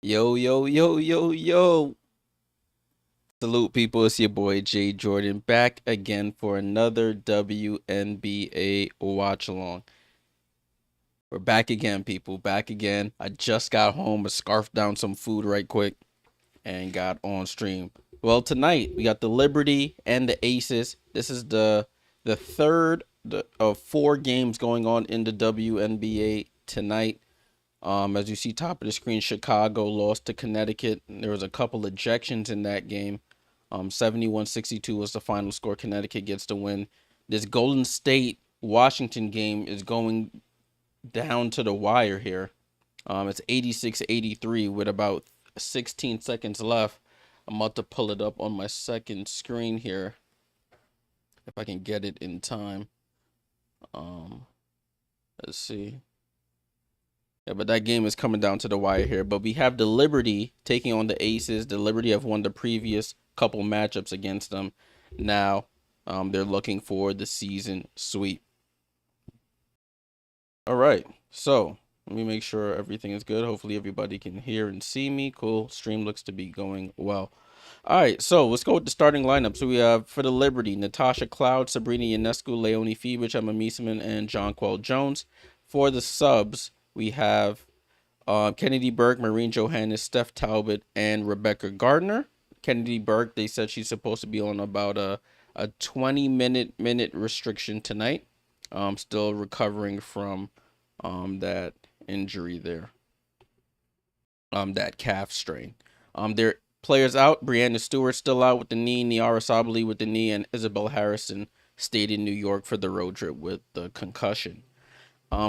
Yo, yo, yo, yo, yo. Salute, people. It's your boy Jay Jordan back again for another WNBA watch along. We're back again, people. Back again. I just got home, I scarfed down some food right quick, and got on stream. Well, tonight we got the Liberty and the Aces. This is the third of four games going on in the WNBA tonight. As you see top of the screen, Chicago lost to Connecticut. There was a couple ejections in that game. 71-62 was the final score. Connecticut gets the win. This Golden State Washington game is going down to the wire here. It's 86-83 with about 16 seconds left. I'm about to pull it up on my second screen here if I can get it in time. Let's see. Yeah, but that game is coming down to the wire here. But we have the Liberty taking on the Aces. The Liberty have won the previous couple matchups against them. Now, they're looking for the season sweep. All right, so let me make sure everything is good. Hopefully everybody can hear and see me. Cool. Stream looks to be going well. All right, so let's go with the starting lineup. So we have for the Liberty, Natasha Cloud, Sabrina Ionescu, Leonie Fiebich, Emma Mieseman, and Jonquel Jones. For the subs, we have Kennedy Burke, Maureen Johannes, Steph Talbot, and Rebecca Gardner. Kennedy Burke, they said she's supposed to be on about a 20-minute restriction tonight. Still recovering from that injury there, that calf strain. Their players out. Brianna Stewart still out with the knee, Niara Sabali with the knee, and Isabel Harrison stayed in New York for the road trip with the concussion.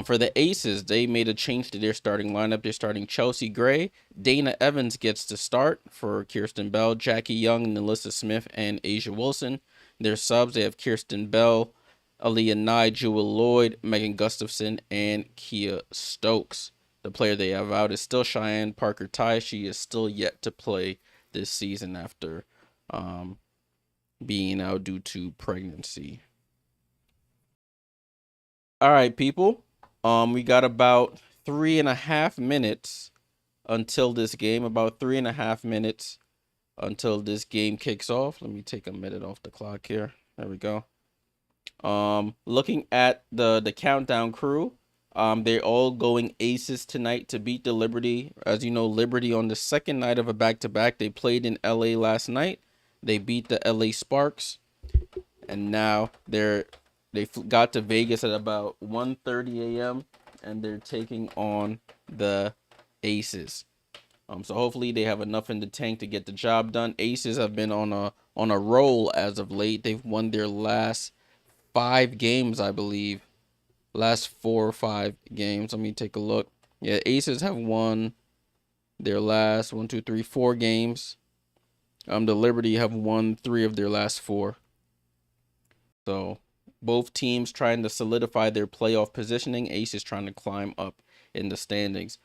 For the Aces, they made a change to their starting lineup. They're starting Chelsea Gray. Dana Evans gets to start for Kirsten Bell, Jackie Young, Nelissa Smith, and Asia Wilson. Their subs, they have Kirsten Bell, Aaliyah Nye, Jewel Lloyd, Megan Gustafson, and Kia Stokes. The player they have out is still Cheyenne Parker Ty. She is still yet to play this season after being out due to pregnancy. All right, people. We got about 3.5 minutes until this game. About 3.5 minutes until this game kicks off. Let me take a minute off the clock here. There we go. Looking at the countdown crew, they're all going Aces tonight to beat the Liberty. As you know, Liberty on the second night of a back-to-back. They played in LA last night. They beat the LA Sparks, and now they got to Vegas at about 1:30 a.m. and they're taking on the Aces. So hopefully they have enough in the tank to get the job done. Aces have been on a roll as of late. They've won their last 5 games, I believe. Last 4 or 5 games. Let me take a look. Yeah, Aces have won their last 1, 2, 3, 4 games. The Liberty have won 3 of their last 4. So both teams trying to solidify their playoff positioning. Aces trying to climb up in the standings.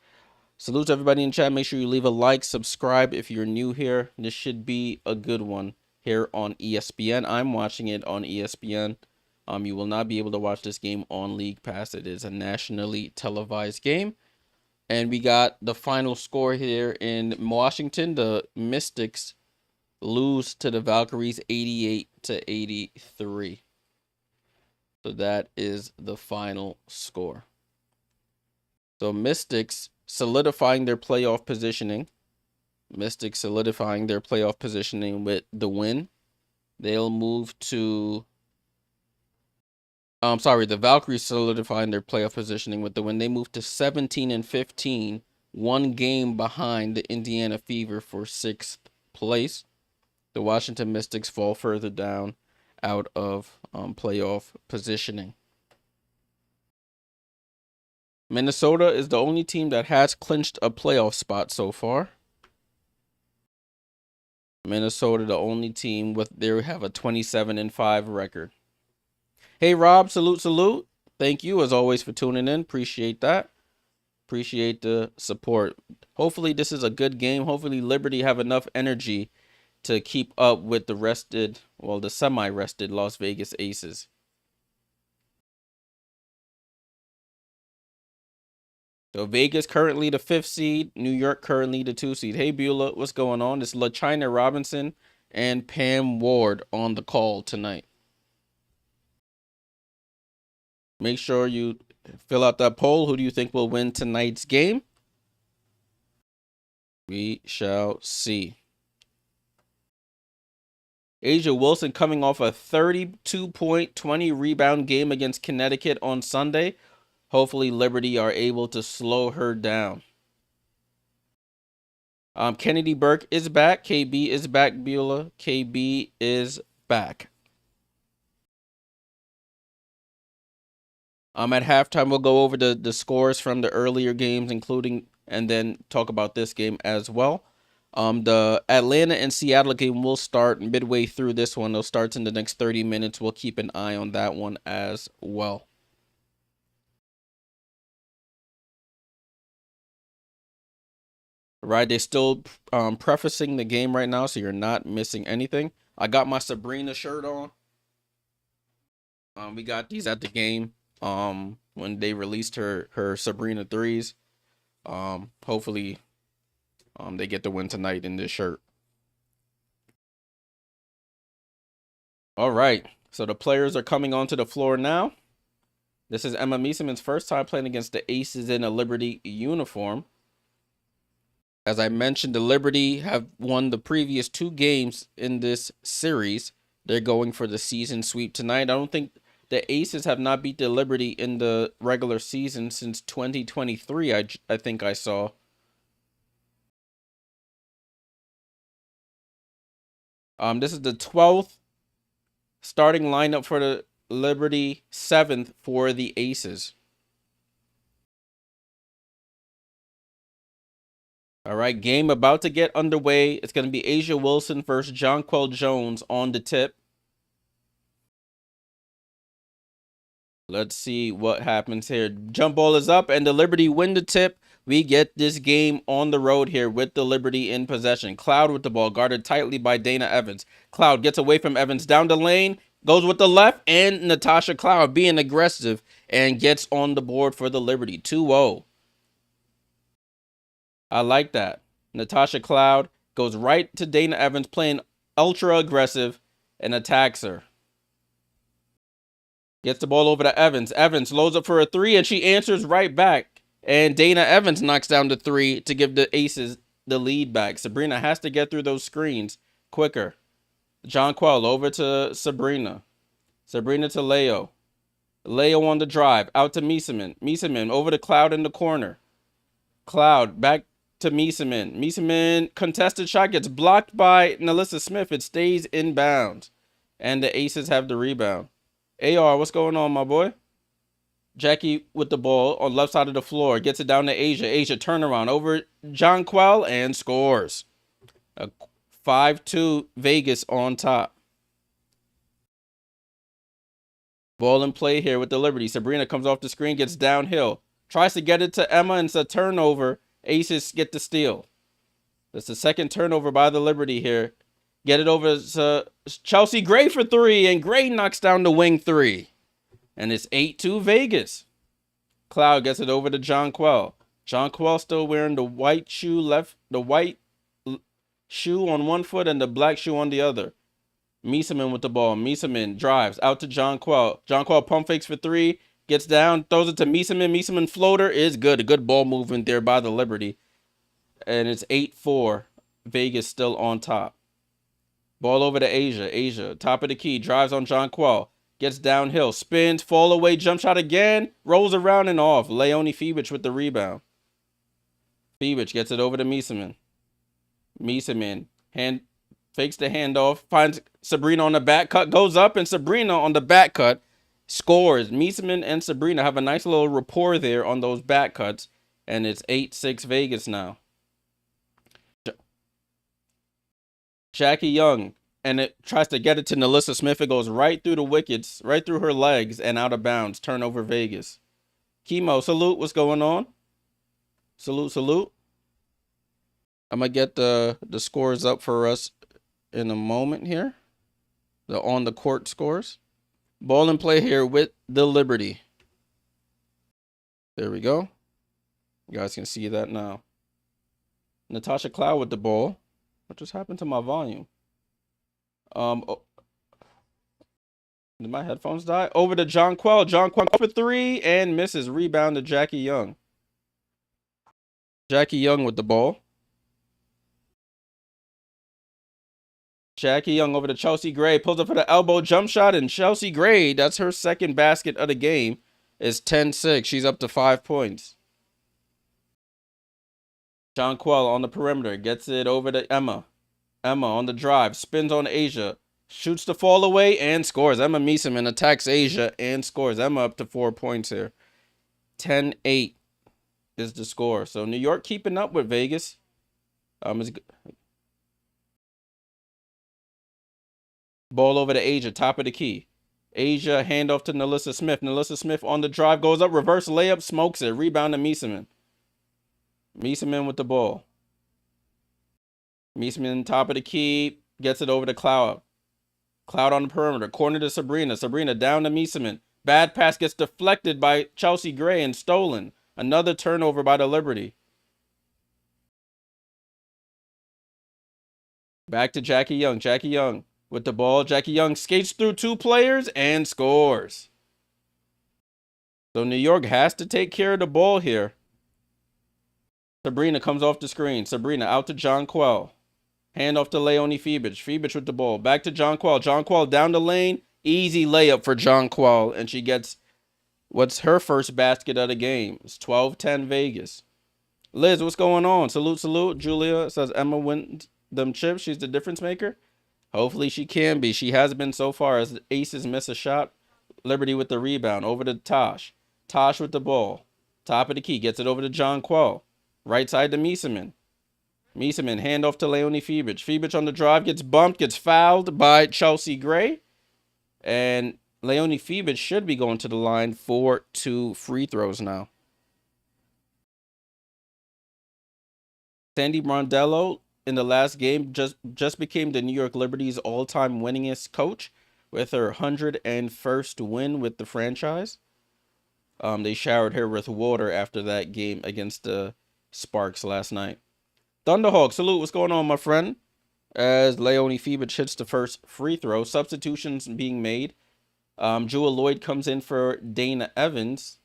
Salute to everybody in chat. Make sure you leave a like, subscribe if you're new here. This should be a good one here on ESPN. I'm watching it on ESPN. You will not be able to watch this game on League Pass. It is a nationally televised game. And we got the final score here in Washington. The Mystics lose to the Valkyries 88-83. So that is the final score. So Mystics solidifying their playoff positioning. Mystics solidifying their playoff positioning with the win. They'll move to... the Valkyries solidifying their playoff positioning with the win. They move to 17-15, 1 game behind the Indiana Fever for 6th place. The Washington Mystics fall further down out of playoff positioning. Minnesota is the only team that has clinched a playoff spot so far. Minnesota, the only team they have a 27-5 record. Hey, Rob, salute. Thank you, as always, for tuning in. Appreciate that. Appreciate the support. Hopefully, this is a good game. Hopefully, Liberty have enough energy to keep up with the semi-rested Las Vegas Aces. So Vegas currently the 5th seed, New York currently the 2 seed. Hey Beulah, what's going on? It's LaChina Robinson and Pam Ward on the call tonight. Make sure you fill out that poll. Who do you think will win tonight's game? We shall see. A'ja Wilson coming off a 32-point, 20-rebound game against Connecticut on Sunday. Hopefully Liberty are able to slow her down. Kennedy Burke is back. KB is back, Beulah. KB is back. At halftime, we'll go over the scores from the earlier games, including, and then talk about this game as well. The Atlanta and Seattle game will start midway through this one. It'll start in the next 30 minutes. We'll keep an eye on that one as well. Right, they're still prefacing the game right now, so you're not missing anything. I got my Sabrina shirt on. We got these at the game when they released her Sabrina threes. Hopefully they get the win tonight in this shirt. All right, so the players are coming onto the floor now. This is Emma Mieseman's first time playing against the Aces in a Liberty uniform. As I mentioned, the Liberty have won the previous 2 games in this series. They're going for the season sweep tonight. I don't think the Aces have not beat the Liberty in the regular season since 2023, I think I saw. This is the 12th starting lineup for the Liberty, 7th for the Aces. All right, game about to get underway. It's going to be A'ja Wilson versus Jonquel Jones on the tip. Let's see what happens here. Jump ball is up, and the Liberty win the tip. We get this game on the road here with the Liberty in possession. Cloud with the ball, guarded tightly by Dana Evans. Cloud gets away from Evans down the lane, goes with the left, and Natasha Cloud being aggressive and gets on the board for the Liberty. 2-0. I like that. Natasha Cloud goes right to Dana Evans, playing ultra aggressive, and attacks her. Gets the ball over to Evans. Evans loads up for a 3, and she answers right back. And Dana Evans knocks down the 3 to give the Aces the lead back. Sabrina has to get through those screens quicker. Jonquel over to Sabrina. Sabrina to Leo. Leo on the drive. Out to Mieseman. Mieseman over to Cloud in the corner. Cloud back to Mieseman. Mieseman contested shot gets blocked by Nalissa Smith. It stays inbounds. And the Aces have the rebound. AR, what's going on, my boy? Jackie with the ball on left side of the floor. Gets it down to A'ja. A'ja turnaround over Jonquel and scores. A 5-2 Vegas on top. Ball in play here with the Liberty. Sabrina comes off the screen, gets downhill. Tries to get it to Emma, and it's a turnover. Aces get the steal. That's the second turnover by the Liberty here. Get it over to Chelsea Gray for 3, and Gray knocks down the wing 3. And it's 8-2 Vegas. Cloud gets it over to Jonquel. Jonquel still wearing the white shoe the white shoe on one foot and the black shoe on the other. Mieseman with the ball. Mieseman drives out to Jonquel. Jonquel pump fakes for 3. Gets down, throws it to Mieseman. Mieseman floater is good. A good ball movement there by the Liberty. And it's 8-4. Vegas still on top. Ball over to A'ja. A'ja, top of the key, drives on Jonquel. Gets downhill, spins, fall away, jump shot again, rolls around and off. Leonie Fibich with the rebound. Fibich gets it over to Mieseman. Mieseman fakes the handoff, finds Sabrina on the back cut, goes up, and Sabrina on the back cut scores. Mieseman and Sabrina have a nice little rapport there on those back cuts, and it's 8-6 Vegas now. Jackie Young, and it tries to get it to Nalissa Smith. It goes right through the wickets, right through her legs, and out of bounds. Turnover Vegas. Chemo, salute. What's going on? Salute, salute. I'm going to get the scores up for us in a moment here. The on-the-court scores. Ball in play here with the Liberty. There we go. You guys can see that now. Natasha Cloud with the ball. What just happened to my volume? Oh, did my headphones die? Over to Jonquel. Jonquel for three and misses. Rebound to Jackie Young. Jackie Young with the ball. Jackie Young over to Chelsea Gray. Pulls up for the elbow jump shot. And Chelsea Gray, that's her second basket of the game, is 10-6. She's up to 5 points. Jonquel on the perimeter. Gets it over to Emma. Emma on the drive. Spins on Asia. Shoots the fall away and scores. Emma Mieseman attacks Asia and scores. Emma up to 4 points here. 10-8 is the score. So New York keeping up with Vegas. Ball over to Asia, top of the key. Asia, handoff to Nalissa Smith. Nalissa Smith on the drive, goes up, reverse layup, smokes it. Rebound to Mieseman. Mieseman with the ball. Mieseman, top of the key, gets it over to Cloud. Cloud on the perimeter, corner to Sabrina. Sabrina down to Mieseman. Bad pass gets deflected by Chelsea Gray and stolen. Another turnover by the Liberty. Back to Jackie Young. Jackie Young with the ball. Jackie Young skates through two players and scores. So New York has to take care of the ball here. Sabrina comes off the screen. Sabrina out to Jonquel. Hand off to Leonie Fibich. Fibich with the ball. Back to Jonquel. Jonquel down the lane. Easy layup for Jonquel. And she gets what's her first basket of the game. It's 12-10 Vegas. Liz, what's going on? Salute, salute. Julia says Emma wins them chips. She's the difference maker. Hopefully she can be. She has been so far as the Aces miss a shot. Liberty with the rebound. Over to Tosh. Tosh with the ball. Top of the key. Gets it over to Jonquel. Right side to Mieseman. Mieseman, handoff to Leonie Fibich. Fibich on the drive, gets bumped, gets fouled by Chelsea Gray. And Leonie Fibich should be going to the line for 2 free throws now. Sandy Brondello in the last game just became the New York Liberty's all-time winningest coach with her 101st win with the franchise. They showered her with water after that game against the Sparks last night. Thunderhawk, salute. What's going on, my friend? As Leonie Fibich hits the first free throw. Substitutions being made. Jewel Lloyd comes in for Dana Evans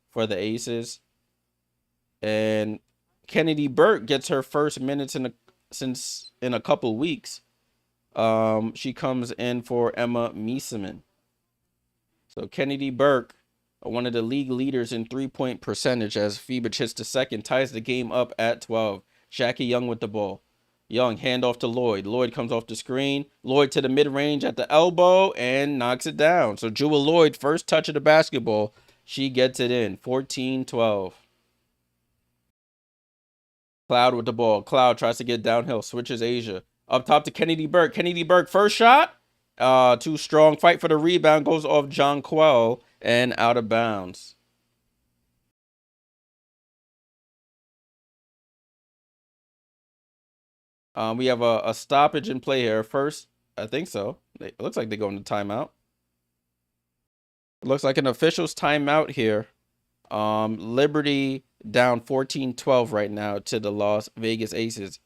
for the Aces. And Kennedy Burke gets her first minutes in a couple weeks. She comes in for Emma Mieseman. So Kennedy Burke, one of the league leaders in three-point percentage, as Fibich hits the second, ties the game up at 12. Jackie Young with the ball. Young, handoff to Lloyd. Lloyd comes off the screen. Lloyd to the mid-range at the elbow and knocks it down. So Jewel Lloyd, first touch of the basketball, she gets it in. 14-12. Cloud with the ball. Cloud tries to get downhill. Switches Asia. Up top to Kennedy Burke. Kennedy Burke, first shot. Too strong. Fight for the rebound. Goes off Jonquel and out of bounds. We have a stoppage in play here. First, I think so. It looks like they're going to timeout. It looks like an official's timeout here. Liberty down 14-12 right now to the Las Vegas Aces.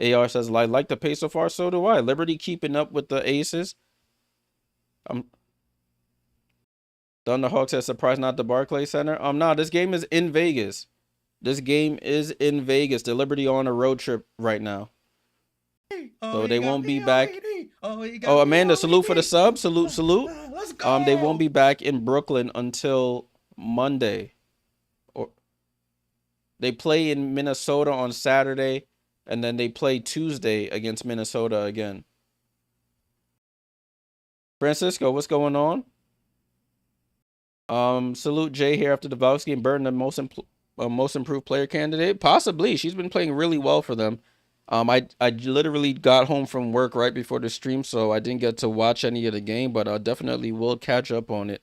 AR says, I like the pace so far. So do I. Liberty keeping up with the Aces. Thunderhawk says, surprise not the Barclays Center. No, this game is in Vegas. This game is in Vegas. The Liberty on a road trip right now. So they won't be back. Oh, Amanda, salute for the sub. Salute, salute. Let's go. They won't be back in Brooklyn until Monday. Or they play in Minnesota on Saturday, and then they play Tuesday against Minnesota again. Francisco, what's going on? Salute Jay here after the Valks game. Burton, the most improved player candidate. Possibly. She's been playing really well for them. I literally got home from work right before the stream, so I didn't get to watch any of the game, but I definitely will catch up on it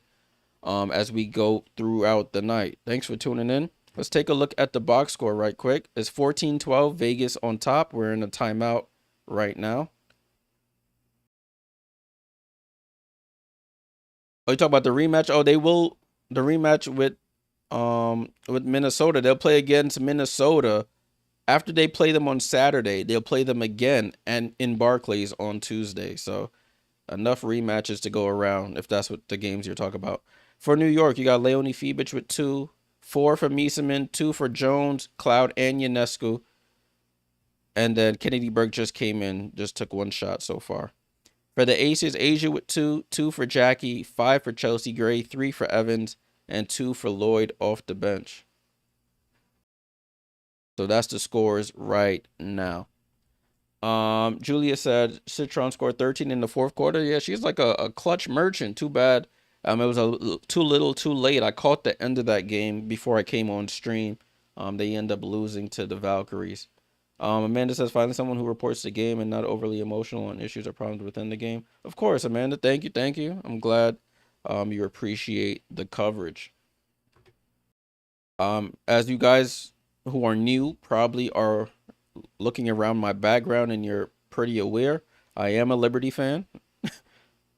as we go throughout the night. Thanks for tuning in. Let's take a look at the box score right quick. It's 14-12, Vegas on top. We're in a timeout right now. Oh, you talk about the rematch? Oh, they will. The rematch with with Minnesota. They'll play against Minnesota. After they play them on Saturday, they'll play them again and in Barclays on Tuesday. So enough rematches to go around if that's what the games you're talking about. For New York, you got Leonie Fibic with 2, 4 for Mieseman, 2 for Jones, Cloud, and Ionescu. And then Kennedy Burke just came in, just took 1 shot so far. For the Aces, Asia with 2, 2 for Jackie, 5 for Chelsea Gray, 3 for Evans, and 2 for Lloyd off the bench. So that's the scores right now. Julia said Citron scored 13 in the 4th quarter. Yeah, she's like a clutch merchant. Too bad. It was too little, too late. I caught the end of that game before I came on stream. They end up losing to the Valkyries. Amanda says, finally someone who reports the game and not overly emotional on issues or problems within the game. Of course, Amanda. Thank you. I'm glad you appreciate the coverage. As you guys who are new probably are looking around my background and you're pretty aware, I am a Liberty fan.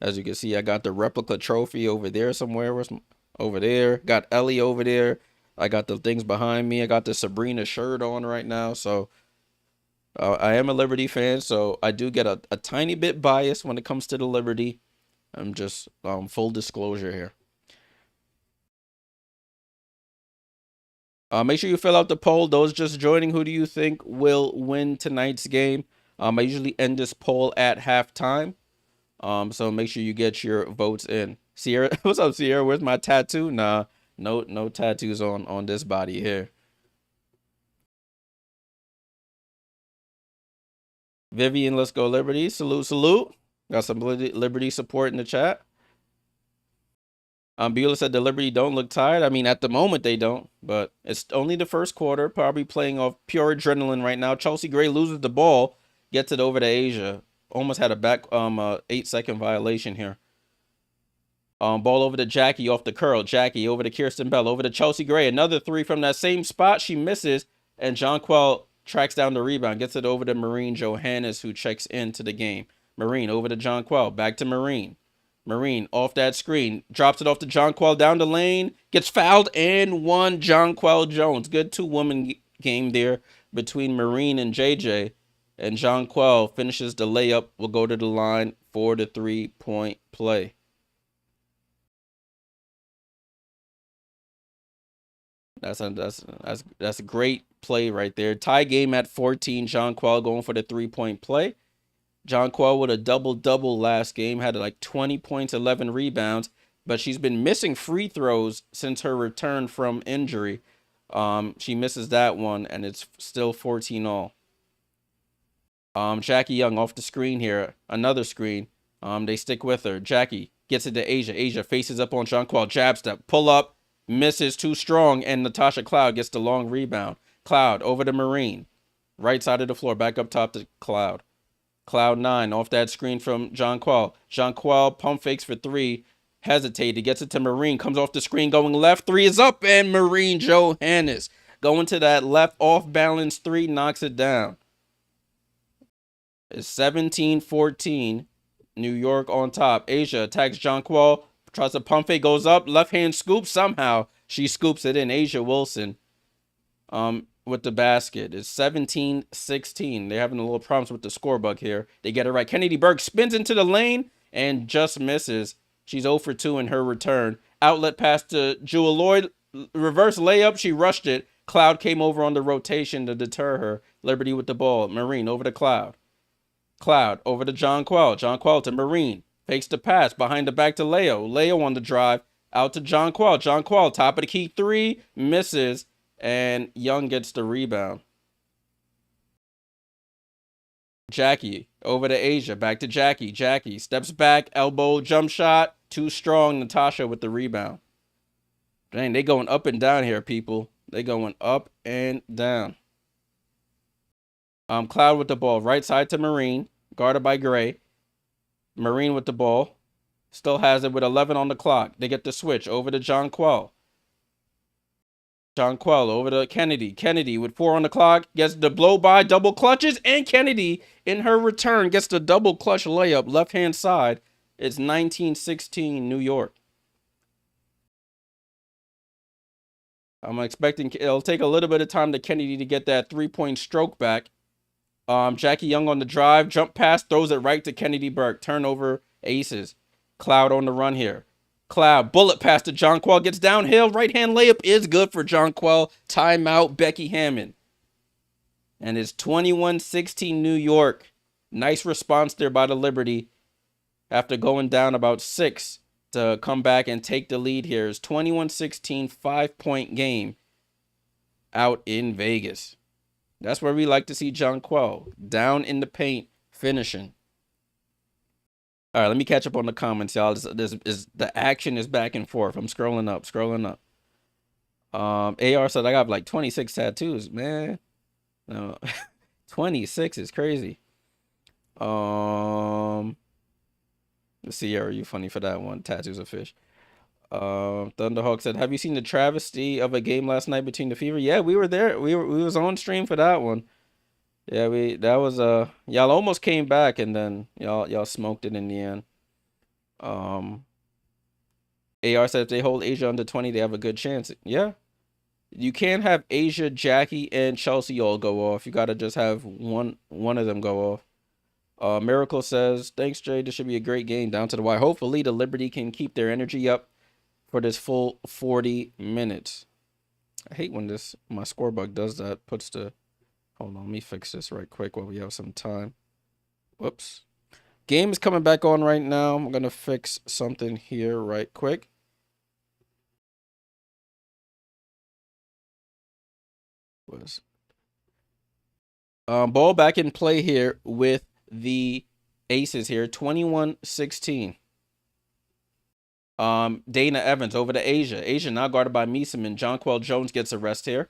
As you can see, I got the replica trophy over there somewhere. Over there. Got Ellie over there. I got the things behind me. I got the Sabrina shirt on right now. So I am a Liberty fan. So I do get a tiny bit biased when it comes to the Liberty. I'm just full disclosure here. Make sure you fill out the poll. Those just joining, who do you think will win tonight's game? I usually end this poll at halftime. So make sure you get your votes in. Sierra, what's up, Sierra? Where's my tattoo? Nah, no tattoos on this body here. Vivian, let's go Liberty. Salute. Got some Liberty support in the chat. Beulah said the Liberty don't look tired. I mean, at the moment they don't, but it's only the 1st quarter. Probably playing off pure adrenaline right now. Chelsea Gray loses the ball, gets it over to Asia. Almost had a 8-second violation here. Ball over to Jackie off the curl. Jackie over to Kirsten Bell. Over to Chelsea Gray. Another 3 from that same spot. She misses, and Jonquel tracks down the rebound. Gets it over to Marine Johannes, who checks into the game. Marine over to Jonquel. Back to Marine. Marine off that screen. Drops it off to Jonquel down the lane. Gets fouled and won. Jonquel Jones. Good 2-woman game there between Marine and JJ. And Jonquel finishes the layup. Will go to the line for the 3-point play. That's a great play right there. Tie game at 14. Jonquel going for the 3-point play. Jonquel with a double-double last game. Had like 20 points, 11 rebounds. But she's been missing free throws since her return from injury. She misses that one, and it's still 14-all. Jackie Young off the screen here. Another screen. They stick with her. Jackie gets it to Asia. Asia faces up on Jonquel. Jab step. Pull up. Misses too strong. And Natasha Cloud gets the long rebound. Cloud over to Marine. Right side of the floor. Back up top to Cloud. Cloud 9 off that screen from Jonquel. Jonquel pump fakes for 3. Hesitated. Gets it to Marine. Comes off the screen going left. 3 is up. And Marine Johannes going to that left off balance 3. Knocks it down. It's 17-14. New York on top. Asia attacks Jonquel. Tries to pump fake. Goes up. Left hand scoop. Somehow she scoops it in. Asia Wilson with the basket. It's 17-16. They're having a little problems with the score bug here. They get it right. Kennedy Burke spins into the lane and just misses. She's 0 for 2 in her return. Outlet pass to Jewel Lloyd. Reverse layup. She rushed it. Cloud came over on the rotation to deter her. Liberty with the ball. Marine over to Cloud. Cloud over to Jonquel. Jonquel to Marine. Fakes the pass. Behind the back to Leo. Leo on the drive. Out to Jonquel. Jonquel, top of the key 3. Misses. And Young gets the rebound. Jackie over to Asia. Back to Jackie. Jackie steps back. Elbow jump shot. Too strong. Natasha with the rebound. Dang, they going up and down here, people. They going up and down. Cloud with the ball. Right side to Marine. Guarded by Gray. Marine with the ball. Still has it with 11 on the clock. They get the switch over to Jonquel. Jonquel over to Kennedy. Kennedy with 4 on the clock. Gets the blow by. Double clutches. And Kennedy in her return gets the double clutch layup. Left hand side. It's 19-16 New York. I'm expecting it'll take a little bit of time to Kennedy to get that 3-point stroke back. Jackie Young on the drive, jump pass, throws it right to Kennedy Burke. Turnover, Aces. Cloud on the run here. Cloud, bullet pass to Jonquel, gets downhill. Right-hand layup is good for Jonquel. Timeout, Becky Hammond. And it's 21-16 New York. Nice response there by the Liberty after going down about 6 to come back and take the lead here. It's 21-16, 5-point game out in Vegas. That's where we like to see Jonquel, down in the paint, finishing. All right, let me catch up on the comments, y'all. The action is back and forth. I'm scrolling up. AR said I got like 26 tattoos, man. No, 26 is crazy. Let's see, are you funny for that one? Tattoos of fish. Thunderhawk said, "Have you seen the travesty of a game last night between the Fever?" Yeah, we were there. We was on stream for that one. Yeah, that was y'all almost came back and then y'all smoked it in the end. AR said if they hold Asia under 20, they have a good chance. Yeah. You can't have Asia, Jackie, and Chelsea all go off. You gotta just have one of them go off. Miracle says, "Thanks, Jay. This should be a great game down to the wire. Hopefully the Liberty can keep their energy up for this full 40 minutes." I hate when my score bug does that. Hold on, let me fix this right quick while we have some time. Whoops. Game is coming back on right now. I'm gonna fix something here right quick. Ball back in play here with the Aces here, 21-16. Dana Evans over to Asia. Asia now guarded by Meeseman. Jonquel Jones gets a rest here.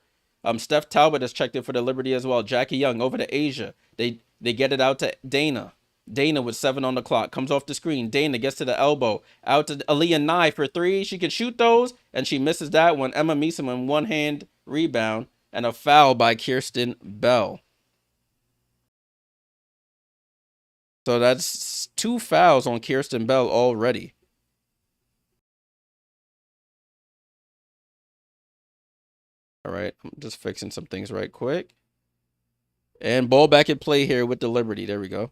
Steph Talbot has checked in for the Liberty as well. Jackie Young over to Asia. They get it out to Dana. Dana with 7 on the clock. Comes off the screen. Dana gets to the elbow. Out to Aaliyah Nye for 3. She can shoot those, and she misses that one. Emma Meeseman, one-hand rebound, and a foul by Kirsten Bell. So that's 2 fouls on Kirsten Bell already. All right, I'm just fixing some things right quick. And ball back in play here with the Liberty. There we go.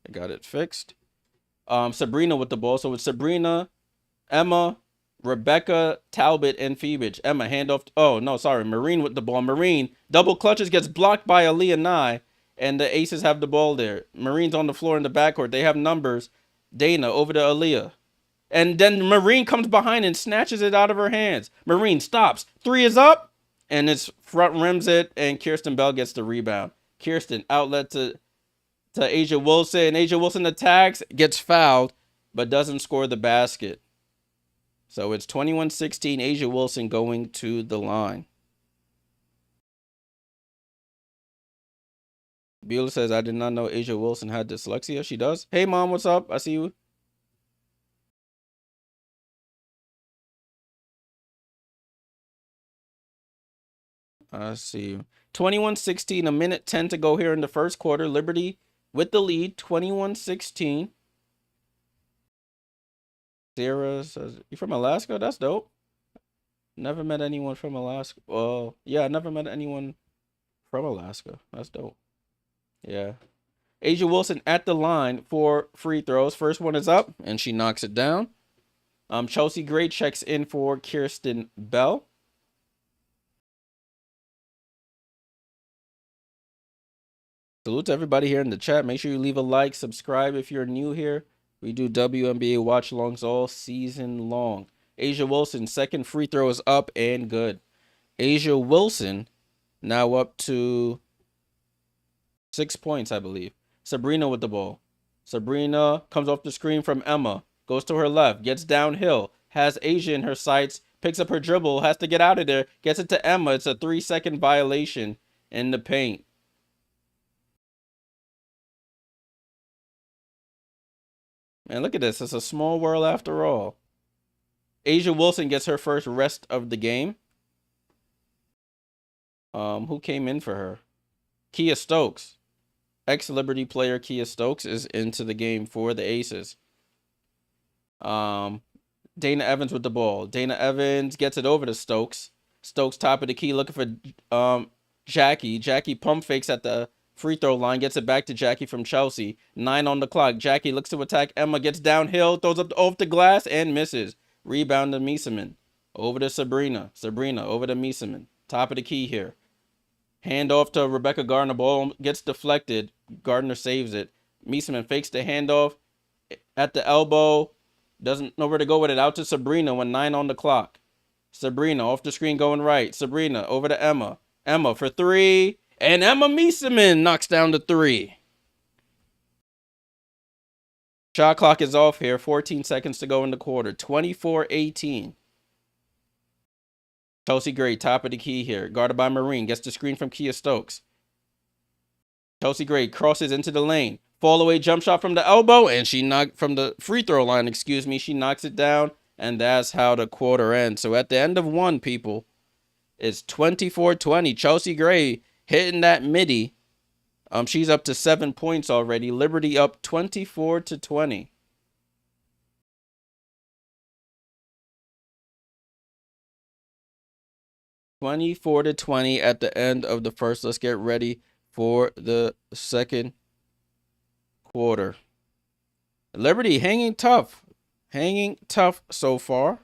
I got it fixed. Sabrina with the ball. So it's Sabrina, Emma, Rebecca, Talbot, and Phoebe. Emma, handoff. Oh, no, sorry. Marine with the ball. Marine, double clutches, gets blocked by Aaliyah Nye. And the Aces have the ball there. Marine's on the floor in the backcourt. They have numbers. Dana over to Aaliyah. And then Marine comes behind and snatches it out of her hands. Marine stops. 3 is up. And it's front rims it. And Kirsten Bell gets the rebound. Kirsten, outlet to Asia Wilson. Asia Wilson attacks, gets fouled, but doesn't score the basket. So it's 21-16. Asia Wilson going to the line. Beulah says, "I did not know Asia Wilson had dyslexia." She does. Hey, Mom, what's up? I see you. I see you. 21-16, a minute 10 to go here in the first quarter. Liberty with the lead, 21-16. Sarah says, "You from Alaska? That's dope. Never met anyone from Alaska." Well, yeah, I never met anyone from Alaska. That's dope. Yeah. Asia Wilson at the line for free throws. First one is up, and she knocks it down. Chelsea Gray checks in for Kirsten Bell. Salute to everybody here in the chat. Make sure you leave a like, subscribe if you're new here. We do WNBA watch-alongs all season long. Asia Wilson, second free throw is up and good. Asia Wilson now up to 6 points, I believe. Sabrina with the ball. Sabrina comes off the screen from Emma. Goes to her left. Gets downhill. Has Asia in her sights. Picks up her dribble. Has to get out of there. Gets it to Emma. It's a 3-second violation in the paint. Man, look at this. It's a small world after all. Asia Wilson gets her first rest of the game. Who came in for her? Kia Stokes. Ex-Liberty player Kia Stokes is into the game for the Aces. Dana Evans with the ball. Dana Evans gets it over to Stokes. Stokes top of the key looking for Jackie. Jackie pump fakes at the free throw line, gets it back to Jackie from Chelsea. 9 on the clock. Jackie looks to attack Emma, gets downhill, throws up off the glass, and misses. Rebound to Mieseman. Over to Sabrina. Sabrina over to Mieseman. Top of the key here. Hand off to Rebecca Gardner. Ball gets deflected. Gardner saves it. Mieseman fakes the handoff at the elbow. Doesn't know where to go with it. Out to Sabrina when 9 on the clock. Sabrina off the screen going right. Sabrina over to Emma. Emma for 3. And Emma Mieseman knocks down the 3. Shot clock is off here. 14 seconds to go in the quarter. 24-18. Chelsea Gray, top of the key here. Guarded by Marine. Gets the screen from Kia Stokes. Chelsea Gray crosses into the lane. Fall away jump shot from the elbow. And she knocked from the free throw line, excuse me. She knocks it down. And that's how the quarter ends. So at the end of 1, people, it's 24-20. Chelsea Gray hitting that midi. She's up to 7 points already. Liberty up 24-20. (24-20) at the end of the first. Let's get ready for the second quarter. Liberty hanging tough so far.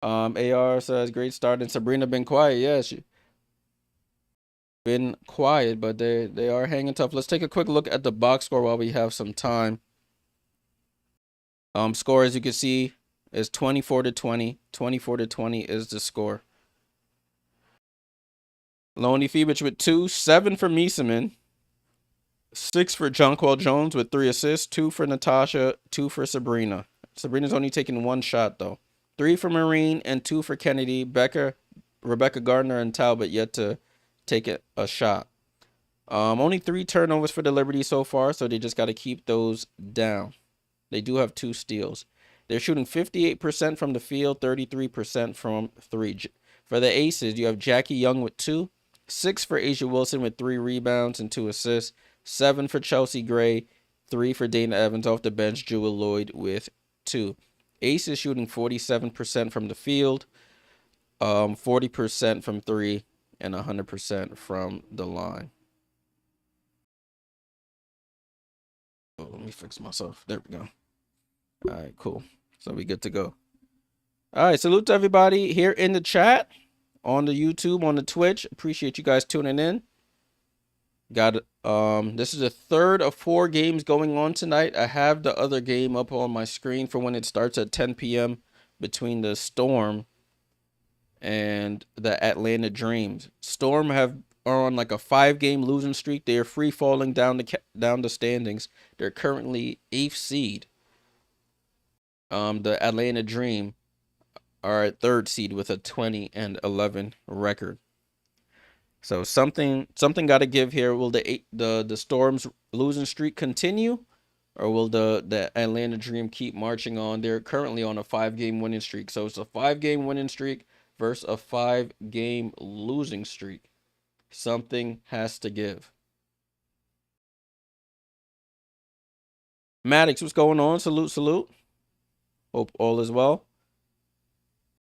AR says great start, and Sabrina been quiet. Yeah, she been quiet, but they are hanging tough. Let's take a quick look at the box score while we have some time. Score, as you can see, is 24-20. 24-20 is the score. Lonnie Fibich with 2, 7 for Mieseman, 6 for Jonquel Jones with 3 assists, 2 for Natasha, 2 for Sabrina. Sabrina's only taking 1 shot though. 3 for Marine and 2 for Kennedy. Rebecca Gardner and Talbot yet to take a shot. Only 3 turnovers for the Liberty so far, so they just got to keep those down. They do have 2 steals. They're shooting 58% from the field, 33% from 3. For the Aces, you have Jackie Young with 2, 6 for Asia Wilson with 3 rebounds and 2 assists, 7 for Chelsea Gray, 3 for Dana Evans off the bench, Jewel Lloyd with 2. Aces shooting 47% from the field, 40% from 3, and 100% from the line. Oh, let me fix myself. There we go. All right, cool. So we good to go. All right, salute to everybody here in the chat, on the YouTube, on the Twitch. Appreciate you guys tuning in. Got this is the 3rd of 4 games going on tonight. I have the other game up on my screen for when it starts at 10 p.m. between the Storm and the Atlanta Dreams. Storm are on like a 5-game losing streak. They are free falling down the standings. They're currently 8th seed. The Atlanta Dream are at 3rd seed with a 20-11 record. So something got to give here. Will the Storm's losing streak continue, or will the Atlanta Dream keep marching on? They're currently on a 5-game winning streak. So it's a 5-game winning streak versus a 5-game losing streak. Something has to give. Maddox, what's going on? Salute. Hope all is well.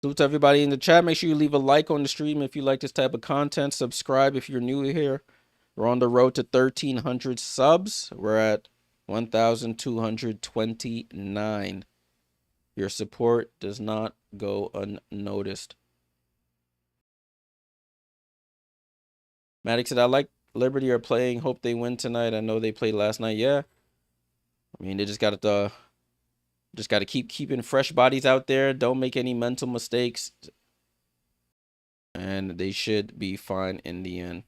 Salute to everybody in the chat. Make sure you leave a like on the stream if you like this type of content. Subscribe if you're new here. We're on the road to 1,300 subs. We're at 1,229. Your support does not go unnoticed. Maddox said, I like Liberty are playing. Hope they win tonight. I know they played last night. Yeah. I mean, they just got to keep keeping fresh bodies out there. Don't make any mental mistakes. And they should be fine in the end.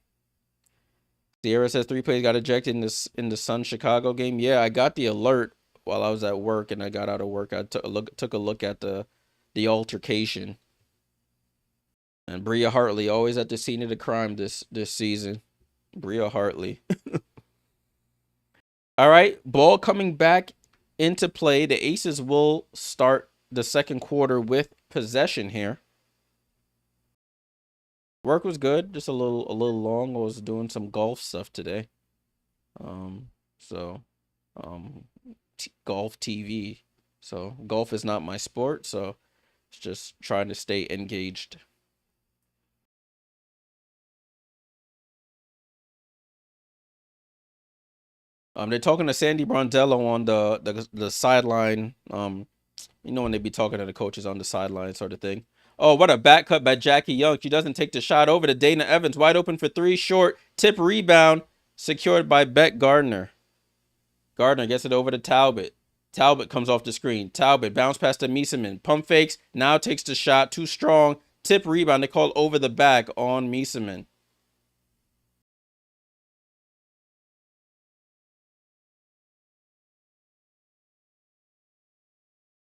Sierra says 3 players got ejected in the Sun Chicago game. Yeah, I got the alert while I was at work, and I got out of work. I took a look at the altercation. And Bria Hartley always at the scene of the crime this season. Bria Hartley. All right, ball coming back into play. The Aces will start the second quarter with possession here. Work was good, just a little long. I was doing some golf stuff today. Golf TV. So golf is not my sport, so it's just trying to stay engaged. They're talking to Sandy Brondello on the sideline. You know when they be talking to the coaches on the sideline sort of thing. Oh, what a back cut by Jackie Young. She doesn't take the shot over to Dana Evans. Wide open for three, short. Tip rebound. Secured by Beck Gardner. Gardner gets it over to Talbot. Talbot comes off the screen. Talbot bounce past to Miesemann. Pump fakes. Now takes the shot. Too strong. Tip rebound. They call over the back on Miesemann.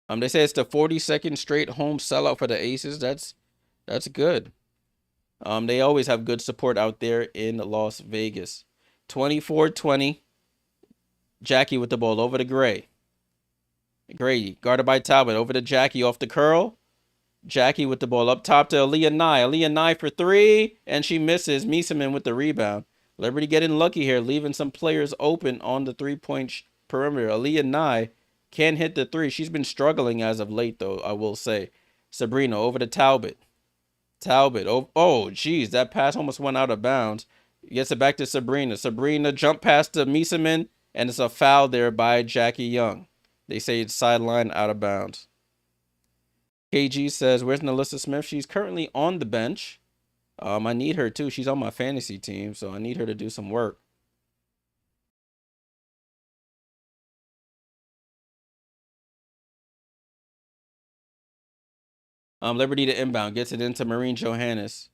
They say it's the 42nd straight home sellout for the Aces. That's good. They always have good support out there in Las Vegas. 24-20. Jackie with the ball over to Gray. Gray guarded by Talbot over to Jackie off the curl. Jackie with the ball up top to Aaliyah Nye. Aaliyah Nye for three, and she misses. Miesemann with the rebound. Liberty getting lucky here, leaving some players open on the three-point perimeter. Aaliyah Nye can't hit the three. She's been struggling as of late, though, I will say. Sabrina over to Talbot. Talbot. Oh, geez, that pass almost went out of bounds. Gets it back to Sabrina. Sabrina jump past to Miesemann, and it's a foul there by Jackie Young. They say it's sideline out of bounds. KG says, where's Nalissa Smith? She's currently on the bench. I need her too. She's on my fantasy team, so I need her to do some work. Liberty to inbound. Gets it into Maureen Johannes.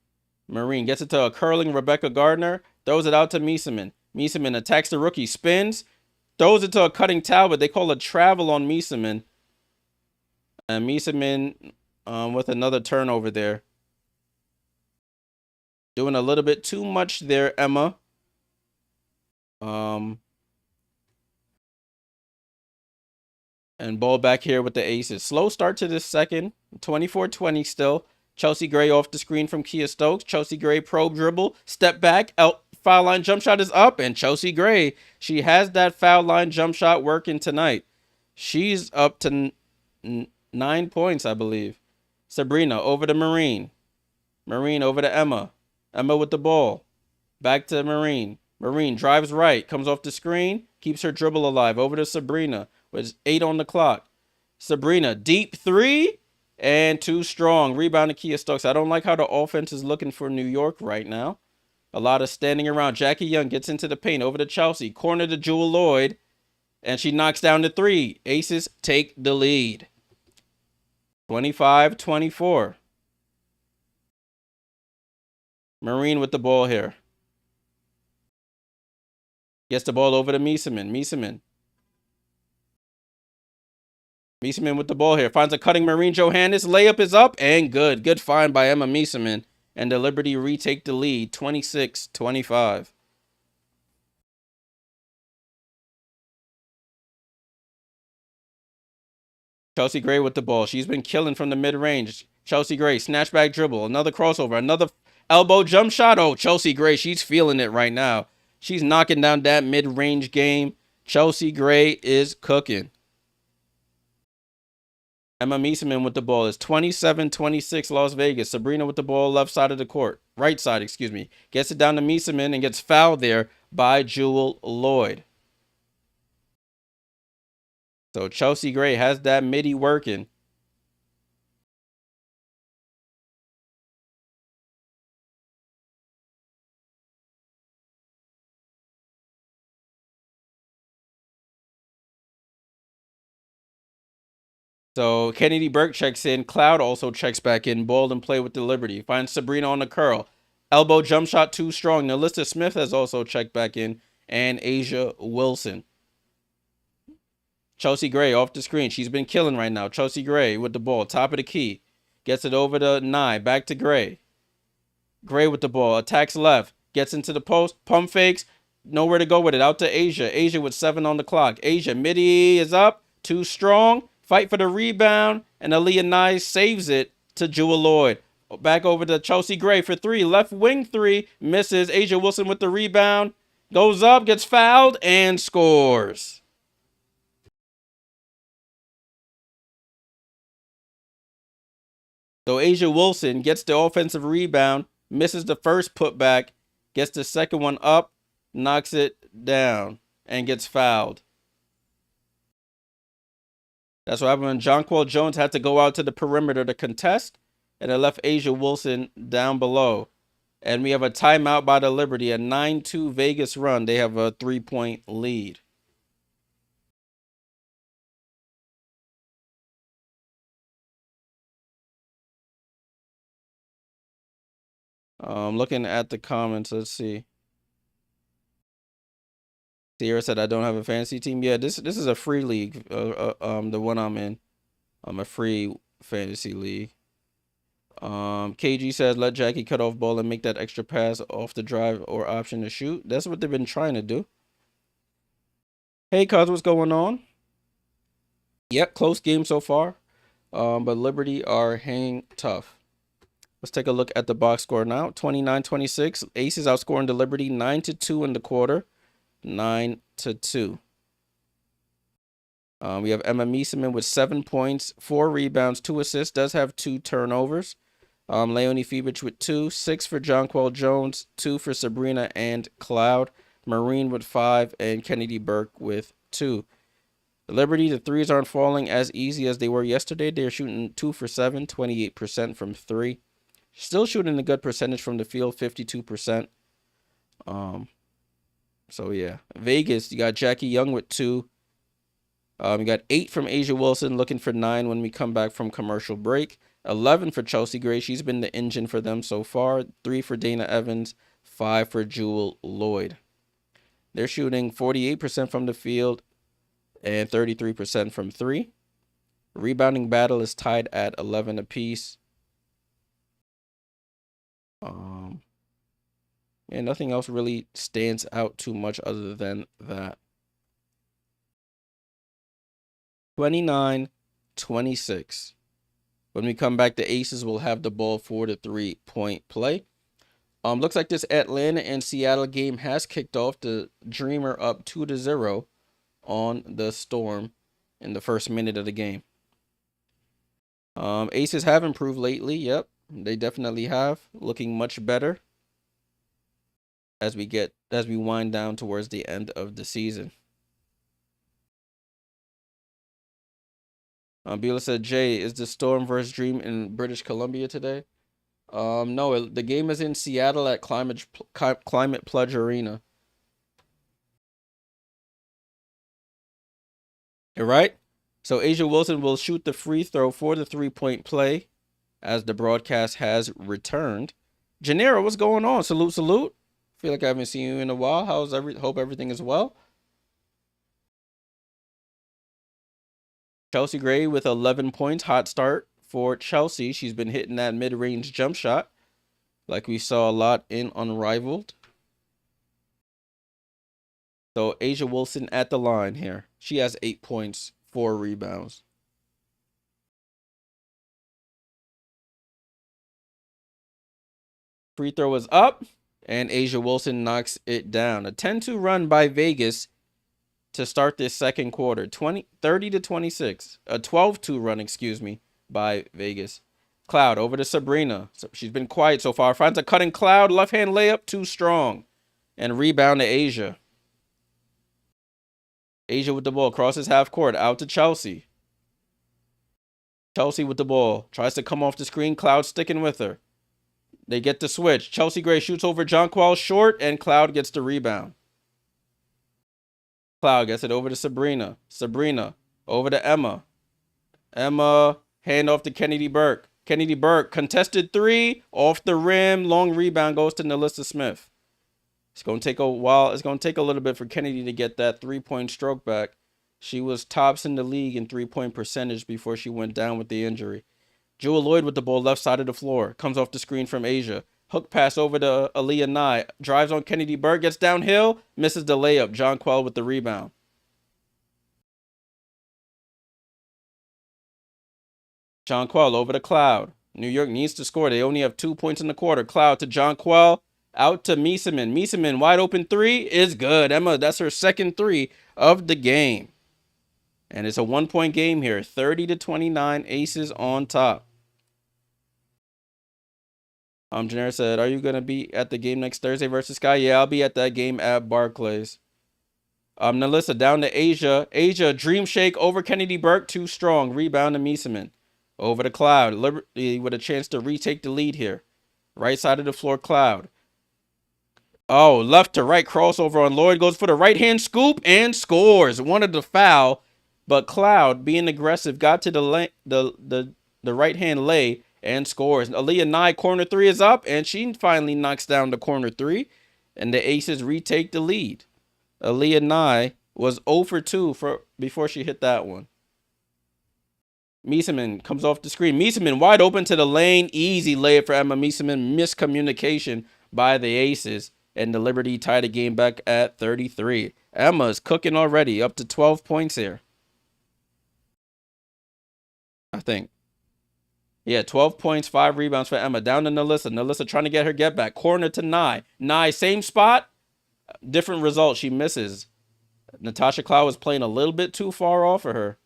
Maureen gets it to a curling Rebecca Gardner. Throws it out to Miesemann. Miesemann attacks the rookie. Spins. Throws it to a cutting Talbot. They call a travel on Miesemann. And Miesemann with another turnover there. Doing a little bit too much there, Emma. And ball back here with the Aces. Slow start to this second. 24-20 still. Chelsea Gray off the screen from Kia Stokes. Chelsea Gray probe dribble. Step back. Foul line jump shot is up. And Chelsea Gray, she has that foul line jump shot working tonight. She's up to 9 points, I believe. Sabrina over to Maureen. Maureen over to Emma. Emma with the ball. Back to Maureen. Maureen drives right. Comes off the screen. Keeps her dribble alive. Over to Sabrina. With 8 on the clock. Sabrina, deep three. And too strong. Rebound to Kia Stokes. I don't like how the offense is looking for New York right now. A lot of standing around. Jackie Young gets into the paint. Over to Chelsea. Corner to Jewel Lloyd. And she knocks down the three. Aces take the lead. 25-24. Maureen with the ball here. Gets the ball over to Miesemann. Miesemann with the ball here. Finds a cutting Maureen Johannes. Layup is up and good. Good find by Emma Miesemann. And the Liberty retake the lead. 26-25. Chelsea Gray with the ball. She's been killing from the mid-range. Chelsea Gray, snatchback dribble. Another crossover. Another elbow jump shot. Oh, Chelsea Gray, she's feeling it right now. She's knocking down that mid-range game. Chelsea Gray is cooking. Emma Miesemann with the ball. Is 27-26 Las Vegas. Sabrina with the ball left side of the court. Right side, excuse me. Gets it down to Miesemann and gets fouled there by Jewel Lloyd. So Chelsea Gray has that midi working. So Kennedy Burke checks in. Cloud also checks back in. Ball and play with the Liberty. Finds Sabrina on the curl. Elbow jump shot too strong. Nalissa Smith has also checked back in. And Asia Wilson. Chelsea Gray off the screen. She's been killing right now. Chelsea Gray with the ball. Top of the key. Gets it over to Nye. Back to Gray. Gray with the ball. Attacks left. Gets into the post. Pump fakes. Nowhere to go with it. Out to Asia. Asia with 7 on the clock. Asia midi is up. Too strong. Fight for the rebound. And Aaliyah Nye saves it to Jewel Lloyd. Back over to Chelsea Gray for 3. Left wing 3. Misses. Asia Wilson with the rebound. Goes up. Gets fouled. And scores. So Asia Wilson gets the offensive rebound, misses the first putback, gets the second one up, knocks it down, and gets fouled. That's what happened when Jonquel Jones had to go out to the perimeter to contest, and it left Asia Wilson down below. And we have a timeout by the Liberty, a 9-2 Vegas run. They have a 3-point lead. Looking at the comments, let's see. Sierra said, I don't have a fantasy team. Yeah, this is a free league. The one I'm in. I'm a free fantasy league. KG says, let Jackie cut off ball and make that extra pass off the drive or option to shoot. That's what they've been trying to do. Hey, cuz, what's going on? Yep, close game so far. But Liberty are hanging tough. Let's take a look at the box score now. 29-26. Aces outscoring the Liberty 9-2 in the quarter. 9-2. We have Emma Mieseman with 7 points, 4 rebounds, 2 assists. Does have 2 turnovers. Leonie Fibich with 2, 6 for Jonquel Jones, 2 for Sabrina and Cloud. Marine with 5, and Kennedy Burke with 2. The Liberty, the threes aren't falling as easy as they were yesterday. They're shooting 2 for 7, 28% from 3. Still shooting a good percentage from the field, 52%. So yeah, Vegas, you got Jackie Young with 2. You got 8 from Asia Wilson, looking for 9 when we come back from commercial break. 11 for Chelsea Gray. She's been the engine for them so far. 3 for Dana Evans. 5 for Jewel Lloyd. They're shooting 48% from the field and 33% from 3. Rebounding battle is tied at 11 apiece. And nothing else really stands out too much other than that. 29-26. When we come back, the Aces will have the ball for the 3-point play. Looks like this Atlanta and Seattle game has kicked off. The Dreamer up 2-0 on the Storm in the first minute of the game. Aces have improved lately. Yep, they definitely have. Looking much better as we wind down towards the end of the season. Beulah said, Jay, is the Storm versus Dream in British Columbia today? No, the game is in Seattle at Climate Pledge Arena. All right. So Asia Wilson will shoot the free throw for the 3-point play as the broadcast has returned. Janera, what's going on? Salute, salute. Feel like I haven't seen you in a while. Hope everything is well. Chelsea Gray with 11 points. Hot start for Chelsea. She's been hitting that mid-range jump shot like we saw a lot in Unrivaled. So Asia Wilson at the line here. She has 8 points, 4 rebounds. Free throw is up, and Asia Wilson knocks it down. A 10-2 run by Vegas to start this second quarter. 30-26. A 12-2 run, by Vegas. Cloud over to Sabrina. She's been quiet so far. Finds a cutting Cloud. Left-hand layup, too strong. And rebound to Asia. Asia with the ball. Crosses half court. Out to Chelsea. Chelsea with the ball. Tries to come off the screen. Cloud sticking with her. They get the switch. Chelsea Gray shoots over Jonquel short, and Cloud gets the rebound. Cloud gets it over to Sabrina. Sabrina over to Emma. Emma, hand off to Kennedy Burke. Kennedy Burke, contested 3, off the rim. Long rebound goes to Nalissa Smith. It's going to take a while. It's going to take a little bit for Kennedy to get that 3-point stroke back. She was tops in the league in 3-point percentage before she went down with the injury. Jewel Lloyd with the ball left side of the floor. Comes off the screen from Asia. Hook pass over to Aaliyah Nye. Drives on Kennedy Burke. Gets downhill. Misses the layup. Jonquel with the rebound. Jonquel over to Cloud. New York needs to score. They only have 2 points in the quarter. Cloud to Jonquel. Out to Mieseman. Mieseman, wide open 3 is good. Emma, that's her second 3 of the game. And it's a 1-point game here. 30-29. Aces on top. Janera said, are you going to be at the game next Thursday versus Sky? Yeah, I'll be at that game at Barclays. Nalissa down to Asia. Asia, dream shake over Kennedy Burke. Too strong. Rebound to Mieseman. Over to Cloud. Liberty with a chance to retake the lead here. Right side of the floor, Cloud. Oh, left to right crossover on Lloyd. Goes for the right-hand scoop and scores. Wanted the foul, but Cloud, being aggressive, got to the right-hand lay and scores. Aaliyah Nye, corner three is up, and she finally knocks down the corner three, and the Aces retake the lead. Aaliyah Nye was 0 for 2 before she hit that one. Mieseman comes off the screen. Mieseman wide open to the lane. Easy layup for Emma Mieseman. Miscommunication by the Aces. And the Liberty tied the game back at 33. Emma's cooking already. Up to 12 points here. I think. Yeah, 12 points, 5 rebounds for Emma. Down to Nalissa. Nalissa trying to get her get back. Corner to Nye. Nye, same spot. Different result. She misses. Natasha Cloud was playing a little bit too far off of her.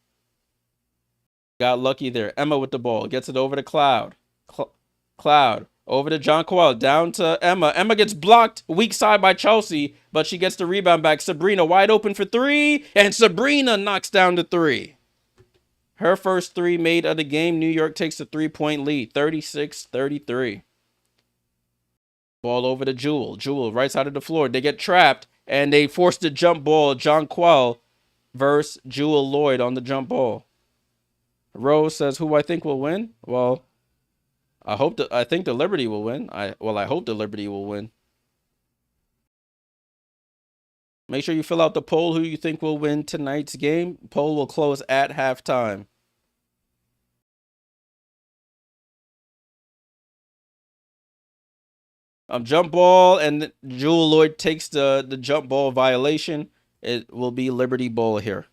Got lucky there. Emma with the ball. Gets it over to Cloud. Cloud. Over to Jonquel. Down to Emma. Emma gets blocked. Weak side by Chelsea. But she gets the rebound back. Sabrina wide open for 3. And Sabrina knocks down the 3. Her first 3 made of the game. New York takes a 3-point lead. 36-33. Ball over to Jewel. Jewel right side of the floor. They get trapped. And they force the jump ball. Jonquel versus Jewel Lloyd on the jump ball. Rose says, who I think will win? Well, I think the Liberty will win. I hope the Liberty will win. Make sure you fill out the poll who you think will win tonight's game. Poll will close at halftime. Jump ball, and Jewel Lloyd takes the jump ball violation. It will be Liberty ball here.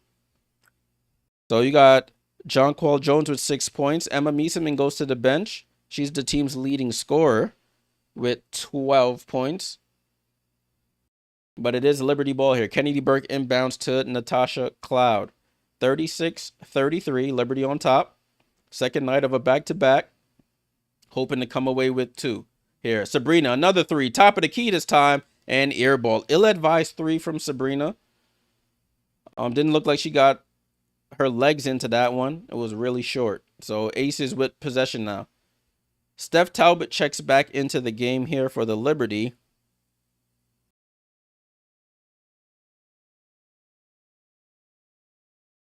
So you got Jonquel Jones with 6 points. Emma Mieseman goes to the bench. She's the team's leading scorer with 12 points. But it is Liberty ball here. Kennedy Burke inbounds to Natasha Cloud. 36-33. Liberty on top. Second night of a back-to-back. Hoping to come away with 2. Here, Sabrina, another 3. Top of the key this time. And air ball. Ill-advised 3 from Sabrina. Didn't look like she got her legs into that one. It was really short. So Aces with possession now. Steph Talbot checks back into the game here for the Liberty.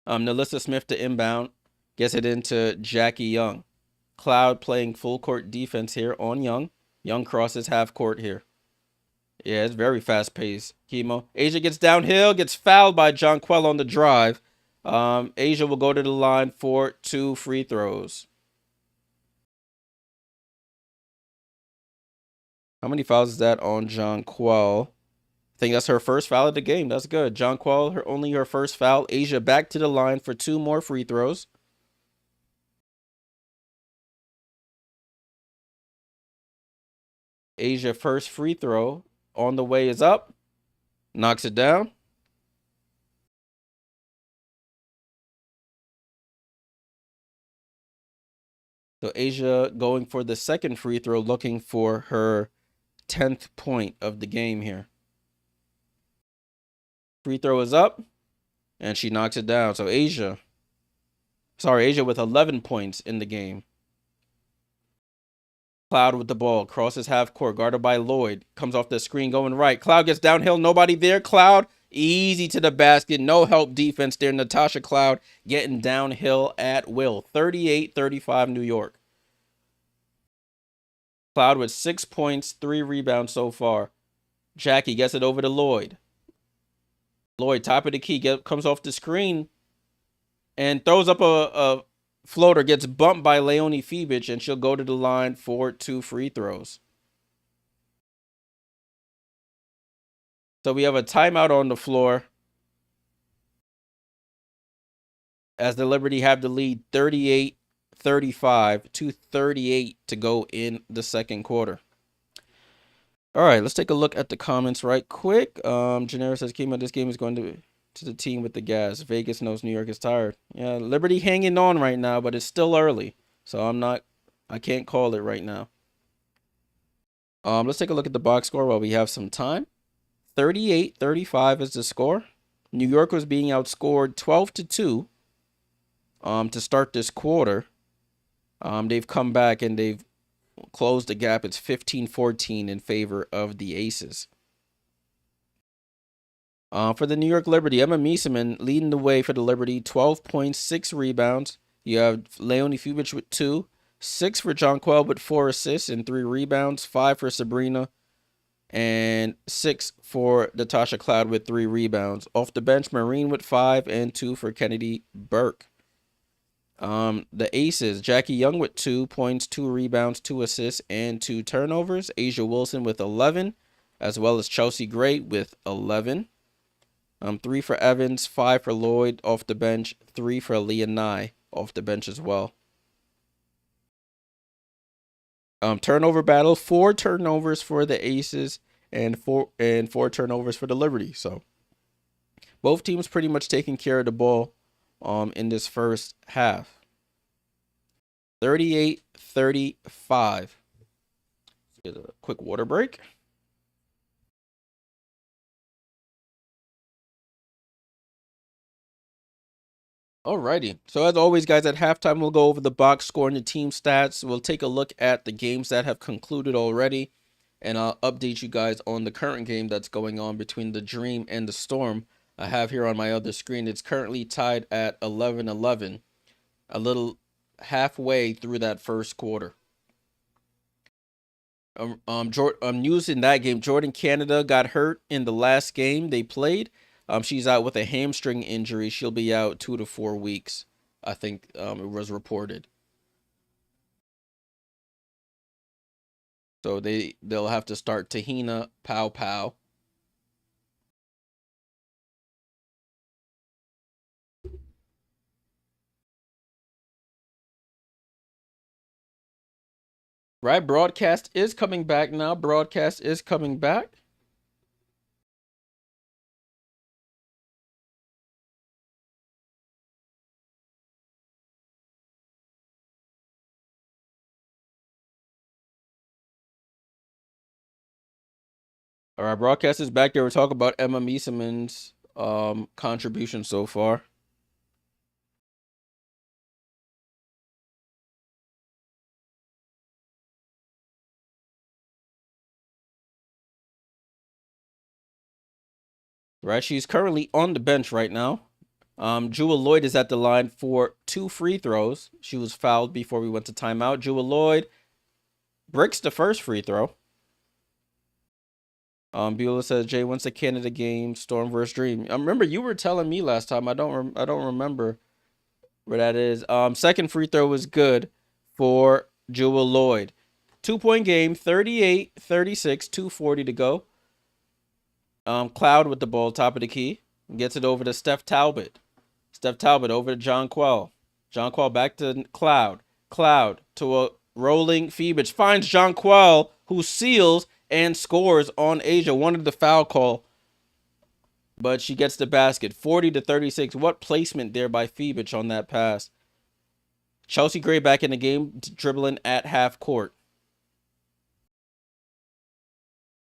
Nalissa Smith to inbound. Gets it into Jackie Young. Cloud playing full court defense here on Young. Young crosses half court here. Yeah, it's very fast paced. Chemo. Asia gets downhill. Gets fouled by Jonquel on the drive. Asia will go to the line for 2 free throws. How many fouls is that on Jonquel? I think that's her first foul of the game. That's good. Jonquel, only her first foul. Asia back to the line for 2 more free throws. Asia first free throw on the way is up. Knocks it down. So Asia going for the second free throw, looking for her 10th point of the game here. Free throw is up, and she knocks it down. So Asia with 11 points in the game. Cloud with the ball, crosses half court, guarded by Lloyd. Comes off the screen going right. Cloud gets downhill, nobody there. Cloud easy to the basket, no help defense there. Natasha Cloud getting downhill at will. 38-35 New York. Cloud with 6 points, 3 rebounds so far. Jackie gets it over to Lloyd. Lloyd, top of the key, comes off the screen and throws up a floater, gets bumped by Leonie Fibich, and she'll go to the line for 2 free throws. So we have a timeout on the floor as the Liberty have the lead 38-35, 2:38 to go in the second quarter. All right, let's take a look at the comments right quick. Janera says, Kima, this game is going to the team with the gas. Vegas knows New York is tired. Yeah, Liberty hanging on right now, but it's still early. So I can't call it right now. Let's take a look at the box score while we have some time. 38-35 is the score. New York was being outscored 12-2 to start this quarter. They've come back and they've closed the gap. It's 15-14 in favor of the Aces. For the New York Liberty, Emma Miesemann leading the way for the Liberty, 12 points, 6 rebounds. You have Leonie Fubich with 2, 6 for Jonquel with 4 assists and 3 rebounds, 5 for Sabrina, and 6 for Natasha Cloud with 3 rebounds. Off the bench, Marine with 5 and 2 for Kennedy Burke. The Aces, Jackie Young with 2 points, 2 rebounds, 2 assists, and 2 turnovers. Asia Wilson with 11, as well as Chelsea Gray with 11. 3 for Evans, 5 for Lloyd off the bench, 3 for Leah Nye off the bench as well. Turnover battle, 4 turnovers for the Aces and 4 turnovers for the Liberty. So both teams pretty much taking care of the ball in this first half. 38-35. Get a quick water break. Alrighty, so as always, guys, at halftime, we'll go over the box score and the team stats. We'll take a look at the games that have concluded already, and I'll update you guys on the current game that's going on between the Dream and the Storm. I have here on my other screen, it's currently tied at 11-11, a little halfway through that first quarter. News in that game, Jordan Canada got hurt in the last game they played. She's out with a hamstring injury. She'll be out 2 to 4 weeks, I think it was reported. So they'll have to start Tahina Pow Pow. Right, broadcast is coming back now. Broadcast is coming back. All right, broadcast is back there. We're talking about Emma Miesemann's contribution so far. Right, she's currently on the bench right now. Jewel Lloyd is at the line for 2 free throws. She was fouled before we went to timeout. Jewel Lloyd breaks the first free throw. Beulah says, Jay, when's the Canada game? Storm versus Dream. I remember you were telling me last time. I don't remember where that is. Second free throw was good for Jewel Lloyd. 2-point game, 38-36, 2:40 to go. Cloud with the ball, top of the key. Gets it over to Steph Talbot. Steph Talbot over to Jonquel. Jonquel back to Cloud. Cloud to a rolling Phoebus. Finds Jonquel, who seals and scores on Asia. Wanted the foul call, but she gets the basket. 40-36. What placement there by Phoebus on that pass. Chelsea Gray back in the game, dribbling at half court.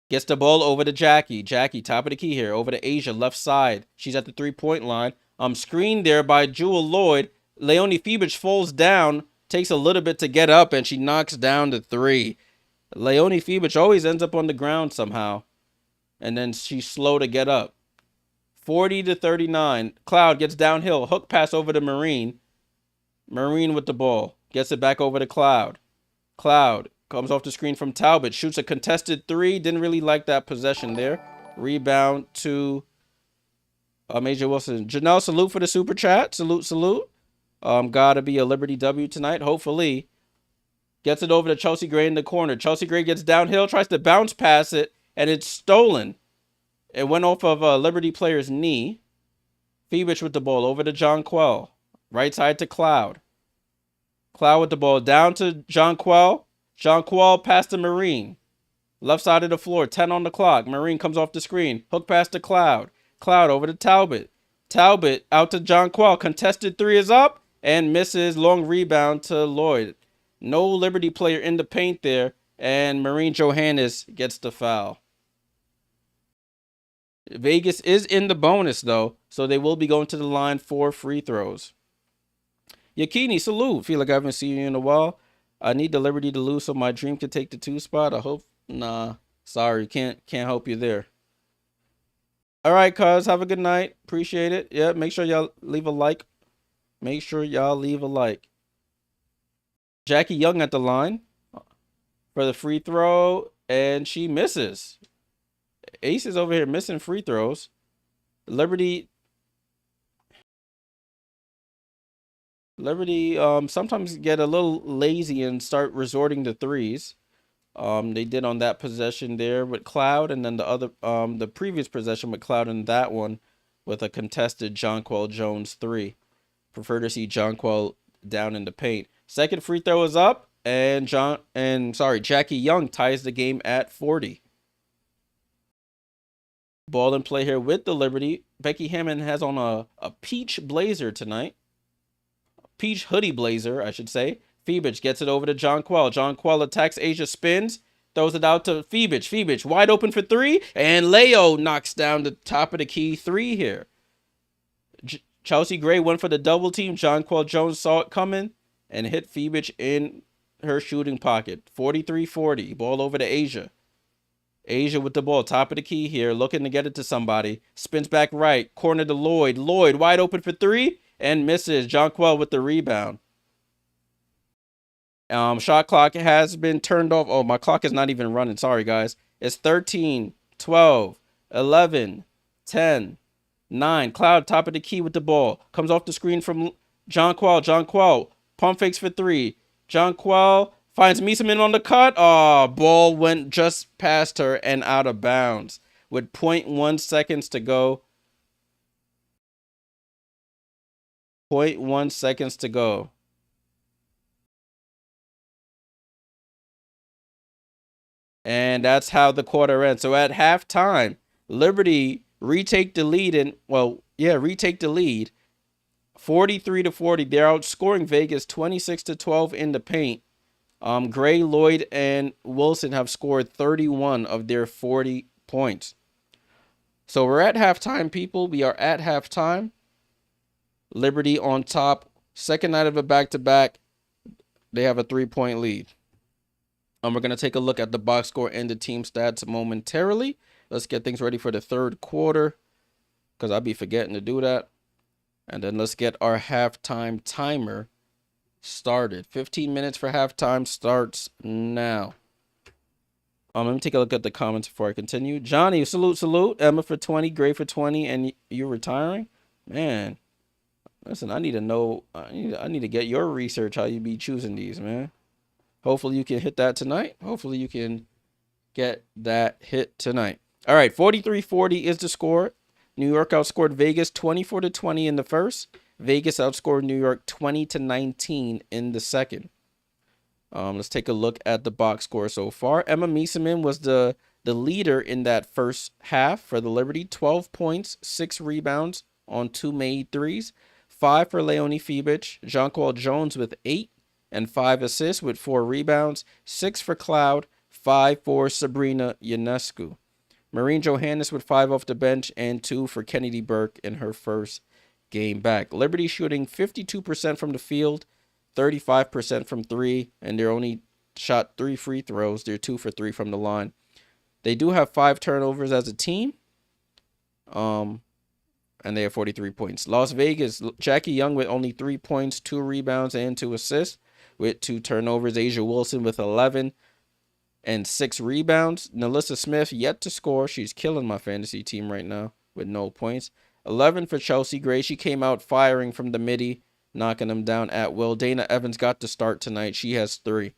Gets the ball over to Jackie. Jackie, top of the key here. Over to Asia, left side. She's at the 3-point line. Screened there by Jewel Lloyd. Leonie Phoebus falls down. Takes a little bit to get up, and she knocks down the 3. Leonie Phoebus always ends up on the ground somehow. And then she's slow to get up. 40-39. Cloud gets downhill. Hook pass over to Marine. Marine with the ball. Gets it back over to Cloud. Cloud comes off the screen from Talbot. Shoots a contested 3. Didn't really like that possession there. Rebound to Major Wilson. Janelle, salute for the super chat. Salute. Gotta be a Liberty W tonight, hopefully. Gets it over to Chelsea Gray in the corner. Chelsea Gray gets downhill, tries to bounce pass it, and it's stolen. It went off of a Liberty player's knee. Phoebus with the ball over to Jonquel. Right side to Cloud. Cloud with the ball down to Jonquel. Jonquel past to Marine. Left side of the floor, 10 on the clock. Marine comes off the screen. Hook pass to Cloud. Cloud over to Talbot. Talbot out to Jonquel. Contested 3 is up and misses. Long rebound to Lloyd. No Liberty player in the paint there, And Marine Johannes gets the foul. Vegas is in the bonus, though, so they will be going to the line for free throws. Yakini, salute. Feel like I haven't seen you in a while. I need the Liberty to lose so my dream can take the 2 spot. I hope. Nah, sorry, can't help you there. All right, cuz, have a good night. Appreciate it. Yeah, make sure y'all leave a like. Make sure y'all leave a like. Jackie Young at the line for the free throw, and she misses. Ace is over here missing free throws. Liberty sometimes get a little lazy and start resorting to threes. They did on that possession there with Cloud, and then the previous possession with Cloud, and that one with a contested Jonquel Jones 3. Prefer to see Jonquel down in the paint. Second free throw is up, and Jackie Young ties the game at 40. Ball in play here with the Liberty. Becky Hammond has on a peach blazer tonight. Peach hoodie blazer, I should say. Phoebich gets it over to Jonquel. Jonquel attacks Asia, spins, throws it out to Phoebich. Phoebich wide open for 3, and Leo knocks down the top of the key 3 here. Chelsea Gray went for the double team. Jonquel Jones saw it coming and hit Phoebich in her shooting pocket. 43-40. Ball over to Asia. Asia with the ball, top of the key here, looking to get it to somebody. Spins back right, corner to Lloyd. Lloyd wide open for 3 and misses. Jonquel with the rebound. Shot clock has been turned off. Oh, my clock is not even running. Sorry, guys. It's 13, 12, 11, 10, 9. Cloud, top of the key with the ball. Comes off the screen from Jonquel. Jonquel, pump fakes for 3. Jonquel finds Mieseman on the cut. Oh, ball went just past her and out of bounds with 0.1 seconds to go. 0.1 seconds to go. And that's how the quarter ends. So at halftime, Liberty retake the lead retake the lead. 43-40. They're outscoring Vegas 26-12 in the paint. Gray, Lloyd, and Wilson have scored 31 of their 40 points. So we're at halftime, people. We are at halftime. Liberty on top. Second night of a back-to-back. They have a 3-point lead. We're going to take a look at the box score and the team stats momentarily. Let's get things ready for the third quarter, because I'll be forgetting to do that. And then let's get our halftime timer started. 15 minutes for halftime starts now. Let me take a look at the comments before I continue. Johnny, salute. Emma for 20, Gray for 20, and you retiring? Man, listen, I need to know. I need to get your research how you be choosing these, man. Hopefully you can hit that tonight. Hopefully you can get that hit tonight. All right, 43-40 is the score. New York outscored Vegas 24-20 in the first. Vegas outscored New York 20-19 in the second. Let's take a look at the box score so far. Emma Mieseman was the leader in that first half for the Liberty. 12 points, 6 rebounds on 2 made threes. 5 for Leonie Phoebich. Jonquel Jones with 8 and 5 assists with 4 rebounds. 6 for Cloud. 5 for Sabrina Ionescu. Marine Johannes with 5 off the bench and 2 for Kennedy Burke in her first game back. Liberty shooting 52% from the field, 35% from 3, and they're only shot 3 free throws. They're 2 for 3 from the line. They do have 5 turnovers as a team. And they have 43 points. Las Vegas, Jackie Young with only 3 points, 2 rebounds, and 2 assists with 2 turnovers. Asia Wilson with 11 and 6 rebounds. Nalissa Smith yet to score. She's killing my fantasy team right now with no points. 11 for Chelsea Gray. She came out firing from the midi, knocking them down at will. Dana Evans got to start tonight. She has 3.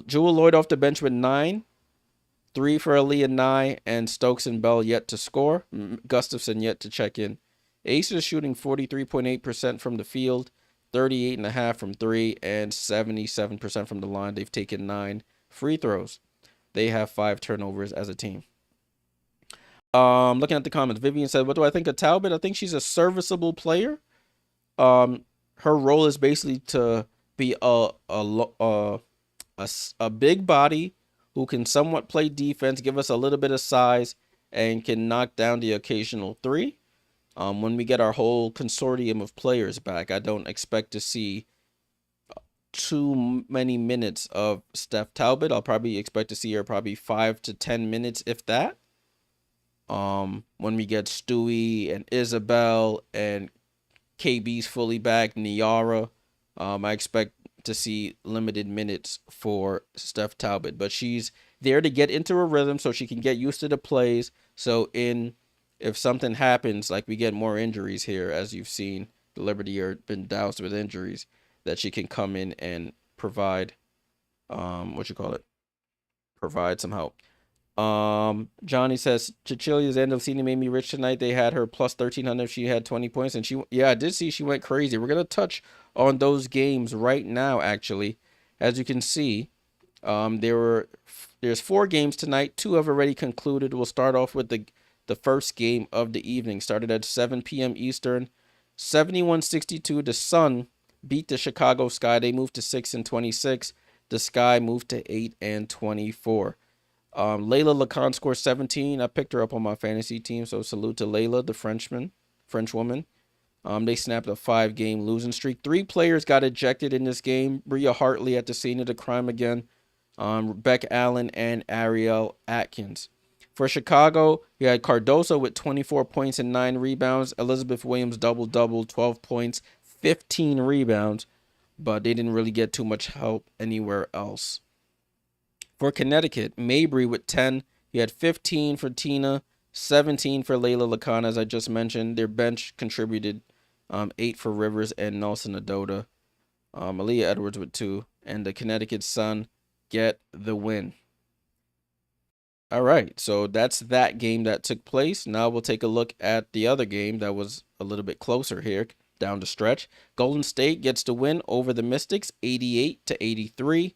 Jewel Lloyd off the bench with 9. 3 for Aaliyah Nye, and Stokes and Bell yet to score. Gustafson yet to check in. Ace is shooting 43.8% from the field, 38.5% from 3, and 77% from the line. They've taken 9 free throws. They have 5 turnovers as a team. Looking at the comments, Vivian said, "What do I think of Talbot? I think she's a serviceable player. Her role is basically to be a big body who can somewhat play defense, give us a little bit of size, and can knock down the occasional three. When we get our whole consortium of players back, I don't expect to see too many minutes of Steph Talbot. I'll probably expect to see her probably 5 to 10 minutes, if that. When we get Stewie and Isabel and KB's fully back, Niara, I expect to see limited minutes for Steph Talbot, but she's there to get into a rhythm so she can get used to the plays. So if something happens, like we get more injuries here, as you've seen, the Liberty are been doused with injuries, that she can come in and provide, provide some help. Johnny says Cecilia's Andolini made me rich tonight. They had her plus 1,300. She had 20 points, and I did see she went crazy. We're gonna touch on those games right now. Actually, as you can see, there's 4 games tonight. 2 have already concluded. We'll start off with the first game of the evening. Started at 7 p.m. Eastern. 71-62. The Sun beat the Chicago Sky. They moved to 6-26. The Sky moved to 8-24. Layla Lacan scored 17. I picked her up on my fantasy team, so salute to Layla, the French woman. They snapped a 5-game losing streak. 3 players got ejected in this game. Bria Hartley at the scene of the crime again. Rebecca Allen and Ariel Atkins. For Chicago, you had Cardoso with 24 points and 9 rebounds. Elizabeth Williams double-double, 12 points, 15 rebounds. But they didn't really get too much help anywhere else. For Connecticut, Mabry with 10. You had 15 for Tina, 17 for Layla Lacan, as I just mentioned. Their bench contributed 8 for Rivers and Nelson Adota. Aaliyah Edwards with 2. And the Connecticut Sun get the win. All right, so that's that game that took place. Now we'll take a look at the other game that was a little bit closer here down the stretch. Golden State gets the win over the Mystics, 88-83.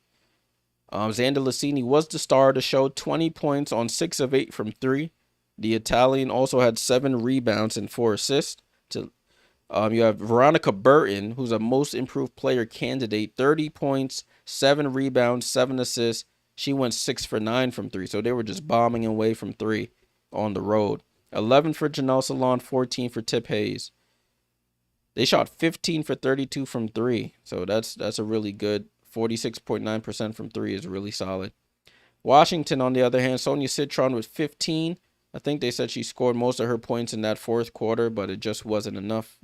Xander Lassini was the star of the show, 20 points on 6 of 8 from 3. The Italian also had 7 rebounds and 4 assists. You have Veronica Burton, who's a most improved player candidate, 30 points, 7 rebounds, 7 assists. She went 6 for 9 from 3, so they were just bombing away from 3 on the road. 11 for Janelle Salon, 14 for Tip Hayes. They shot 15 for 32 from 3, so that's a really good 46.9% from 3 is really solid. Washington, on the other hand, Sonia Citron with 15. I think they said she scored most of her points in that 4th quarter, but it just wasn't enough.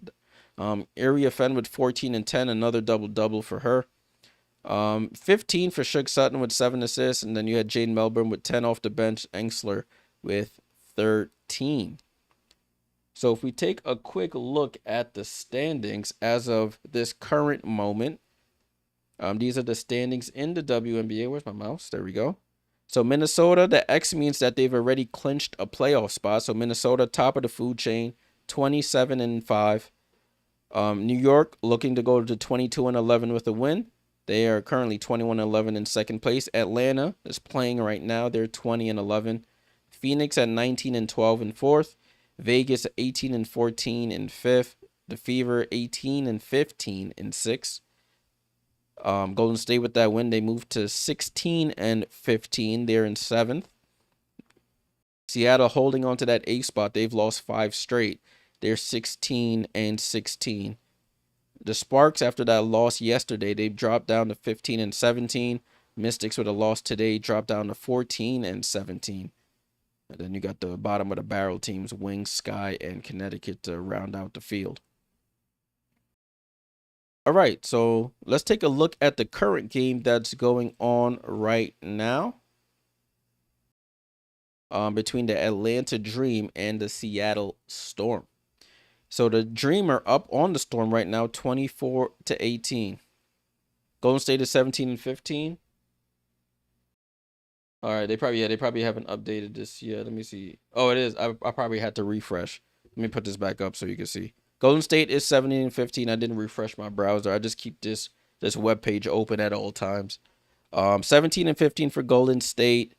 Area Fenn with 14 and 10, another double-double for her. 15 for Shook Sutton with 7 assists, and then you had Jane Melbourne with 10 off the bench, Engsler with 13. So if we take a quick look at the standings as of this current moment, these are the standings in the WNBA. Where's my mouse? There we go. So Minnesota, the X means that they've already clinched a playoff spot. So Minnesota, top of the food chain, 27-5. New York looking to go to 22-11 with a win. They are currently 21-11 in second place. Atlanta is playing right now. They're 20-11. Phoenix at 19-12 in fourth. Vegas 18-14 in fifth. The Fever 18-15 in sixth. Golden State with that win, they moved to 16-15. They're in seventh. Seattle holding on to that 8th spot. They've lost 5 straight. They're 16-16. The Sparks, after that loss yesterday, they've dropped down to 15-17. Mystics with a loss today dropped down to 14-17. And then you got the bottom of the barrel teams, Wings, Sky, and Connecticut to round out the field. All right, so let's take a look at the current game that's going on right now between the Atlanta Dream and the Seattle Storm. So the Dream are up on the Storm right now, 24-18. Golden State is 17-15. All right, they probably haven't updated this yet. Let me see. Oh, it is. I probably had to refresh. Let me put this back up so you can see. Golden State is 17-15. I didn't refresh my browser. I just keep this web page open at all times. 17-15 for Golden State.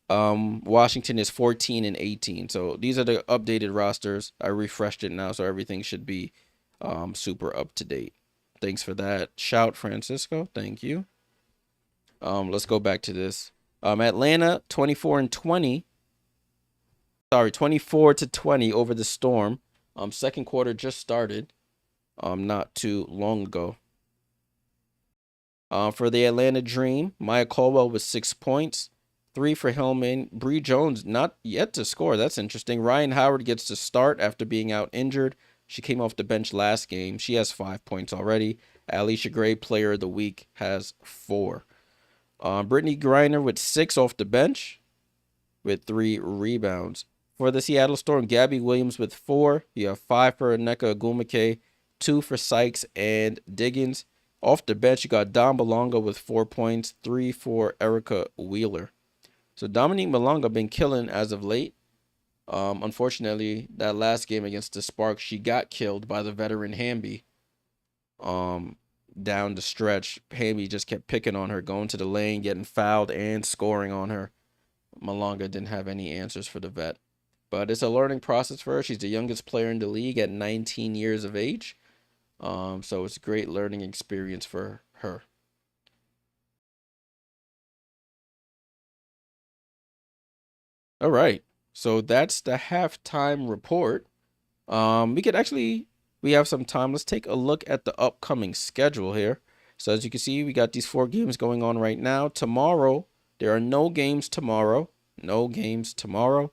Washington is 14-18. So these are the updated rosters. I refreshed it now, so everything should be super up to date. Thanks for that. Shout, Francisco. Thank you. Let's go back to this. Atlanta 24-20. Sorry, 24-20 over the Storm. Second quarter just started. Not too long ago. For the Atlanta Dream, Maya Caldwell with 6 points, 3 for Hillman. Bree Jones not yet to score. That's interesting. Ryan Howard gets to start after being out injured. She came off the bench last game. She has 5 points already. Alicia Gray, Player of the Week, has 4. Brittany Griner with 6 off the bench with 3 rebounds. For the Seattle Storm, Gabby Williams with 4. You have 5 for Nneka Agumake, 2 for Sykes and Diggins. Off the bench, you got Dom Malonga with 4 points, 3 for Erica Wheeler. So Dominique Malonga been killing as of late. Unfortunately, that last game against the Sparks, she got killed by the veteran Hamby. Down the stretch, Hamby just kept picking on her, going to the lane, getting fouled, and scoring on her. Malonga didn't have any answers for the vet. But it's a learning process for her. She's the youngest player in the league at 19 years of age. So it's a great learning experience for her. All right. So that's the halftime report. We have some time. Let's take a look at the upcoming schedule here. So as you can see, we got these 4 games going on right now. Tomorrow, there are no games tomorrow. No games tomorrow.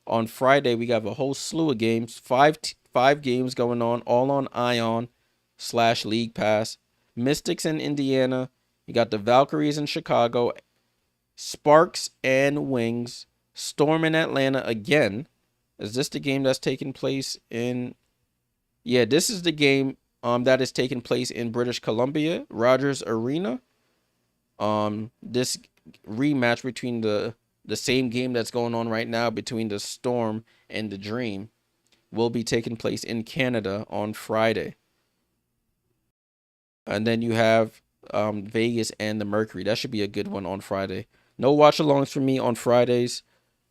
On Friday, we have a whole slew of games. Five games going on, all on Ion/League Pass. Mystics in Indiana. You got the Valkyries in Chicago. Sparks and Wings. Storm in Atlanta again. Is this the game that's taking place in... Yeah, this is the game that is taking place in British Columbia, Rogers Arena. This rematch between the same game that's going on right now between the Storm and the Dream will be taking place in Canada on Friday. And then you have Vegas and the Mercury. That should be a good one on Friday. No watch-alongs for me on Fridays.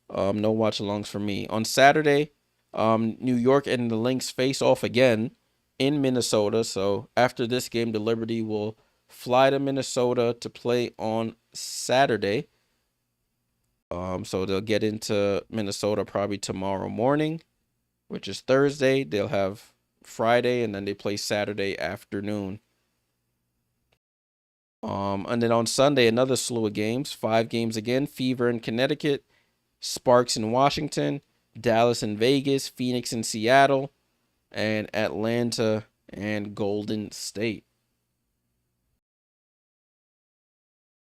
No watch-alongs for me. On Saturday, New York and the Lynx face off again in Minnesota. So after this game, the Liberty will fly to Minnesota to play on Saturday. So they'll get into Minnesota probably tomorrow morning, which is Thursday. They'll have Friday, and then they play Saturday afternoon. And then on Sunday, another slew of games. 5 games again. Fever in Connecticut, Sparks in Washington, Dallas and Vegas, Phoenix and Seattle, and Atlanta and Golden State.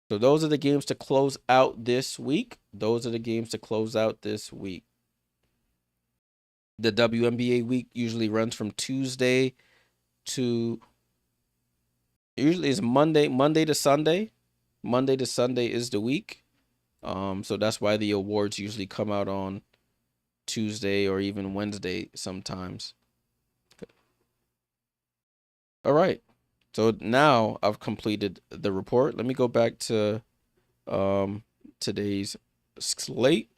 So those are the games to close out this week. The WNBA week usually runs from Tuesday to... Usually it's Monday to Sunday. Monday to Sunday is the week. So that's why the awards usually come out on Tuesday or even Wednesday sometimes. All right. So now I've completed the report. Let me go back to today's slate.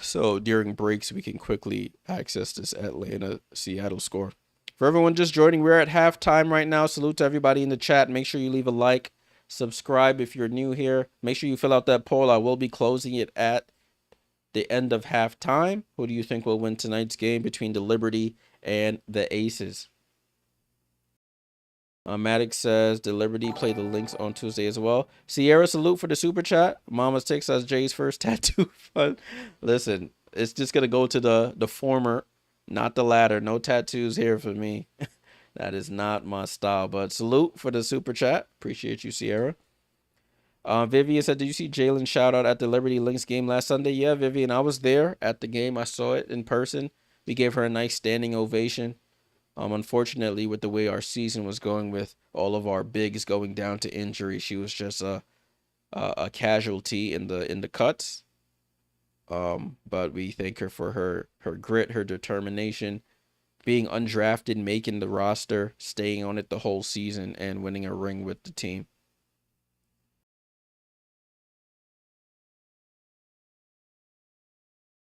So during breaks, we can quickly access this Atlanta-Seattle score. For everyone just joining, we're at halftime right now. Salute to everybody in the chat. Make sure you leave a like. Subscribe if you're new here. Make sure you fill out that poll. I will be closing it at the end of halftime. Who do you think will win tonight's game between the Liberty and the Aces? Maddox says the Liberty play the Lynx on Tuesday as well. Sierra, salute for the super chat. Mama's Tick says Jay's first tattoo fun. Listen, it's just gonna go to the former, not the latter. No tattoos here for me. That is not my style. But salute for the super chat. Appreciate you, Sierra. Vivian said, did you see Jalen shout out at the Liberty Lynx game last Sunday? Yeah, Vivian, I was there at the game. I saw it in person. We gave her a nice standing ovation. Unfortunately, with the way our season was going, with all of our bigs going down to injury, she was just a casualty in the cuts. But we thank her for her grit, her determination, being undrafted, making the roster, staying on it the whole season, and winning a ring with the team.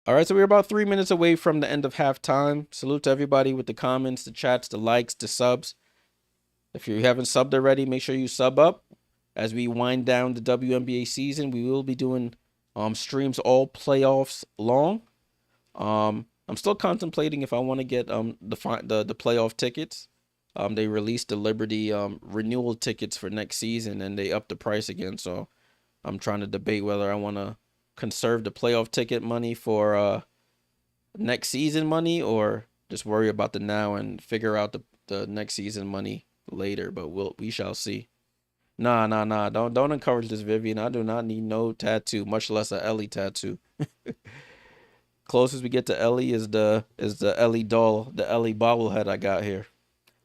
All right, so we're about 3 minutes away from the end of halftime. Salute to everybody with the comments, the chats, the likes, the subs. If you haven't subbed already, make sure you sub up. as we wind down the WNBA season, we will be doing streams all playoffs long. I'm still contemplating if I want to get the playoff tickets. They released the Liberty renewal tickets for next season, and they upped the price again. So I'm trying to debate whether I want to conserve the playoff ticket money for next season money, or just worry about the now and figure out the next season money later. But we shall see. Nah. Don't encourage this, Vivian. I do not need no tattoo, much less a Ellie tattoo. Closest we get to Ellie is the Ellie doll, the Ellie bobblehead I got here.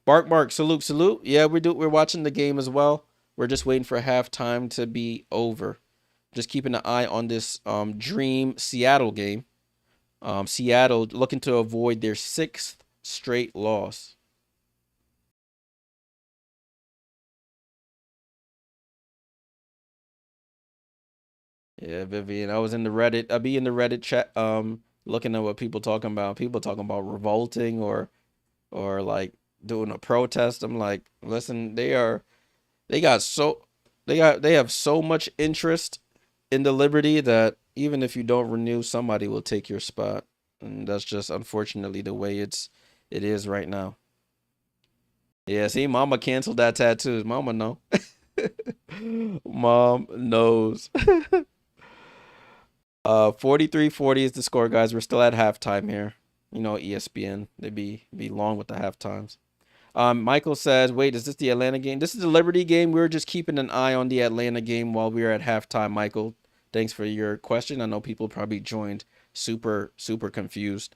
Bark, salute. Yeah, we're watching the game as well. We're just waiting for halftime to be over. Just keeping an eye on this Dream Seattle game. Seattle looking to avoid their 6th straight loss. Yeah, Vivian. I was in the Reddit. I be in the Reddit chat, looking at what people talking about. People talking about revolting or like doing a protest. I'm like, listen, they have so much interest in the Liberty that even if you don't renew, somebody will take your spot, and that's just unfortunately the way it is right now. Yeah, see, Mama canceled that tattoo. Mama know. Mom knows. 43-40 is the score, guys. We're still at halftime here. You know, ESPN, they be long with the half times. Michael says, wait, is this the Atlanta game? This is the Liberty game. We were just keeping an eye on the Atlanta game while we were at halftime, Michael. Thanks for your question. I know people probably joined super confused.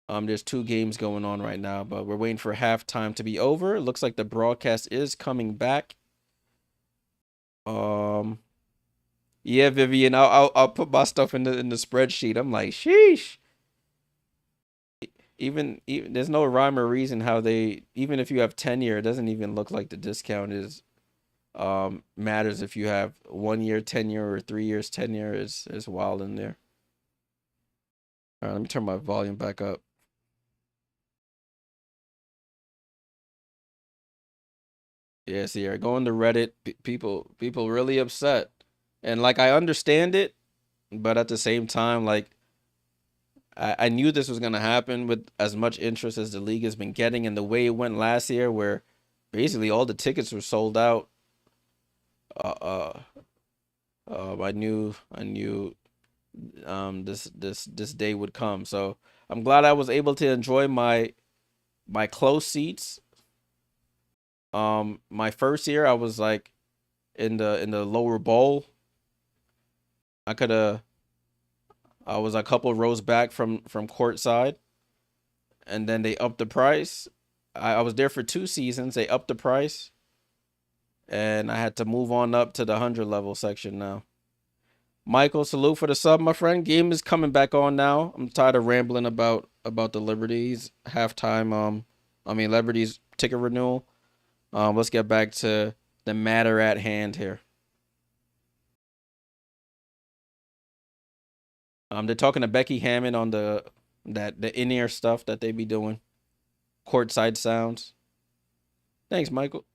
There's 2 games going on right now, but we're waiting for halftime to be over. It looks like the broadcast is coming back. Yeah, Vivian, I'll put my stuff in the spreadsheet. I'm like, sheesh. Even there's no rhyme or reason how even if you have tenure, it doesn't even look like the discount is matters if you have 1 year tenure or 3 years tenure. Is wild in there. All right, let me turn my volume back up. Yeah, see, you're going to Reddit. People really upset, and like I understand it, but at the same time, like I knew this was gonna happen with as much interest as the league has been getting, and the way it went last year, where basically all the tickets were sold out. I knew this day would come, so I'm glad I was able to enjoy my close seats. My first year I was like in the lower bowl. I was a couple rows back from courtside, and then they upped the price. I was there for 2 seasons. They upped the price, and I had to move on up to the 100 level section now. Michael, salute for the sub, my friend. Game is coming back on now. I'm tired of rambling about the Liberties halftime. Liberties ticket renewal. Let's get back to the matter at hand here. They're talking to Becky Hammond on the in-ear stuff that they be doing. Courtside sounds. Thanks, Michael.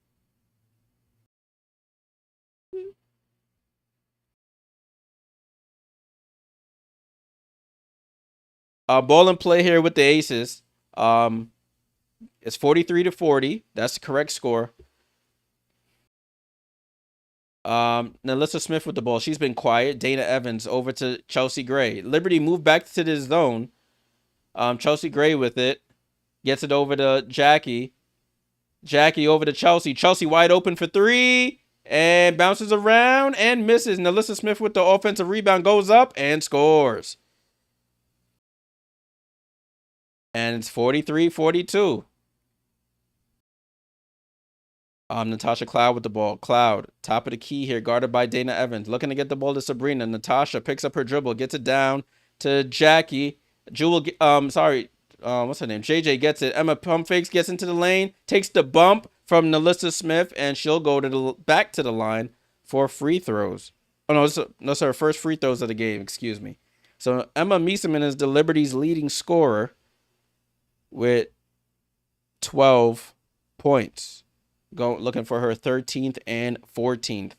Ball and play here with the Aces. It's 43-40. That's the correct score. Nalissa Smith with the ball. She's been quiet. Dana Evans over to Chelsea Gray. Liberty moved back to this zone. Chelsea Gray with it. Gets it over to Jackie. Jackie over to Chelsea. Chelsea wide open for 3. And bounces around and misses. Nalissa Smith with the offensive rebound goes up and scores. And it's 43-42. Natasha Cloud with the ball. Cloud, top of the key here, guarded by Dana Evans. Looking to get the ball to Sabrina. Natasha picks up her dribble, gets it down to Jackie. What's her name? JJ gets it. Emma pump fakes, gets into the lane, takes the bump from Nalissa Smith, and she'll go back to the line for free throws. Oh, no, it's her first free throws of the game, excuse me. So Emma Mieseman is the Liberty's leading scorer with 12 points. looking for her 13th and 14th.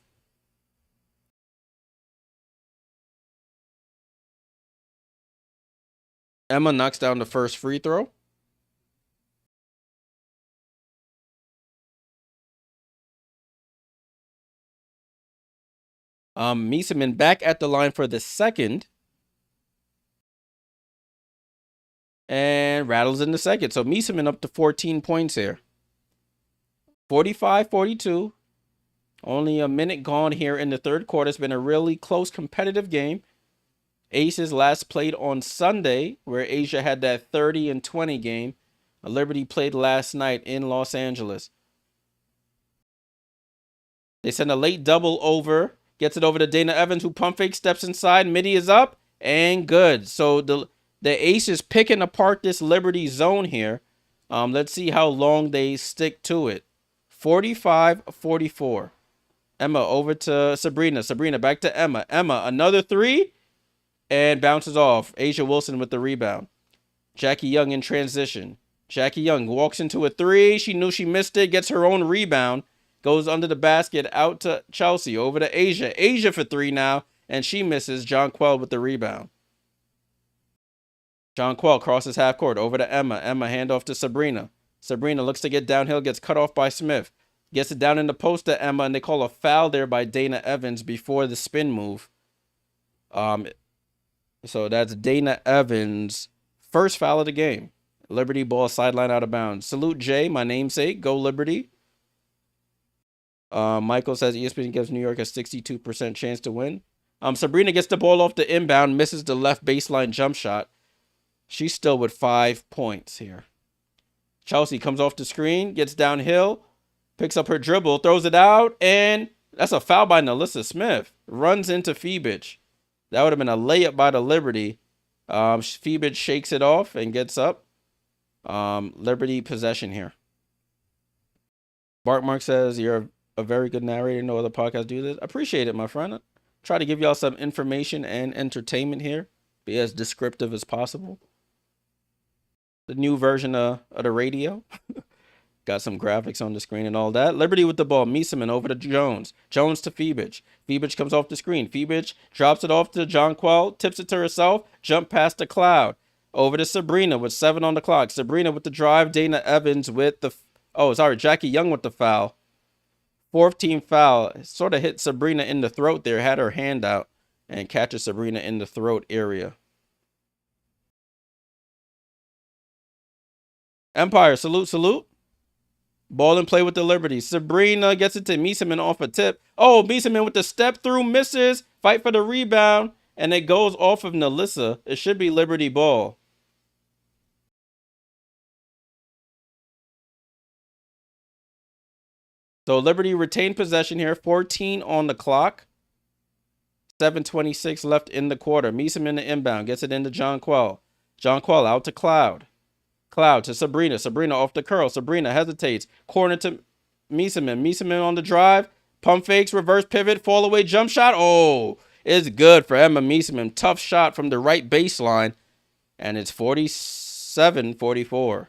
Emma knocks down the first free throw. Mieseman back at the line for the second. And rattles in the second. So Mieseman up to 14 points here. 45-42. Only a minute gone here in the third quarter. It's been a really close competitive game. Aces last played on Sunday, where Asia had that 30-20 game. Liberty played last night in Los Angeles. They send a late double over. Gets it over to Dana Evans, who pump fake, steps inside. Midi is up and good. So the Aces picking apart this Liberty zone here. Let's see how long they stick to it. 45-44. Emma over to Sabrina. Sabrina back to Emma. Emma, another three. And bounces off. Asia Wilson with the rebound. Jackie Young in transition. Jackie Young walks into a three. She knew she missed it. Gets her own rebound. Goes under the basket out to Chelsea. Over to Asia. Asia for three now. And she misses. Jonquel with the rebound. Jonquel crosses half court. Over to Emma. Emma handoff to Sabrina. Sabrina looks to get downhill. Gets cut off by Smith. Gets it down in the post to Emma. And they call a foul there by Dana Evans before the spin move. So that's Dana Evans' first foul of the game. Liberty ball sideline out of bounds. Salute Jay, my namesake. Go Liberty. Michael says ESPN gives New York a 62% chance to win. Sabrina gets the ball off the inbound, misses the left baseline jump shot. She's still with 5 points here. Chelsea comes off the screen, gets downhill, picks up her dribble, throws it out, and that's a foul by Nalissa Smith. Runs into Febich. That would have been a layup by the Liberty. Febich shakes it off and gets up. Liberty possession here. Bart Mark says, you're a very good narrator. No other podcast do this. Appreciate it, my friend. Try to give y'all some information and entertainment here. Be as descriptive as possible. The new version of the radio. Got some graphics on the screen and all that. Liberty with the ball. Mieseman over to Jones. Jones to Febich. Febich comes off the screen. Febich drops it off to Jonquel. Tips it to herself. Jump past the Cloud. Over to Sabrina with 7 on the clock. Sabrina with the drive. Dana Evans with the... Jackie Young with the foul. 4th team foul. Sort of hit Sabrina in the throat there. Had her hand out. And catches Sabrina in the throat area. Empire, salute, salute. Ball and play with the Liberty. Sabrina gets it to Mieseman off a tip. Oh, Mieseman with the step through, misses. Fight for the rebound. And it goes off of Nalissa. It should be Liberty ball. So Liberty retained possession here. 14 on the clock. 7:26 left in the quarter. Mieseman the inbound. Gets it into Jonquel. Jonquel out to Cloud. Cloud to Sabrina. Sabrina off the curl. Sabrina hesitates. Corner to Mieseman. Mieseman on the drive. Pump fakes. Reverse pivot. Fall away jump shot. Oh, it's good for Emma Mieseman. Tough shot from the right baseline. And it's 47-44.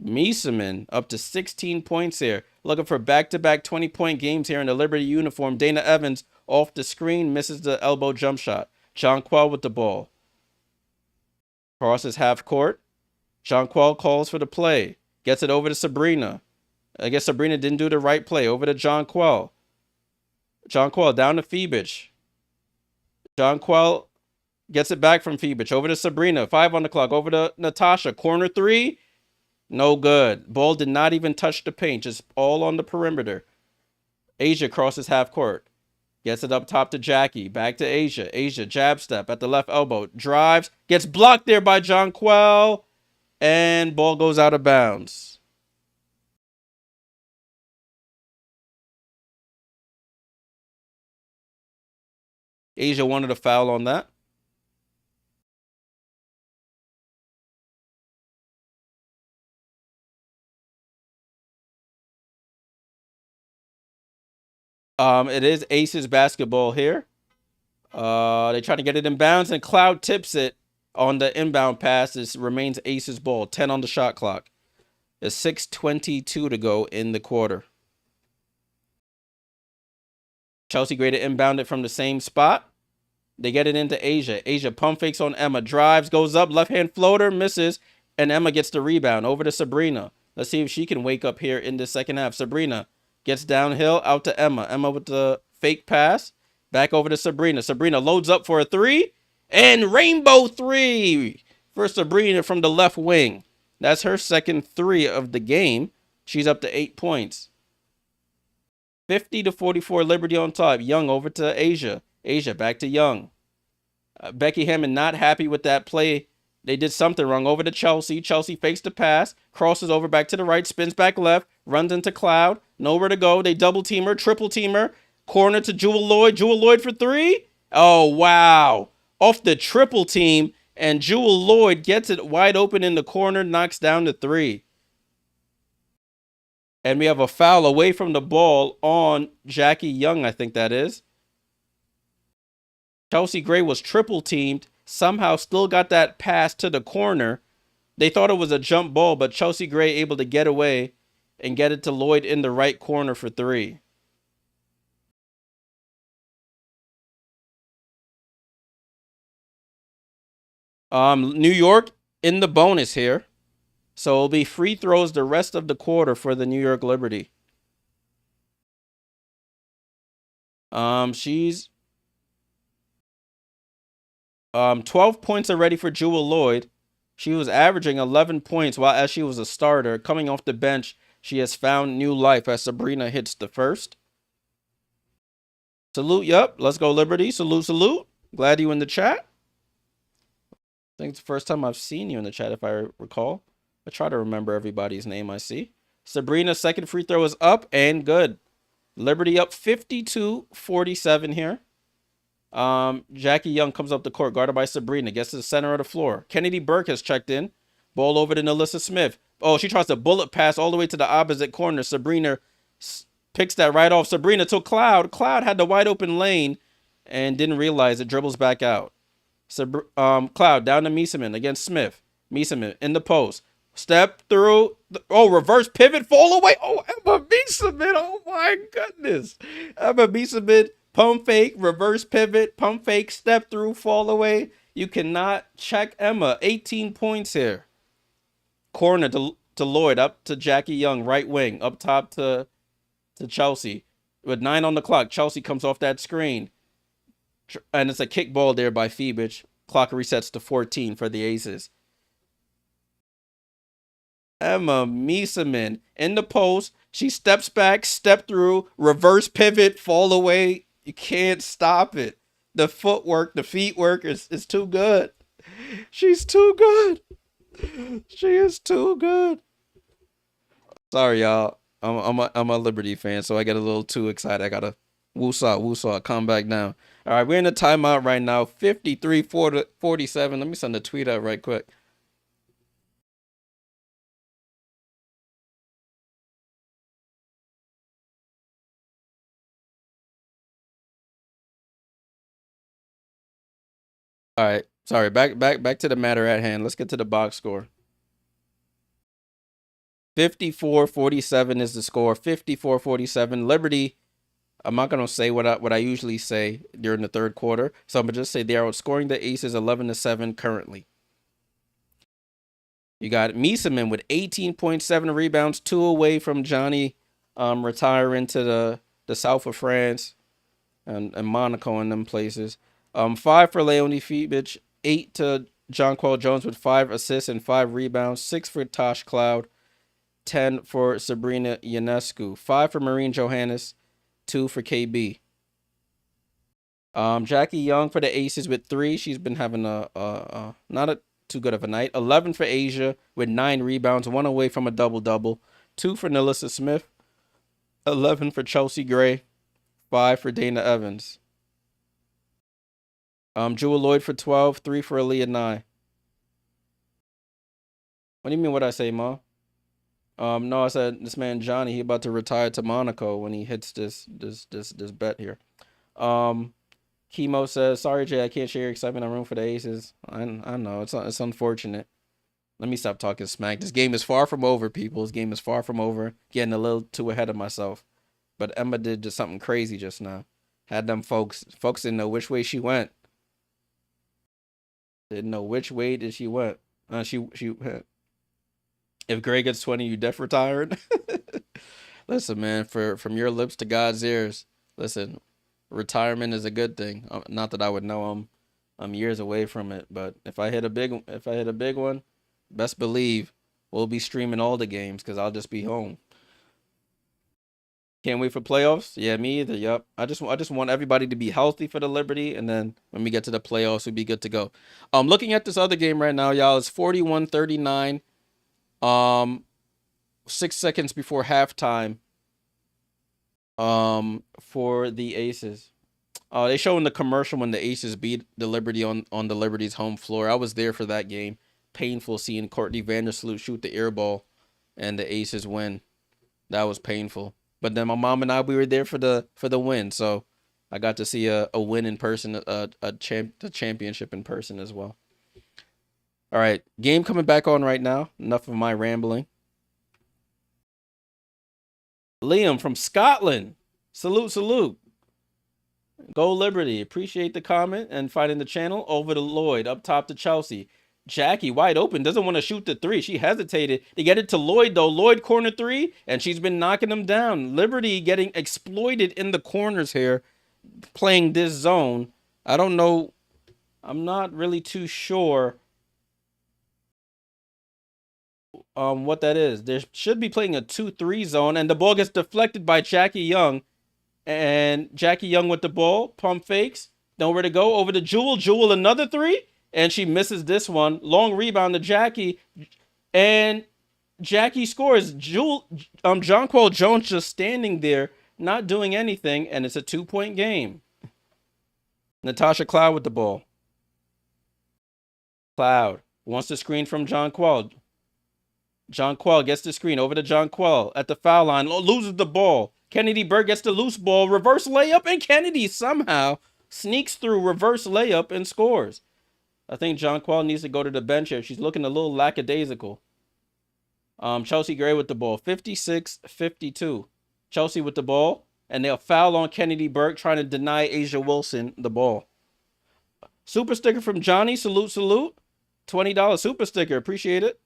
Mieseman up to 16 points here. Looking for back-to-back 20-point games here in the Liberty uniform. Dana Evans off the screen. Misses the elbow jump shot. Jonquel with the ball. Crosses half court. Jonquel calls for the play. Gets it over to Sabrina. I guess Sabrina didn't do the right play. Over to Jonquel. Jonquel down to Febich. Jonquel gets it back from Febich. Over to Sabrina. 5 on the clock. Over to Natasha. Corner 3. No good. Ball did not even touch the paint. Just all on the perimeter. Asia crosses half court. Gets it up top to Jackie. Back to Asia. Asia jab step at the left elbow. Drives. Gets blocked there by Jonquel. And ball goes out of bounds. Asia wanted a foul on that. It is Aces basketball here. They try to get it in bounds, and Cloud tips it on the inbound pass. This remains Aces ball. 10 on the shot clock. There's 6:22 to go in the quarter. Chelsea Gray to inbound it from the same spot. They get it into Asia. Asia pump fakes on Emma. Drives, goes up, left-hand floater, misses, and Emma gets the rebound. Over to Sabrina. Let's see if she can wake up here in the second half. Sabrina gets downhill, out to Emma. Emma with the fake pass. Back over to Sabrina. Sabrina loads up for a three. And rainbow three for Sabrina from the left wing. That's her second three of the game. She's up to 8 points. 50-44 Liberty on top. Young over to Asia. Asia back to Young. Becky Hammond not happy with that play. They did something wrong. Over to Chelsea. Chelsea fakes the pass. Crosses over back to the right. Spins back left. Runs into Cloud. Nowhere to go. They double team her. Triple team her. Corner to Jewel Lloyd. Jewel Lloyd for three. Oh, wow. Off the triple team. And Jewel Lloyd gets it wide open in the corner. Knocks down the three. And we have a foul away from the ball on Jackie Young, I think that is. Chelsea Gray was triple teamed. Somehow still got that pass to the corner. They thought it was a jump ball, but Chelsea Gray able to get away and get it to Lloyd in the right corner for three. New York in the bonus here. So it'll be free throws the rest of the quarter for the New York Liberty. She's 12 points already for Jewel Lloyd. She was averaging 11 points while as she was a starter. Coming off the bench, she has found new life as Sabrina hits the first. Salute, yup. Let's go Liberty. Salute, salute. Glad you in the chat. I think it's the first time I've seen you in the chat, if I recall. I try to remember everybody's name I see. Sabrina's second free throw is up and good. Liberty up 52-47 here. Jackie Young comes up the court, guarded by Sabrina. Gets to the center of the floor. Kennedy Burke has checked in. Ball over to Nalissa Smith. Oh, she tries to bullet pass all the way to the opposite corner. Sabrina picks that right off. Sabrina to Cloud. Cloud had the wide open lane and didn't realize it. Dribbles back out. Cloud down to Mieseman against Smith. Mieseman in the post. Step through. Oh, reverse pivot, fall away. Oh, Emma Mieseman. Oh, my goodness. Emma Mieseman, pump fake, reverse pivot, pump fake, step through, fall away. You cannot check Emma. 18 points here. Corner to Lloyd, up to Jackie Young, right wing, up top to Chelsea. With 9 on the clock, Chelsea comes off that screen. And it's a kick ball there by Phoebich. Clock resets to 14 for the Aces. Emma Mieseman in the post. She steps back, step through, reverse pivot, fall away. You can't stop it. The footwork, the feet work is too good. She's too good. She is too good. Sorry, y'all. I'm a Liberty fan, so I get a little too excited. I gotta woosah, calm back down. All right, we're in the timeout right now. 53-47. Let me send a tweet out right quick. All right, sorry. Back to the matter at hand. Let's get to the box score. 54-47 is the score. 54-47. Liberty. I'm not gonna say what I usually say during the third quarter, so I'm gonna just say they are outscoring the Aces 11-7 currently. You got Mieseman with 18.7 rebounds, 2 away from Johnny retiring to the south of France and Monaco and them places. 5 for Leonie Phoebich, 8 to Jonquel Jones with 5 assists and 5 rebounds, 6 for Tosh Cloud, 10 for Sabrina Ionescu, 5 for Marine Johannes, 2 for KB. Jackie Young for the Aces with 3. She's been having a not a too good of a night. 11 for Asia with 9 rebounds, 1 away from a double-double. 2 for Nalissa Smith. 11 for Chelsea Gray. 5 for Dana Evans. Jewel Lloyd for 12. 3 for Aaliyah Nye. What do you mean what I say, Ma? No, I said this man Johnny, he about to retire to Monaco when he hits this bet here. Chemo says, sorry, Jay, I can't share your excitement. I'm room for the Aces. I know. It's unfortunate. Let me stop talking smack. This game is far from over, people. This game is far from over. Getting a little too ahead of myself. But Emma did just something crazy just now. Had them folks didn't know which way she went. Didn't know which way did she went. She if Gray gets 20, you def retired. Listen, man, from your lips to God's ears. Listen, retirement is a good thing. Not that I would know I'm years away from it, but if I hit a big one, best believe we'll be streaming all the games because I'll just be home. Can't wait for playoffs. Yeah, me either. Yup. I just want everybody to be healthy for the Liberty, and then when we get to the playoffs, we'll be good to go. Looking at this other game right now, y'all, it's 41-39. 6 seconds before halftime. For the Aces. They show in the commercial when the Aces beat the Liberty on the Liberty's home floor. I was there for that game. Painful seeing Courtney Vandersloot shoot the air ball and the Aces win. That was painful. But then my mom and I, we were there for the win, so I got to see a win in person, the championship in person as well. All right, game coming back on right now. Enough of my rambling. Liam from Scotland. Salute. Go Liberty. Appreciate the comment and finding the channel. Over to Lloyd. Up top to Chelsea. Jackie wide open. Doesn't want to shoot the three. She hesitated to get it to Lloyd, though. Lloyd corner three, and she's been knocking them down. Liberty getting exploited in the corners here, playing this zone. I don't know. I'm not really too sure what that is. They should be playing a 2-3 zone, and the ball gets deflected by Jackie Young. And Jackie Young with the ball. Pump fakes. Nowhere to go. Over to Jewel. Jewel another three. And she misses this one. Long rebound to Jackie. And Jackie scores. Jonquel Jones just standing there, not doing anything. And it's a 2-point game. Natasha Cloud with the ball. Cloud wants the screen from Jonquel. Jonquel gets the screen over to Jonquel at the foul line. Loses the ball. Kennedy Burke gets the loose ball. Reverse layup. And Kennedy somehow sneaks through reverse layup and scores. I think Jonquel needs to go to the bench here. She's looking a little lackadaisical. Chelsea Gray with the ball. 56-52. Chelsea with the ball. And they'll foul on Kennedy Burke, trying to deny Asia Wilson the ball. Super sticker from Johnny. Salute. $20 super sticker. Appreciate it.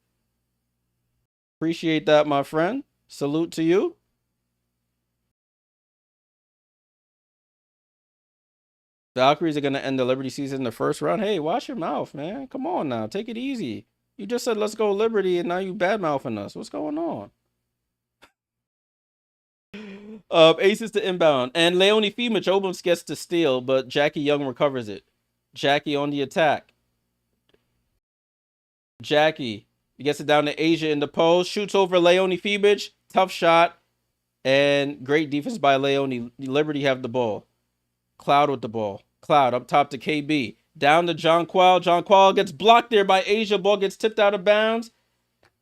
Appreciate that, my friend. Salute to you. Valkyries are going to end the Liberty season in the first round. Hey, watch your mouth, man. Come on now. Take it easy. You just said, let's go Liberty, and now you bad-mouthing us. What's going on? Aces to inbound. And Leonie Fimich almost gets to steal, but Jackie Young recovers it. Jackie on the attack. Jackie gets it down to Asia in the post. Shoots over Leonie Fimich. Tough shot. And great defense by Leonie. Liberty have the ball. Cloud with the ball. Cloud up top to KB. Down to Jonquel. Jonquel gets blocked there by Asia. Ball gets tipped out of bounds.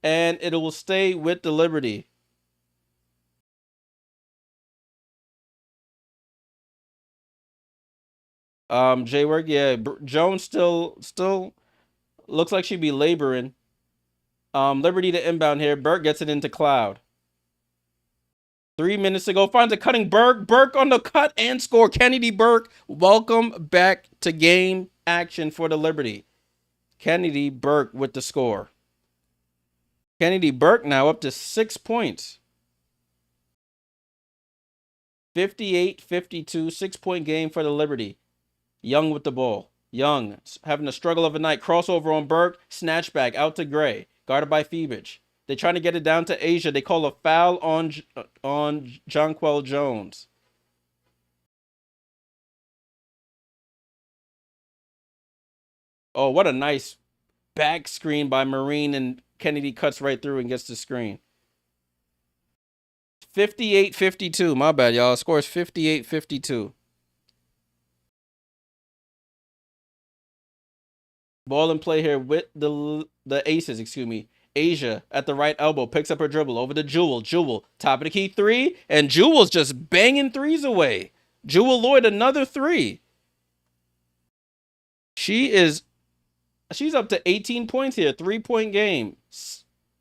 And it will stay with the Liberty. J-Work, yeah. Jones still looks like she'd be laboring. Liberty to inbound here. Burke gets it into Cloud. 3 minutes to go. Finds a cutting Burke. Burke on the cut and score. Kennedy Burke, welcome back to game action for the Liberty. Kennedy Burke with the score. Kennedy Burke now up to 6 points. 58-52, 6-point game for the Liberty. Young with the ball. Young having a struggle of a night. Crossover on Burke. Snatch back out to Gray. Guarded by Fibich. They're trying to get it down to Asia. They call a foul on Jonquel Jones. Oh, what a nice back screen by Marine, and Kennedy cuts right through and gets the screen. 58-52. My bad, y'all. Score is 58-52. Ball in play here with the Aces, excuse me. Asia at the right elbow picks up her dribble over to Jewel. Jewel, top of the key three, and Jewel's just banging threes away. Jewel Lloyd, another three. She's up to 18 points here. 3-point game.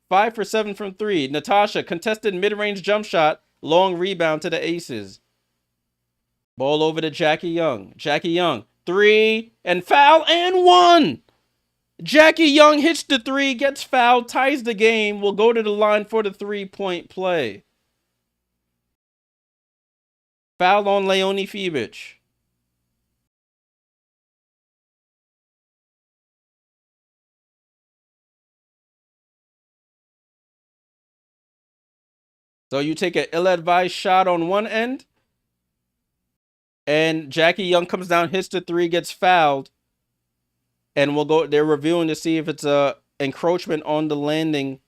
5 for 7 from 3. Natasha, contested mid-range jump shot. Long rebound to the Aces. Ball over to Jackie Young. Jackie Young, 3, and foul, and 1. Jackie Young hits the 3, gets fouled, ties the game. Will go to the line for the 3-point play. Foul on Leonie Fiebich. So you take an ill-advised shot on one end, and Jackie Young comes down, hits the 3, gets fouled, and we'll go. They're reviewing to see if it's a encroachment on the landing.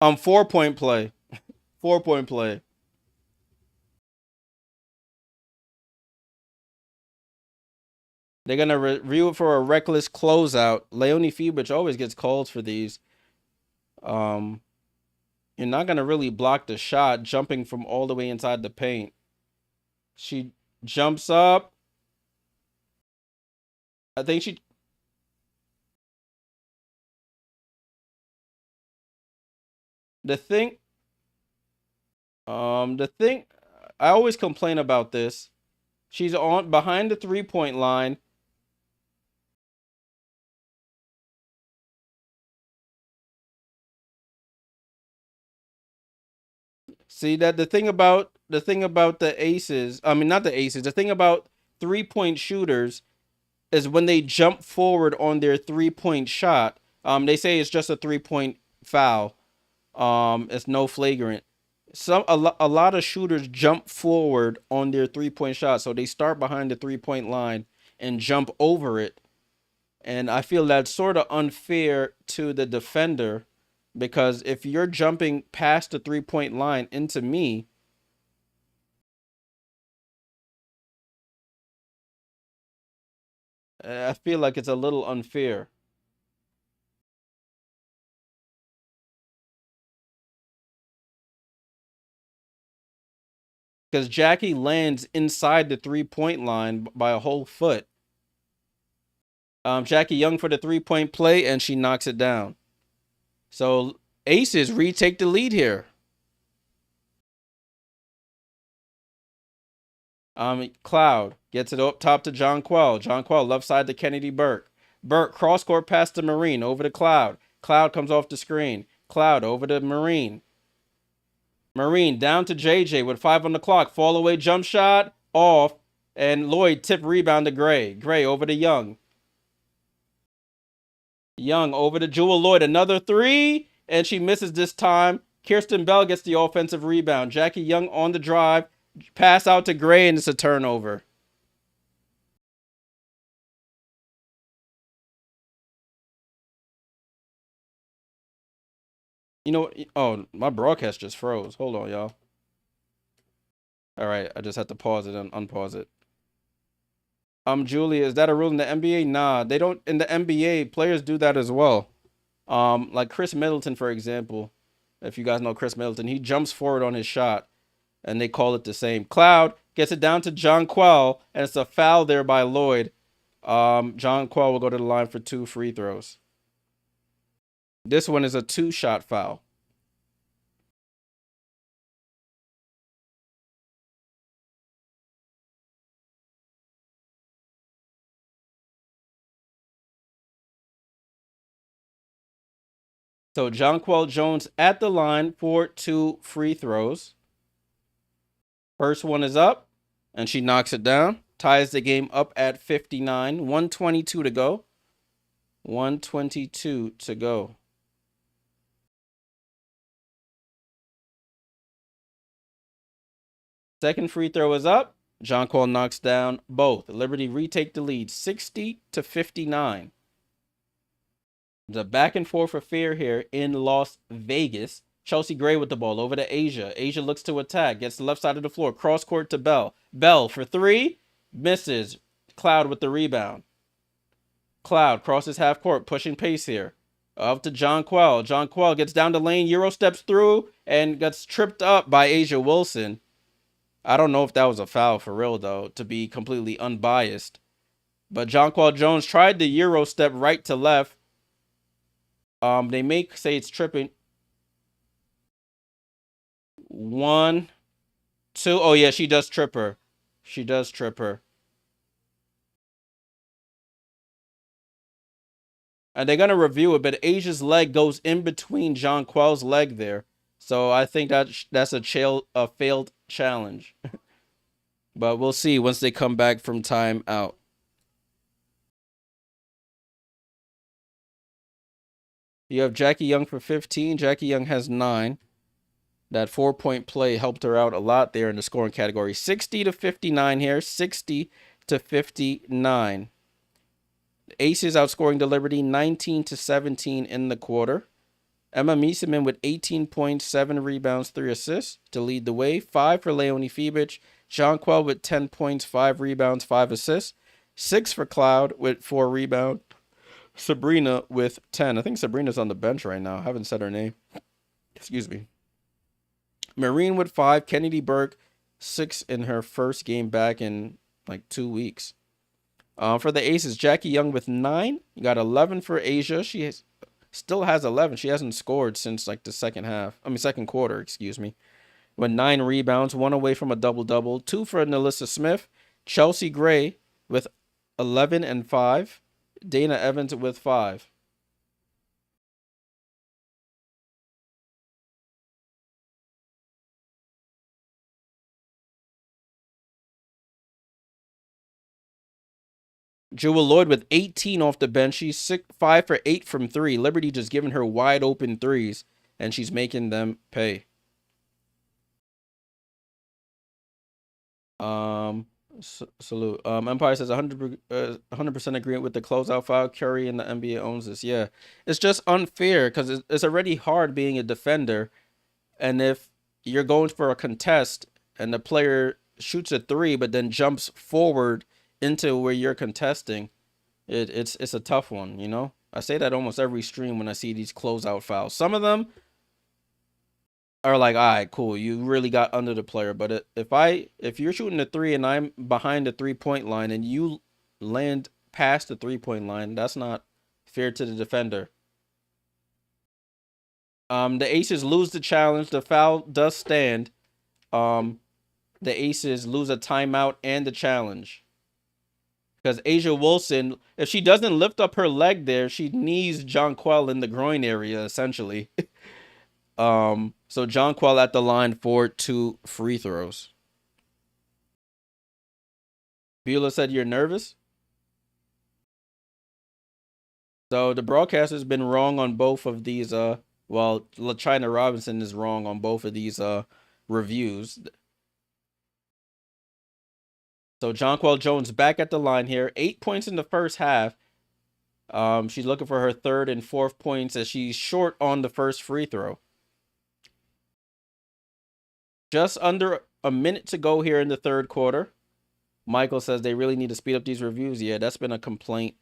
4-point play. 4-point play. They're gonna review it for a reckless closeout. Leonie Fiebich always gets called for these. You're not gonna really block the shot jumping from all the way inside the paint. She jumps up. I think she. The thing. I always complain about this. She's on behind the 3-point line. See that the thing about the aces, I mean not the aces, the thing about 3-point shooters is when they jump forward on their 3-point shot, they say it's just a 3-point foul. It's no flagrant. A lot of shooters jump forward on their 3-point shot, so they start behind the 3-point line and jump over it. And I feel that's sort of unfair to the defender, because if you're jumping past the 3-point line into me, I feel like it's a little unfair. Because Jackie lands inside the 3-point line by a whole foot. Jackie Young for the 3-point play, and she knocks it down. So Aces retake the lead here. Cloud gets it up top to Jonquel. Jonquel left side to Kennedy Burke. Burke cross court pass to Marine over to Cloud. Cloud comes off the screen. Cloud over to Marine. Marine down to JJ with 5 on the clock. Fall away jump shot off, and Lloyd tip rebound to Gray. Gray over to Young. Young over to Jewel Lloyd. Another 3, and she misses this time. Kirsten Bell gets the offensive rebound. Jackie Young on the drive. Pass out to Gray, and it's a turnover. You know what? Oh, my broadcast just froze. Hold on, y'all. All right, I just had to pause it and unpause it. Julia, is that a rule in the NBA? Nah, they don't. In the NBA, players do that as well. Like Chris Middleton, for example. If you guys know Chris Middleton, he jumps forward on his shot, and they call it the same. Cloud gets it down to Jonquel, and it's a foul there by Lloyd. Jonquel will go to the line for 2 free throws. This one is a 2-shot foul. So Jonquel Jones at the line for 2 free throws. First one is up, and she knocks it down. Ties the game up at 59. 122 to go. 122 to go. Second free throw is up. Jonquel knocks down both. Liberty retake the lead, 60-59. The back and forth affair here in Las Vegas. Chelsea Gray with the ball over to Asia. Asia looks to attack. Gets the left side of the floor. Cross court to Bell. Bell for 3. Misses. Cloud with the rebound. Cloud crosses half court. Pushing pace here. Up to Jonquel. Jonquel gets down the lane. Euro steps through and gets tripped up by Asia Wilson. I don't know if that was a foul for real, though, to be completely unbiased. But Jonquel Jones tried the Euro step right to left. They may say it's tripping. 1, 2. Oh, yeah, she does trip her. She does trip her. And they're gonna review it, but Asia's leg goes in between Jonquel's leg there. So I think that's a failed challenge. But we'll see once they come back from time out. You have Jackie Young for 15. Jackie Young has 9. That 4-point play helped her out a lot there in the scoring category. 60 to 59 here. 60 to 59. The Aces outscoring the Liberty 19 to 17 in the quarter. Emma Mieseman with 18 points, 7 rebounds, 3 assists to lead the way. 5 for Leonie Fibich. Jonquel with 10 points, 5 rebounds, 5 assists. 6 for Cloud with 4 rebounds. Sabrina with 10. I think Sabrina's on the bench right now. I haven't said her name. Excuse me. Marine with 5. Kennedy Burke, 6 in her first game back in like 2 weeks. For the Aces, Jackie Young with 9. You got 11 for Asia. Still has 11. She hasn't scored since like the second quarter, excuse me. With 9 rebounds, 1 away from a double-double. 2 for Nalissa Smith. Chelsea Gray with 11 and 5. Dana Evans with 5. Jewel Lloyd with 18 off the bench. She's 5 for 8 from 3. Liberty just giving her wide open threes, and she's making them pay. Salute. Empire says 100% agreement with the closeout foul. Curry and the NBA owns this. Yeah, it's just unfair because it's already hard being a defender, and if you're going for a contest and the player shoots a 3 but then jumps forward into where you're contesting, it's a tough one, you know? I say that almost every stream when I see these closeout fouls. Some of them are like, all right, cool, you really got under the player. But if you're shooting a 3 and I'm behind the 3-point line and you land past the 3-point line, that's not fair to the defender. The Aces lose the challenge. The foul does stand. The Aces lose a timeout and the challenge. Because Asia Wilson, if she doesn't lift up her leg there, she knees Jonquel in the groin area, essentially. So Jonquel at the line for 2 free throws. Beulah said you're nervous? So the broadcaster's been wrong on both of these. Well, LaChina Robinson is wrong on both of these reviews. So Jonquel Jones back at the line here. 8 points in the first half. She's looking for her 3rd and 4th points as she's short on the first free throw. Just under a minute to go here in the 3rd quarter. Michael says they really need to speed up these reviews. Yeah, that's been a complaint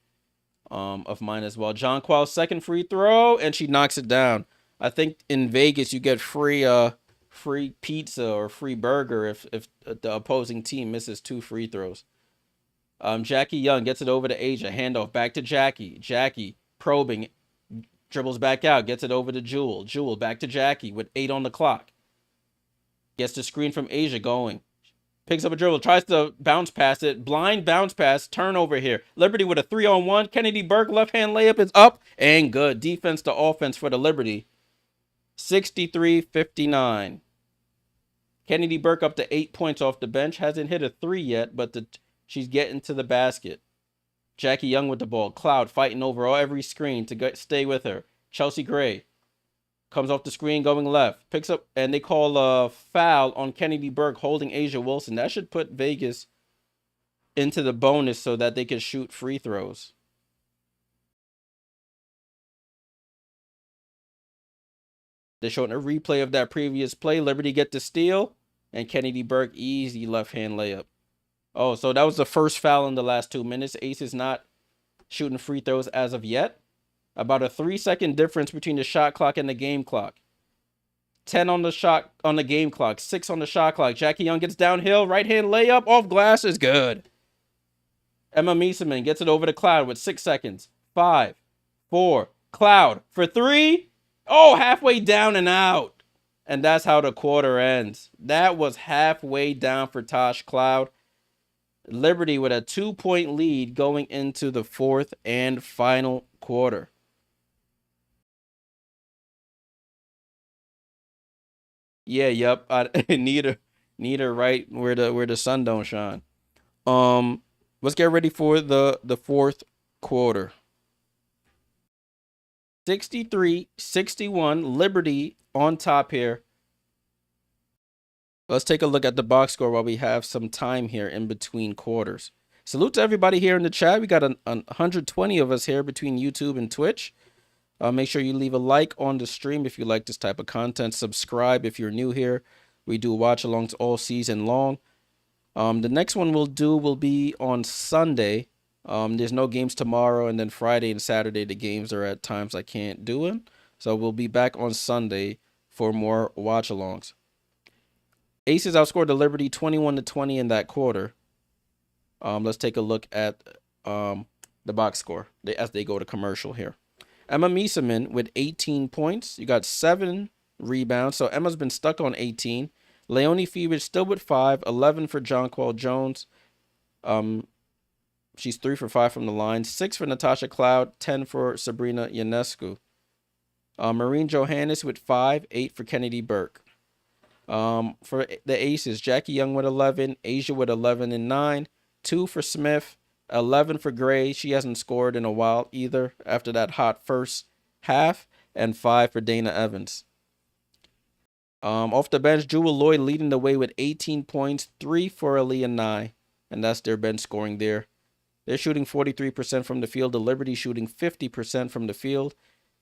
of mine as well. Jonquel's 2nd free throw, and she knocks it down. I think in Vegas you get free pizza or free burger if the opposing team misses 2 free throws. Jackie Young gets it over to Asia. Handoff back to Jackie. Jackie probing, dribbles back out, gets it over to Jewel. Jewel back to Jackie with 8 on the clock. Gets the screen from Asia going. Picks up a dribble, tries to bounce past it. Blind bounce pass, turnover here. Liberty with a 3-on-1. Kennedy Burke left-hand layup is up and good. Defense to offense for the Liberty. 63-59. Kennedy Burke up to 8 points off the bench. Hasn't hit a 3 yet, but she's getting to the basket. Jackie Young with the ball. Cloud fighting over every screen to stay with her. Chelsea Gray comes off the screen going left. Picks up, and they call a foul on Kennedy Burke holding Asia Wilson. That should put Vegas into the bonus so that they can shoot free throws. They're showing a replay of that previous play. Liberty get the steal, and Kennedy Burke easy left-hand layup. Oh, so that was the first foul in the last 2 minutes. Ace is not shooting free throws as of yet. About a 3-second difference between the shot clock and the game clock. 10 on the game clock, 6 on the shot clock. Jackie Young gets downhill, right-hand layup off glass is good. Emma Mieseman gets it over to Cloud with 6 seconds. 5, 4, Cloud for 3. Oh, halfway down and out. And that's how the quarter ends. That was halfway down for Tosh Cloud. Liberty with a 2-point lead going into the fourth and final quarter. Yeah, yep. I need her right where the sun don't shine. Um, let's get ready for the fourth quarter. 63-61, Liberty on top here. Let's take a look at the box score while we have some time here in between quarters. Salute to everybody here in the chat. We got 120 of us here between YouTube and Twitch. Make sure you leave a like on the stream if you like this type of content. Subscribe if you're new here. We do watch-alongs all season long. The next one we'll do will be on Sunday. There's no games tomorrow, and then Friday and Saturday the games are at times I can't do it. So we'll be back on Sunday for more watch-alongs. Aces outscored the Liberty 21-20 in that quarter. Let's take a look at the box score as they go to commercial here. Emma Mieseman with 18 points. You got 7 rebounds. So Emma's been stuck on 18. Leonie Feebridge still with 5. 11 for Jonquel Jones. She's 3 for 5 from the line. 6 for Natasha Cloud. 10 for Sabrina Ionescu. Maureen Johannes with 5. 8 for Kennedy Burke. For the aces, Jackie Young with 11. Asia with 11 and 9. 2 for Smith. 11 for Gray. She hasn't scored in a while either after that hot first half. And 5 for Dana Evans. Off the bench, Jewel Lloyd leading the way with 18 points. 3 for Aaliyah Nye. And that's their bench scoring there. They're shooting 43% from the field. The Liberty shooting 50% from the field.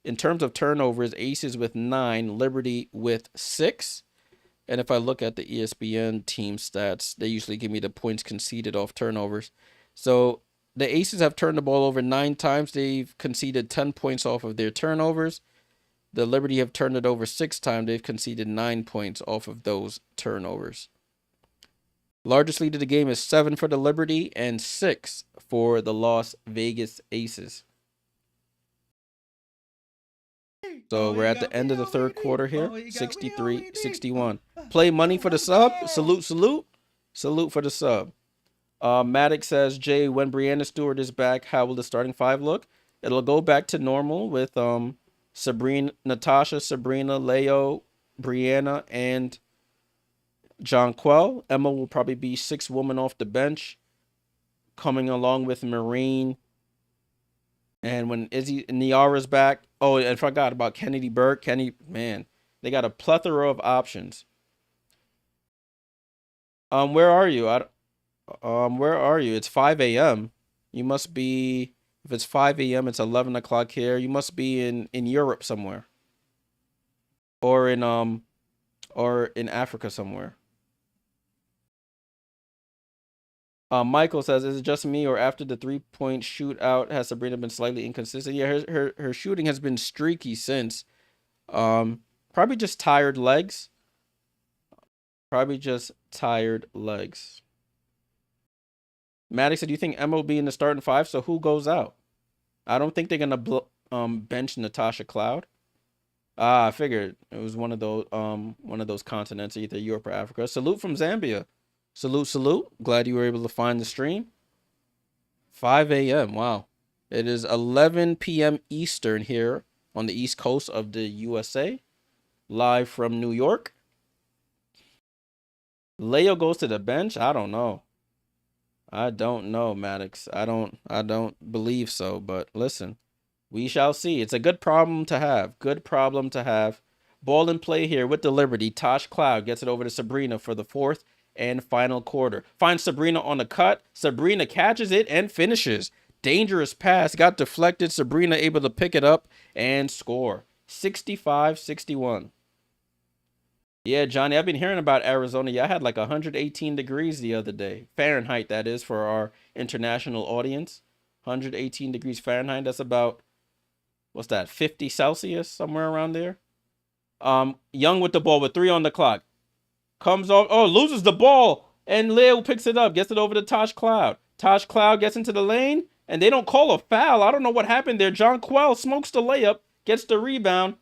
In terms of turnovers, Aces with 9. Liberty with 6. And if I look at the ESPN team stats, they usually give me the points conceded off turnovers. So the Aces have turned the ball over 9 times. They've conceded 10 points off of their turnovers. The Liberty have turned it over 6 times. They've conceded 9 points off of those turnovers. Largest lead of the game is 7 for the Liberty and 6 for the Las Vegas Aces. So we're at the end of the third quarter here, 63-61. Play money for the sub. Salute, salute. Salute for the sub. Maddox says, Jay, when Brianna Stewart is back, how will the starting 5 look? It'll go back to normal with Sabrina, Natasha, Sabrina, Leo, Brianna, and Jonquel. Emma will probably be 6th woman off the bench, coming along with Marine. And when Izzy Niara's back, oh, and I forgot about Kennedy Burke. Man, they got a plethora of options. Where are you? Where are you? It's 5 a.m. You must be, if it's 5 a.m., it's 11 o'clock here. You must be in Europe somewhere. Or in Africa somewhere. Michael says, is it just me or after the 3-point shootout has Sabrina been slightly inconsistent? Yeah, her shooting has been streaky since. Probably just tired legs. Probably just tired legs. Maddox said, do you think Emma will be in the starting 5? So who goes out? I don't think they're gonna bench Natasha Cloud. I figured it was one of those continents, either Europe or Africa. Salute from Zambia. Salute, salute. Glad you were able to find the stream. 5 a.m. Wow. It is 11 p.m. Eastern here on the East Coast of the USA. Live from New York. Leo goes to the bench? I don't know. I don't know, Maddox. I don't believe so, but listen. We shall see. It's a good problem to have. Good problem to have. Ball in play here with the Liberty. Tosh Cloud gets it over to Sabrina for the 4th and final quarter. Finds Sabrina on the cut. Sabrina catches it and finishes. Dangerous pass. Got deflected. Sabrina able to pick it up and score. 65-61. Yeah, Johnny, I've been hearing about Arizona. Yeah, I had like 118 degrees the other day. Fahrenheit, that is, for our international audience. 118 degrees Fahrenheit. That's about, what's that, 50 Celsius, somewhere around there. Young with the ball with 3 on the clock. Comes off, loses the ball. And Leo picks it up, gets it over to Tosh Cloud. Tosh Cloud gets into the lane, and they don't call a foul. I don't know what happened there. Jonquel smokes the layup, gets the rebound,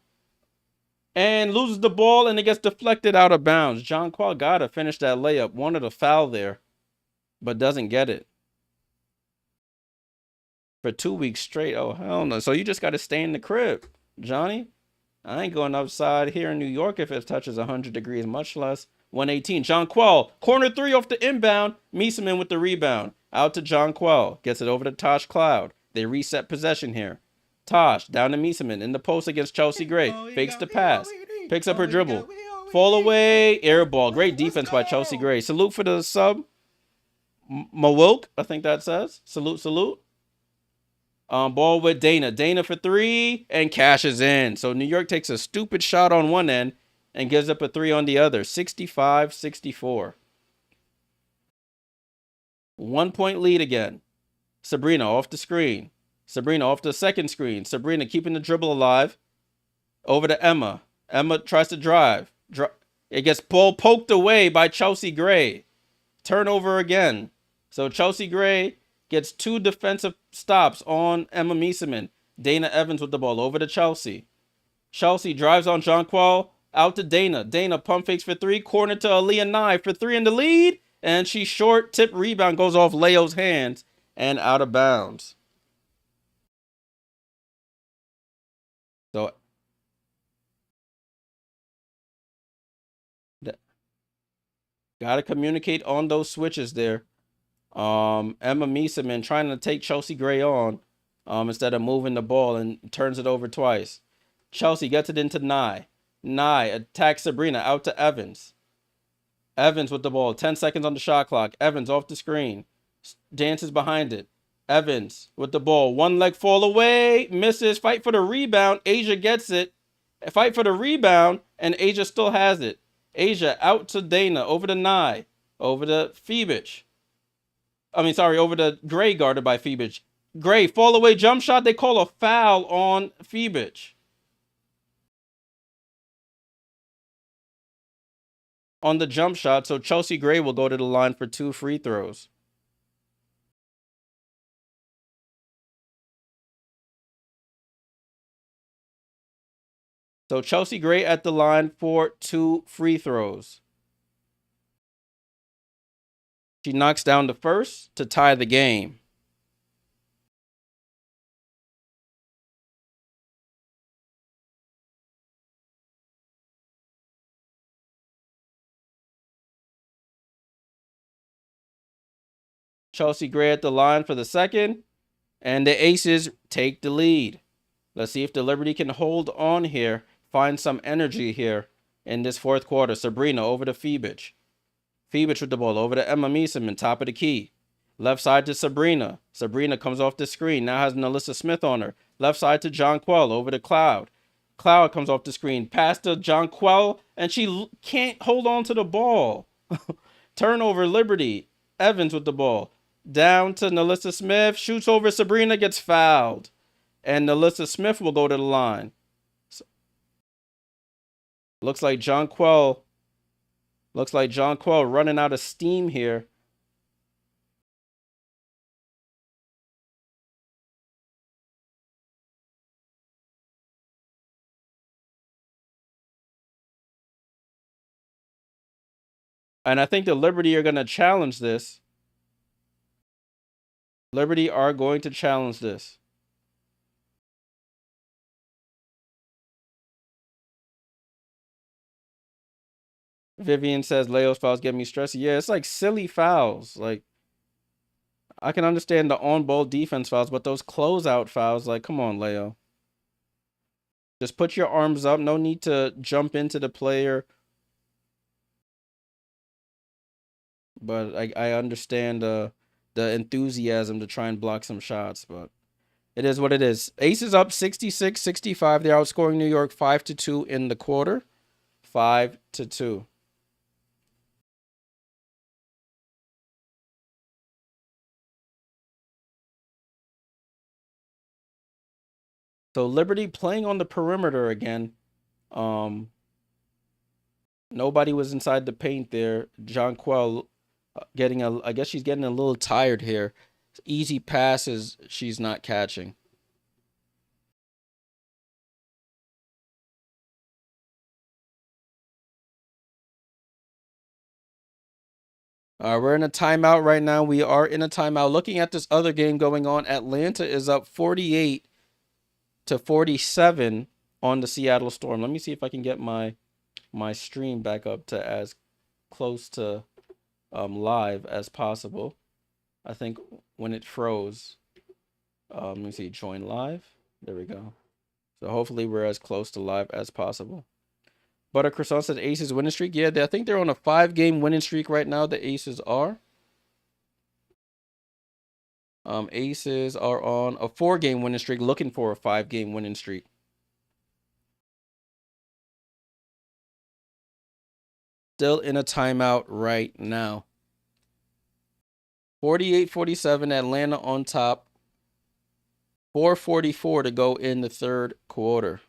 and loses the ball, and it gets deflected out of bounds. Jonquel got to finish that layup. Wanted a foul there. but doesn't get it for 2 weeks straight. Oh, hell no. So you just got to stay in the crib, Johnny. I ain't going outside here in New York if it touches 100 degrees, much less 118. Jonquel, corner three off the inbound. Mieseman with the rebound. Out to Jonquel. Gets it over to Tosh Cloud. They reset possession here. Tosh down to Mieseman in the post against Chelsea Gray. Fakes the pass. Picks up her dribble. Fall away. Air ball. Great defense by Chelsea Gray. Salute for the sub. Mawilk, I think that says. Salute, salute. Ball with Dana. Dana for three and cashes in. So New York takes a stupid shot on one end and gives up a three on the other. 65-64. 1 point lead again. Sabrina off the screen. Sabrina off the second screen. Sabrina keeping the dribble alive. Over to Emma. Emma tries to drive. It gets ball poked away by Chelsea Gray. Turnover again. So Chelsea Gray gets 2 defensive stops on Emma Mieseman. Dana Evans with the ball over to Chelsea. Chelsea drives on Jonquel. Out to Dana. Dana pump fakes for 3. Corner to Aaliyah Nye for 3 in the lead. And she's short. Tip rebound goes off Leo's hands and out of bounds. So got to communicate on those switches there. Emma Mieseman trying to take Chelsea Gray on instead of moving the ball and turns it over twice. Chelsea gets it into Nye. Nye attacks Sabrina out to Evans. Evans with the ball. 10 seconds on the shot clock. Evans off the screen. Dances behind it. Evans with the ball. One leg fall away. Misses. Fight for the rebound. Asia gets it. Fight for the rebound. And Asia still has it. Asia out to Dana. Over to Nye. Over to Phoebich. Over to Gray, guarded by Phoebich. Gray, fall away jump shot. They call a foul on Phoebich. On the jump shot, so Chelsea Gray will go to the line for 2 free throws. So Chelsea Gray at the line for 2 free throws. She knocks down the first to tie the game. Chelsea Gray at the line for the second. And the Aces take the lead. Let's see if the Liberty can hold on here. Find some energy here in this fourth quarter. Sabrina over to Phoebich. Phoebich with the ball over to Emma Mieseman, top of the key. Left side to Sabrina. Sabrina comes off the screen. Now has Nalissa Smith on her. Left side to Jonquel over to Cloud. Cloud comes off the screen. Pass to Jonquel, and she can't hold on to the ball. Turnover, Liberty. Evans with the ball. Down to Nalissa Smith. Shoots over Sabrina, gets fouled. And Nalissa Smith will go to the line. Looks like Jonquel running out of steam here. And I think the Liberty are going to challenge this. Liberty are going to challenge this. Vivian says Leo's fouls get me stressed. Yeah, it's like silly fouls. Like, I can understand the on-ball defense fouls, but those closeout fouls, like, come on, Leo. Just put your arms up. No need to jump into the player. But I understand the enthusiasm to try and block some shots, but it is what it is. Aces up 66-65. They're outscoring New York 5-2 in the quarter. 5-2. So Liberty playing on the perimeter again. Nobody was inside the paint there. Jonquel I guess she's getting a little tired here. Easy passes she's not catching. We're in a timeout right now. We are in a timeout. Looking at this other game going on, Atlanta is up 48-47 on the Seattle Storm. Let me see if I can get my stream back up to as close to live as possible. I think when it froze, let me see, join live. There we go. So hopefully we're as close to live as possible. Butter Croissant said Aces winning streak. Yeah, I think they're on a 5-game winning streak right now. The Aces are. Aces are on a 4-game winning streak, looking for a 5-game winning streak. Still in a timeout right now. 48-47, Atlanta on top. 4:44 to go in the third quarter.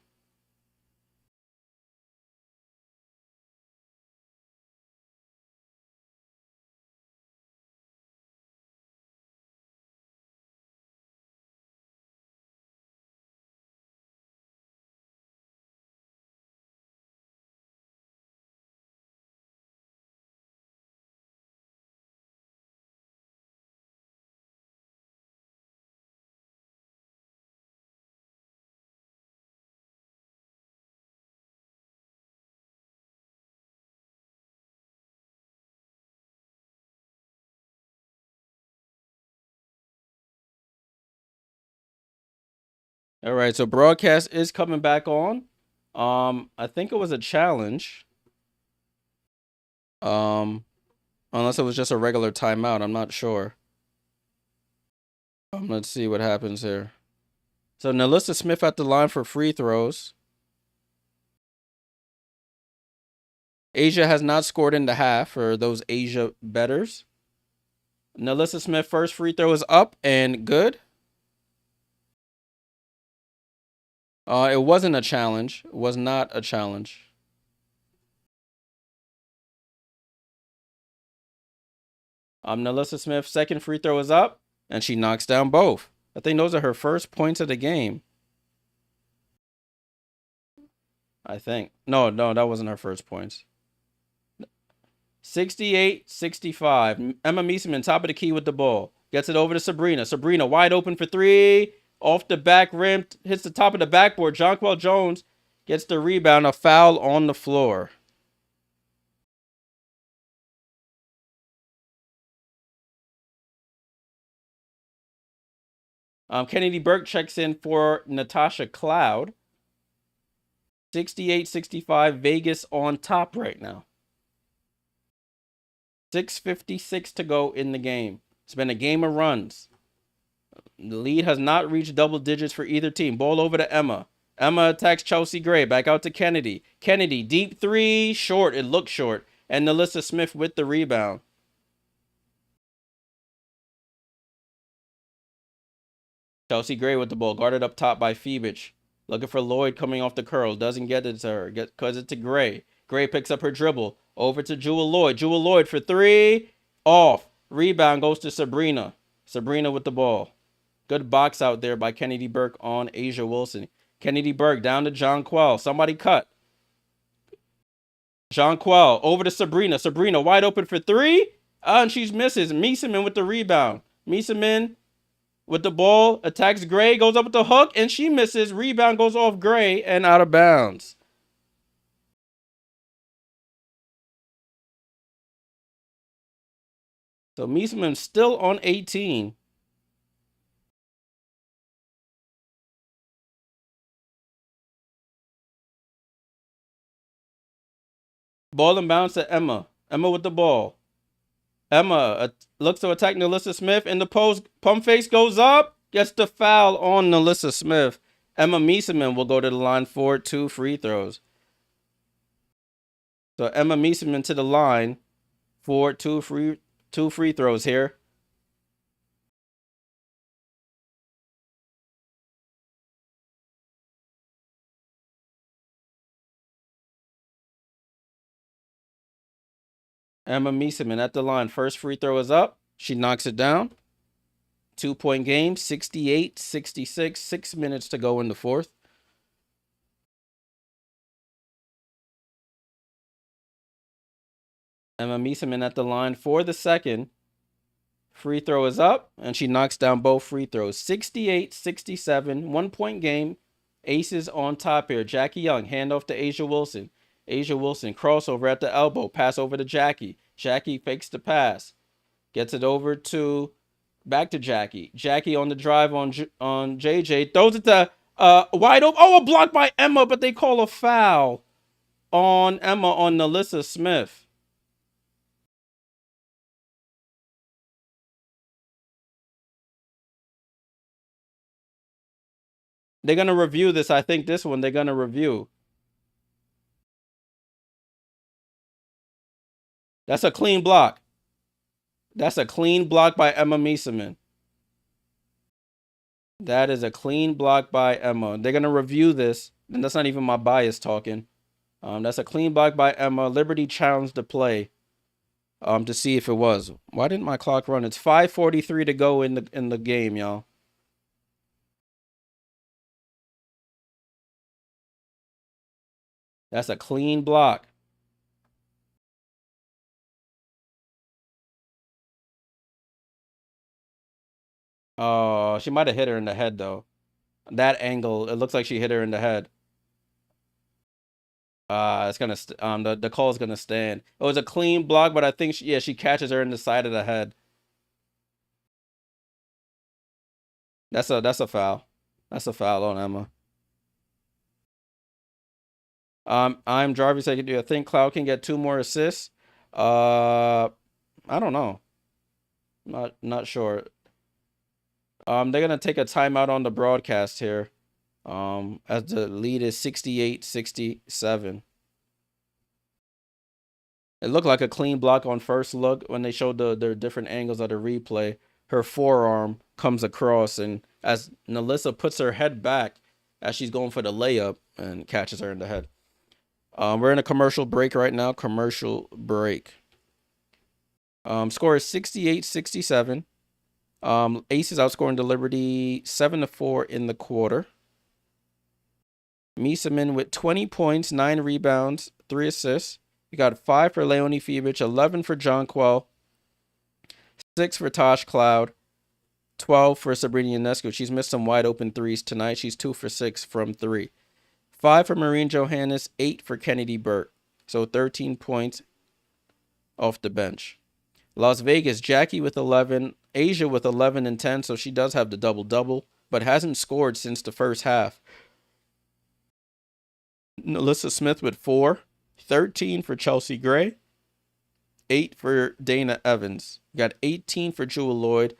All right, so broadcast is coming back on. I think it was a challenge. Unless it was just a regular timeout, I'm not sure. Let's see what happens here. So Nalissa Smith at the line for free throws. Asia has not scored in the half for those Asia bettors. Nalissa Smith first free throw is up and good. It wasn't a challenge. It was not a challenge. Nalissa Smith second free throw is up and she knocks down both. I think those are her first points of the game. I think. No, that wasn't her first points. 68-65. Emma Meeseman, top of the key with the ball. Gets it over to Sabrina. Sabrina wide open for three. Off the back rim. Hits the top of the backboard. Jonquel Jones gets the rebound. A foul on the floor. Kennedy Burke checks in for Natasha Cloud. 68-65. Vegas on top right now. 6:56 to go in the game. It's been a game of runs. The lead has not reached double digits for either team. Ball over to Emma. Emma attacks Chelsea Gray. Back out to Kennedy. Kennedy, deep three. Short. It looks short. And Nalissa Smith with the rebound. Chelsea Gray with the ball. Guarded up top by Phoebich. Looking for Lloyd coming off the curl. Doesn't get it to her. Because it's to Gray. Gray picks up her dribble. Over to Jewel Lloyd. Jewel Lloyd for three. Off. Rebound goes to Sabrina. Sabrina with the ball. Good box out there by Kennedy Burke on Asia Wilson. Kennedy Burke down to Jonquel. Somebody cut. Jonquel over to Sabrina. Sabrina wide open for three. And she misses. Meeseman with the rebound. Meeseman with the ball. Attacks Gray. Goes up with the hook. And she misses. Rebound goes off Gray and out of bounds. So Meeseman still on 18. Ball and bounce to Emma. Emma with the ball. Emma looks to attack Nalissa Smith in the post. Pump face goes up. Gets the foul on Nalissa Smith. Emma Meeseman will go to the line for 2 free throws. So Emma Meeseman to the line for two free throws here. Emma Meeseman at the line. First free throw is up. She knocks it down. 2-point game, 68-66. 6 minutes to go in the fourth. Emma Mieseman at the line for the second. Free throw is up, and she knocks down both free throws. 68-67, 1-point game. Aces on top here. Jackie Young, handoff to Asia Wilson. Asia Wilson, crossover at the elbow. Pass over to Jackie. Jackie fakes the pass. Gets it over to, back to Jackie. Jackie on the drive on JJ. Throws it to wide open. Oh, a block by Emma, but they call a foul on Emma on Nalissa Smith. They're going to review this. I think this one they're going to review. That's a clean block. That's a clean block by Emma Mieseman. That is a clean block by Emma. They're going to review this. And that's not even my bias talking. That's a clean block by Emma. Liberty challenged the play to see if it was. Why didn't my clock run? It's 5:43 to go in the game, y'all. That's a clean block. Oh, she might have hit her in the head, though. That angle, it looks like she hit her in the head. It's gonna the call is gonna stand. It was a clean block, but I think she catches her in the side of the head. That's a foul. That's a foul on Emma. I'm Jarvis. I think Cloud can get 2 more assists. I don't know. Not sure. They're gonna take a timeout on the broadcast here. As the lead is 68-67. It looked like a clean block on first look when they showed the different angles of the replay. Her forearm comes across, and as Nalissa puts her head back as she's going for the layup and catches her in the head. We're in a commercial break right now. Commercial break. Score is 68-67. Aces outscoring the Liberty 7-4 in the quarter. Mieseman with 20 points, 9 rebounds, 3 assists. You got 5 for Leonie Fevich, 11 for Jonquel, 6 for Tosh Cloud, 12 for Sabrina Ionescu. She's missed some wide open threes tonight. She's 2 for 6 from 3. 5 for Maureen Johannes, 8 for Kennedy Burke. So 13 points off the bench. Las Vegas, Jackie with 11, Asia with 11 and 10, so she does have the double-double, but hasn't scored since the first half. Nalissa Smith with 4, 13 for Chelsea Gray, 8 for Dana Evans. You got 18 for Jewel Lloyd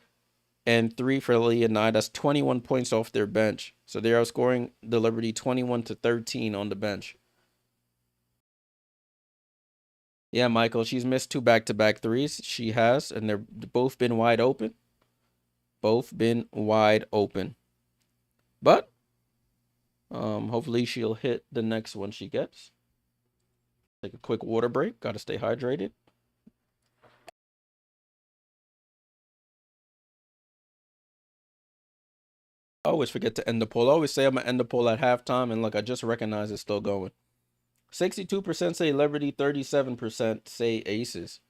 and 3 for Leah Nye. That's 21 points off their bench. So they're outscoring the Liberty 21-13 on the bench. Yeah, Michael, she's missed 2 back-to-back threes. She has, and they're both been wide open. Both been wide open. But hopefully she'll hit the next one she gets. Take a quick water break. Got to stay hydrated. I always forget to end the poll. I always say I'm going to end the poll at halftime, and look, I just recognize it's still going. 62% say Liberty, 37% say Aces.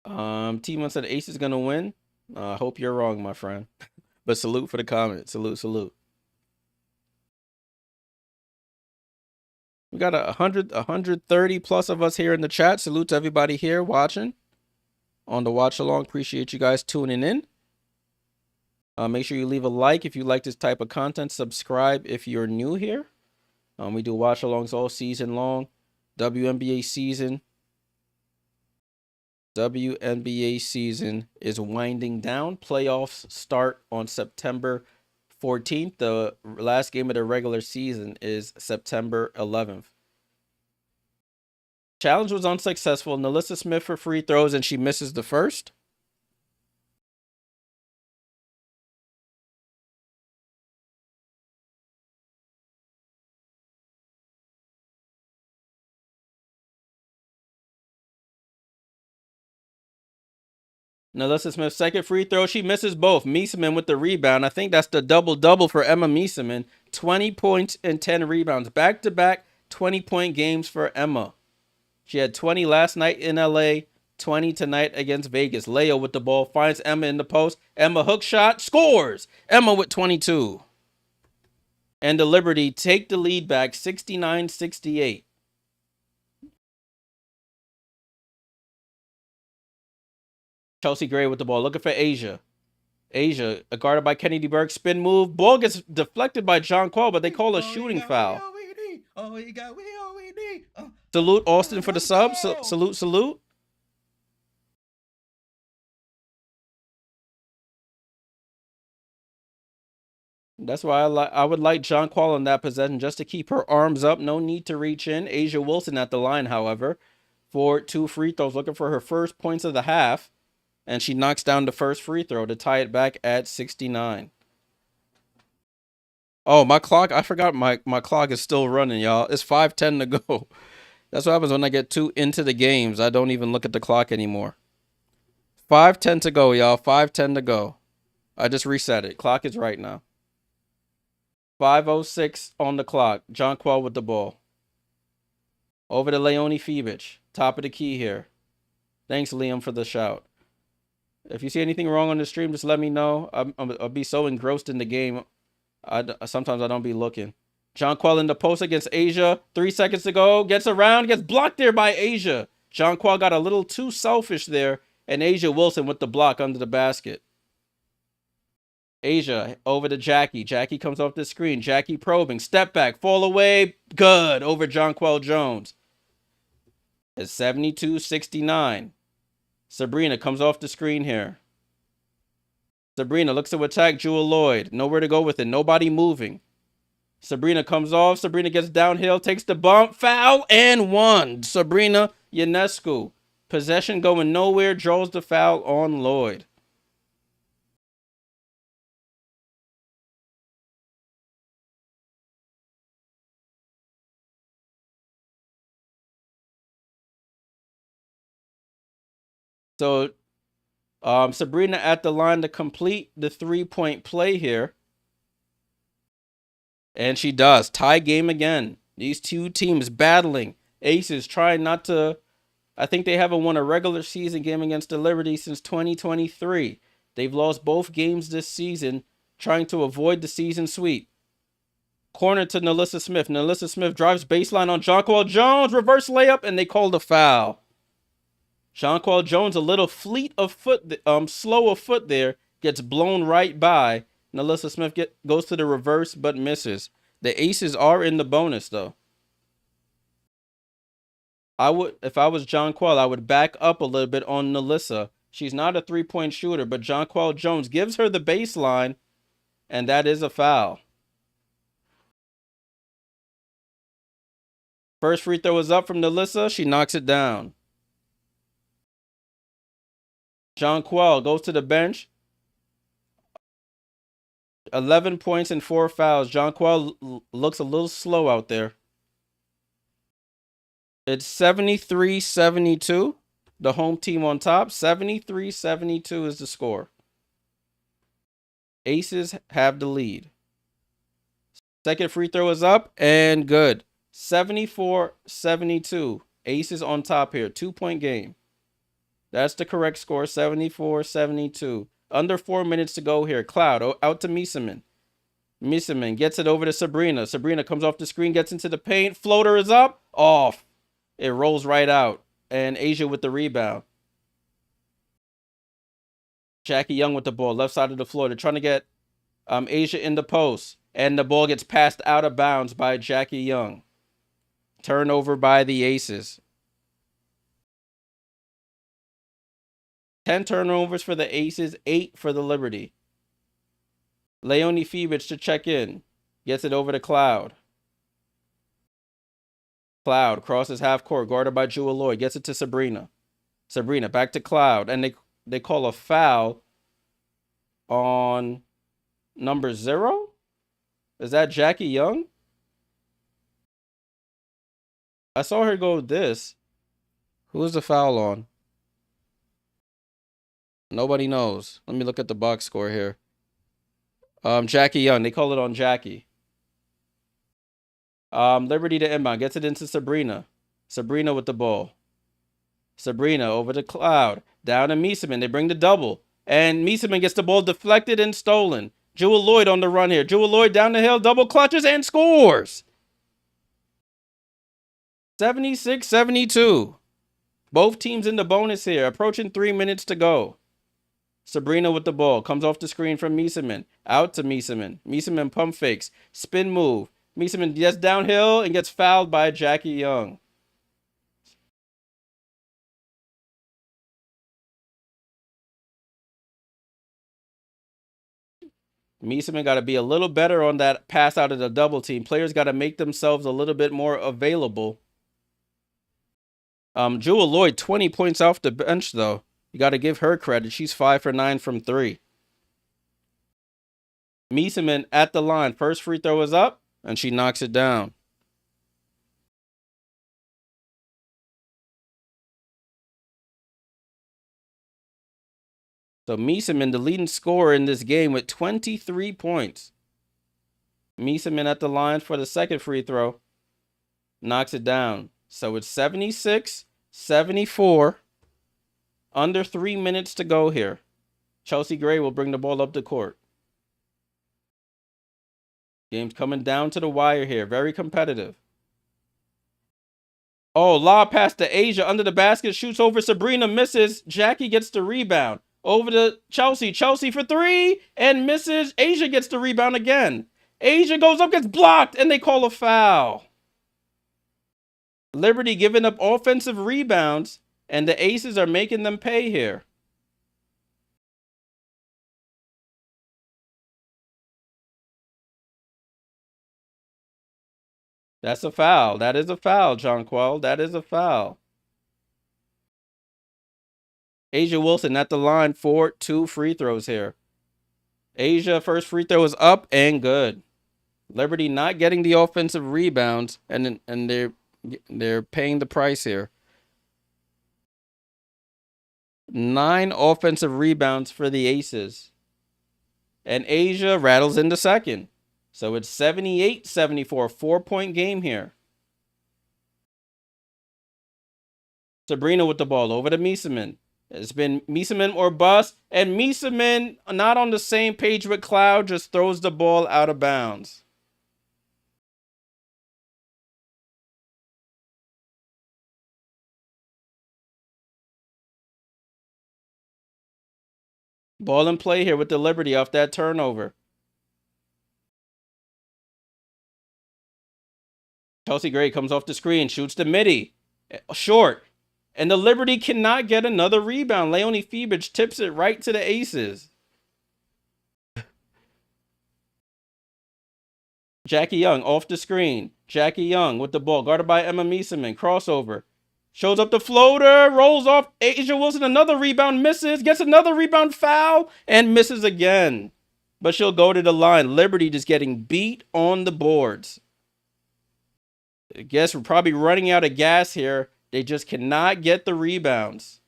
T1 said Aces going to win. I hope you're wrong, my friend. But salute for the comment. Salute. We got 130 plus of us here in the chat. Salute to everybody here watching on the watch along. Appreciate you guys tuning in. Make sure you leave a like if you like this type of content. Subscribe if you're new here. We do watch alongs all season long. WNBA season is winding down. Playoffs start on September 14th. The last game of the regular season is September 11th. Challenge was unsuccessful. Nalissa Smith for free throws, and she misses the first. Nalissa Smith, second free throw. She misses both. Mieseman with the rebound. I think that's the double-double for Emma Mieseman. 20 points and 10 rebounds. Back-to-back 20-point games for Emma. She had 20 last night in LA, 20 tonight against Vegas. Leo with the ball, finds Emma in the post. Emma hook shot, scores. Emma with 22. And the Liberty take the lead back 69-68. Chelsea Gray with the ball, looking for Asia. Asia, guarded by Kennedy Burke, spin move. Ball gets deflected by Jonquel, but they call a shooting foul. Salute Austin for the sub. Salute, salute. That's why I would like Jonquel in that possession just to keep her arms up. No need to reach in. Asia Wilson at the line, however, for 2 free throws, looking for her first points of the half. And she knocks down the first free throw to tie it back at 69. Oh, my clock. I forgot my clock is still running, y'all. It's 5:10 to go. That's what happens when I get too into the games. I don't even look at the clock anymore. 5:10 to go, y'all. 5:10 to go. I just reset it. Clock is right now. 5:06 on the clock. Jonquel with the ball. Over to Leonie Fibich. Top of the key here. Thanks, Liam, for the shout. If you see anything wrong on the stream, just let me know. I'll be so engrossed in the game. Sometimes I don't be looking. Jonquel in the post against Asia. 3 seconds to go. Gets around. Gets blocked there by Asia. Jonquel got a little too selfish there. And Asia Wilson with the block under the basket. Asia over to Jackie. Jackie comes off the screen. Jackie probing. Step back. Fall away. Good. Over Jonquel Jones. It's 72-69. Sabrina comes off the screen here. Sabrina looks to attack Jewel Lloyd. Nowhere to go with it. Nobody moving. Sabrina comes off. Sabrina gets downhill. Takes the bump. Foul and 1. Sabrina Ionescu. Possession going nowhere. Draws the foul on Lloyd. So Sabrina at the line to complete the 3-point play here. And she does. Tie game again. These two teams battling. Aces trying not to... I think they haven't won a regular season game against the Liberty since 2023. They've lost both games this season, trying to avoid the season sweep. Corner to Nalissa Smith. Nalissa Smith drives baseline on Jonquel Jones. Reverse layup, and they called a foul. Jonquel Jones, a little slow of foot there, gets blown right by. Nalissa Smith goes to the reverse, but misses. The Aces are in the bonus, though. If I was Jonquel, I would back up a little bit on Nalissa. She's not a 3-point shooter, but Jonquel Jones gives her the baseline, and that is a foul. First free throw is up from Nalissa. She knocks it down. Jonquel goes to the bench. 11 points and 4 fouls. Jonquel looks a little slow out there. It's 73-72. The home team on top. 73-72 is the score. Aces have the lead. Second free throw is up and good. 74-72. Aces on top here. 2-point game. That's the correct score. 74-72. Under 4 minutes to go here. Cloud out to Misaman. Misaman gets it over to Sabrina. Sabrina comes off the screen, gets into the paint. Floater is up. Off. It rolls right out. And Asia with the rebound. Jackie Young with the ball. Left side of the floor. They're trying to get Asia in the post. And the ball gets passed out of bounds by Jackie Young. Turnover by the Aces. 10 turnovers for the Aces, 8 for the Liberty. Leonie Fibich to check in. Gets it over to Cloud. Cloud crosses half court, guarded by Jewel Lloyd. Gets it to Sabrina. Sabrina back to Cloud. And they call a foul on number 0? Is that Jackie Young? I saw her go this. Who is the foul on? Nobody knows. Let me look at the box score here. Jackie Young. They call it on Jackie. Liberty to inbound. Gets it into Sabrina. Sabrina with the ball. Sabrina over to Cloud. Down to Mieseman. They bring the double. And Mieseman gets the ball deflected and stolen. Jewel Lloyd on the run here. Jewel Lloyd down the hill, double clutches and scores. 76-72. Both teams in the bonus here. Approaching 3 minutes to go. Sabrina with the ball. Comes off the screen from Mieseman. Out to Mieseman. Mieseman pump fakes. Spin move. Mieseman gets downhill and gets fouled by Jackie Young. Mieseman got to be a little better on that pass out of the double team. Players got to make themselves a little bit more available. Jewel Lloyd, 20 points off the bench, though. You got to give her credit. She's 5 for 9 from 3. Mieseman at the line. First free throw is up, and she knocks it down. So Mieseman, the leading scorer in this game with 23 points. Mieseman at the line for the second free throw. Knocks it down. So it's 76-74. Under 3 minutes to go here. Chelsea Gray will bring the ball up the court. Game's coming down to the wire here. Very competitive. Oh, lob pass to Asia under the basket. Shoots over Sabrina. Misses. Jackie gets the rebound. Over to Chelsea. Chelsea for 3. And misses. Asia gets the rebound again. Asia goes up, gets blocked. And they call a foul. Liberty giving up offensive rebounds. And the Aces are making them pay here. That's a foul. That is a foul, Jonquel. That is a foul. Asia Wilson at the line for 2 free throws here. Asia, first free throw is up and good. Liberty not getting the offensive rebounds, and they're paying the price here. 9 offensive rebounds for the Aces. And Asia rattles into second. So it's 78-74, 4-point game here. Sabrina with the ball over to Mieseman. It's been Mieseman or bust, and Mieseman not on the same page with Cloud, just throws the ball out of bounds. Ball in play here with the Liberty off that turnover. Chelsea Gray comes off the screen, shoots the midi. Short. And the Liberty cannot get another rebound. Leonie Febich tips it right to the Aces. Jackie Young off the screen. Jackie Young with the ball, guarded by Emma Mieseman. Crossover. Shows up the floater, rolls off Asia Wilson. Another rebound, misses, gets another rebound, foul, and misses again. But she'll go to the line. Liberty just getting beat on the boards. I guess we're probably running out of gas here. They just cannot get the rebounds.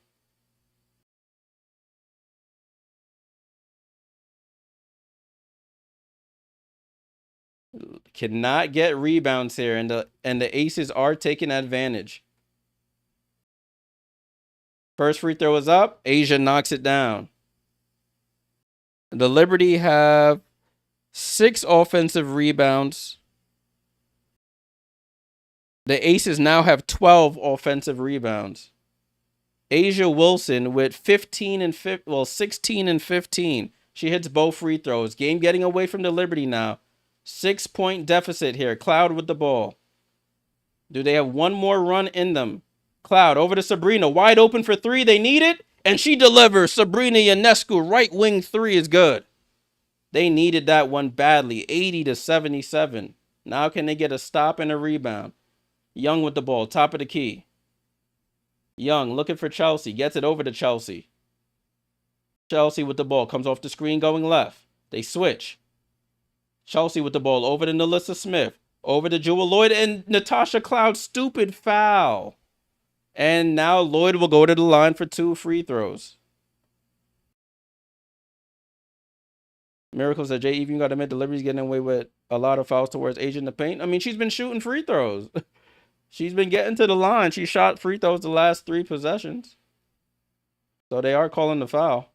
Cannot get rebounds here, and the Aces are taking advantage. First free throw is up. Asia knocks it down. The Liberty have 6 offensive rebounds. The Aces now have 12 offensive rebounds. Asia Wilson with 16 and 15. She hits both free throws. Game getting away from the Liberty now. 6-point deficit here. Cloud with the ball. Do they have one more run in them? Cloud over to Sabrina. Wide open for 3. They need it. And she delivers. Sabrina Ionescu, right wing 3 is good. They needed that one badly. 80-77. Now can they get a stop and a rebound? Young with the ball. Top of the key. Young looking for Chelsea. Gets it over to Chelsea. Chelsea with the ball. Comes off the screen going left. They switch. Chelsea with the ball. Over to Nalissa Smith. Over to Jewel Lloyd and Natasha Cloud. Stupid foul. And now Lloyd will go to the line for 2 free throws. Miracles that Jay even got to admit the Liberty's getting away with a lot of fouls towards Asia in the paint. I mean, she's been shooting free throws. She's been getting to the line. She shot free throws the last 3 possessions. So they are calling the foul.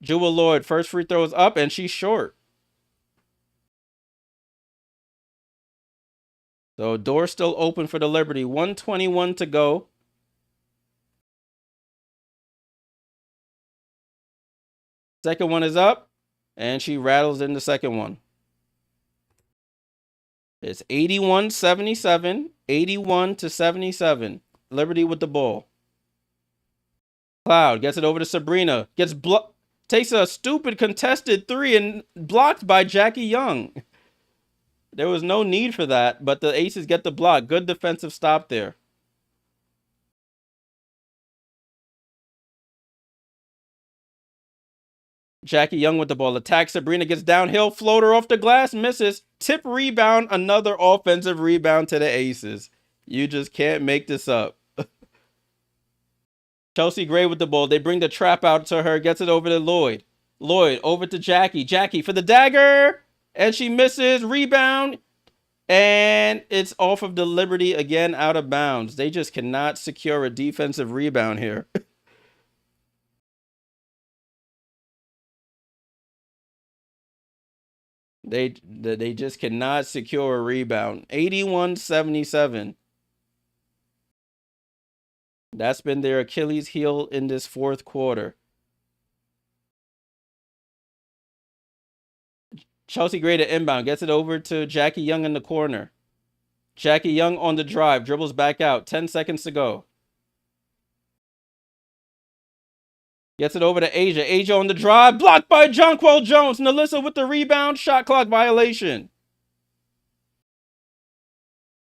Jewel Lloyd, first free throw is up, and she's short. So door still open for the Liberty. 1:21 to go. Second one is up, and she rattles in the second one. It's 81-77, 81-77. Liberty with the ball. Cloud gets it over to Sabrina. Takes a stupid contested 3 and blocked by Jackie Young. There was no need for that, but the Aces get the block. Good defensive stop there. Jackie Young with the ball. Attack. Sabrina gets downhill. Floater off the glass. Misses. Tip rebound. Another offensive rebound to the Aces. You just can't make this up. Chelsea Gray with the ball. They bring the trap out to her. Gets it over to Lloyd. Lloyd over to Jackie. Jackie for the dagger. And she misses. Rebound. And it's off of the Liberty again, out of bounds. They just cannot secure a defensive rebound here. They just cannot secure a rebound. 81-77. That's been their Achilles heel in this fourth quarter. Chelsea Gray to inbound. Gets it over to Jackie Young in the corner. Jackie Young on the drive. Dribbles back out. 10 seconds to go. Gets it over to Asia. Asia on the drive. Blocked by Jonquel Jones. Nalissa with the rebound. Shot clock violation.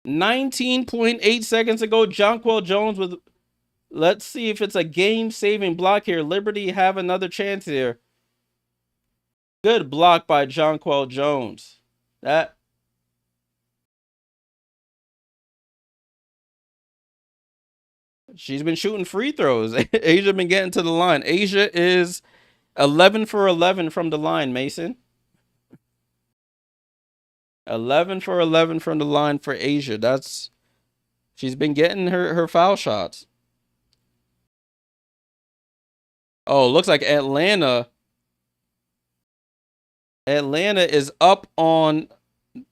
19.8 seconds to go. Jonquel Jones with... Let's see if it's a game-saving block here. Liberty have another chance here. Good block by Jonquel Jones. She's been shooting free throws. Asia been getting to the line. Asia is 11 for 11 from the line, Mason. 11 for 11 from the line for Asia. She's been getting her foul shots. Oh, looks like Atlanta is up on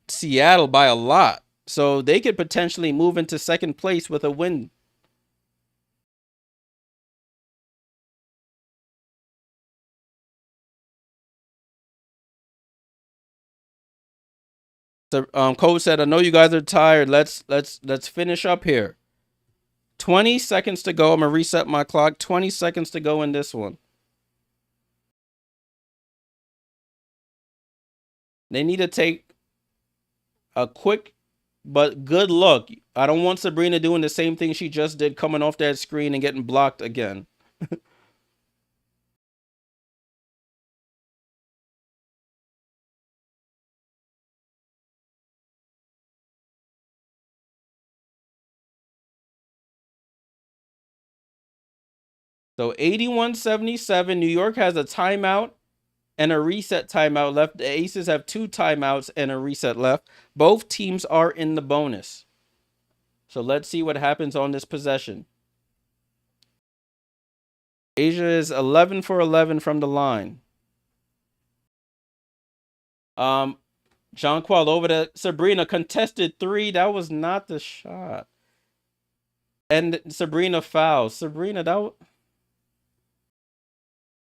Seattle by a lot. So they could potentially move into second place with a win. So, Coach said, I know you guys are tired. Let's finish up here. 20 seconds to go. I'm going to reset my clock. 20 seconds to go in this one. They need to take a quick but good look. I don't want Sabrina doing the same thing she just did, coming off that screen and getting blocked again. So 81-77. New York has a timeout and a reset timeout left. The Aces have 2 timeouts and a reset left. Both teams are in the bonus. So let's see what happens on this possession. Asia is 11 for 11 from the line. Jonquel over to Sabrina. Contested 3. That was not the shot. And Sabrina fouls. Sabrina,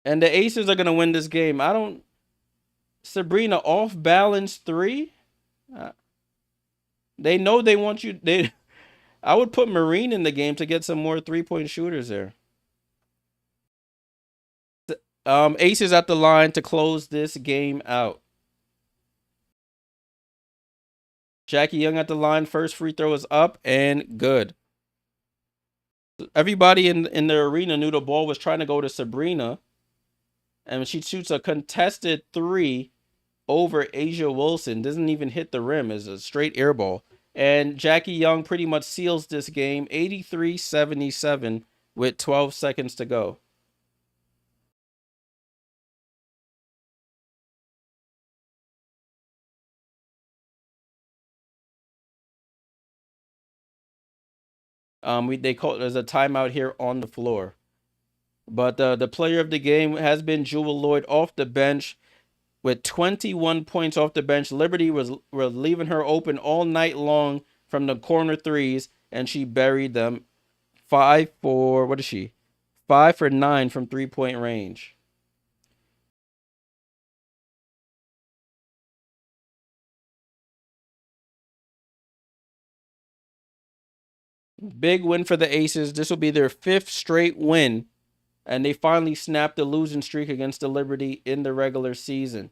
and the Aces are going to win this game. Sabrina off balance 3. They know they want you. I would put Marine in the game to get some more 3-point shooters there. Aces at the line to close this game out. Jackie Young at the line. First free throw is up and good. Everybody in the arena knew the ball was trying to go to Sabrina. And she shoots a contested 3 over Asia Wilson. Doesn't even hit the rim. It's a straight air ball. And Jackie Young pretty much seals this game. 83-77 with 12 seconds to go. They call there's a timeout here on the floor. But the player of the game has been Jewel Lloyd off the bench with 21 points off the bench. Liberty was leaving her open all night long from the corner threes, and she buried them. 5 for, what is she? 5 for 9 from 3-point range. Big win for the Aces. This will be their 5th straight win, and they finally snapped the losing streak against the Liberty in the regular season.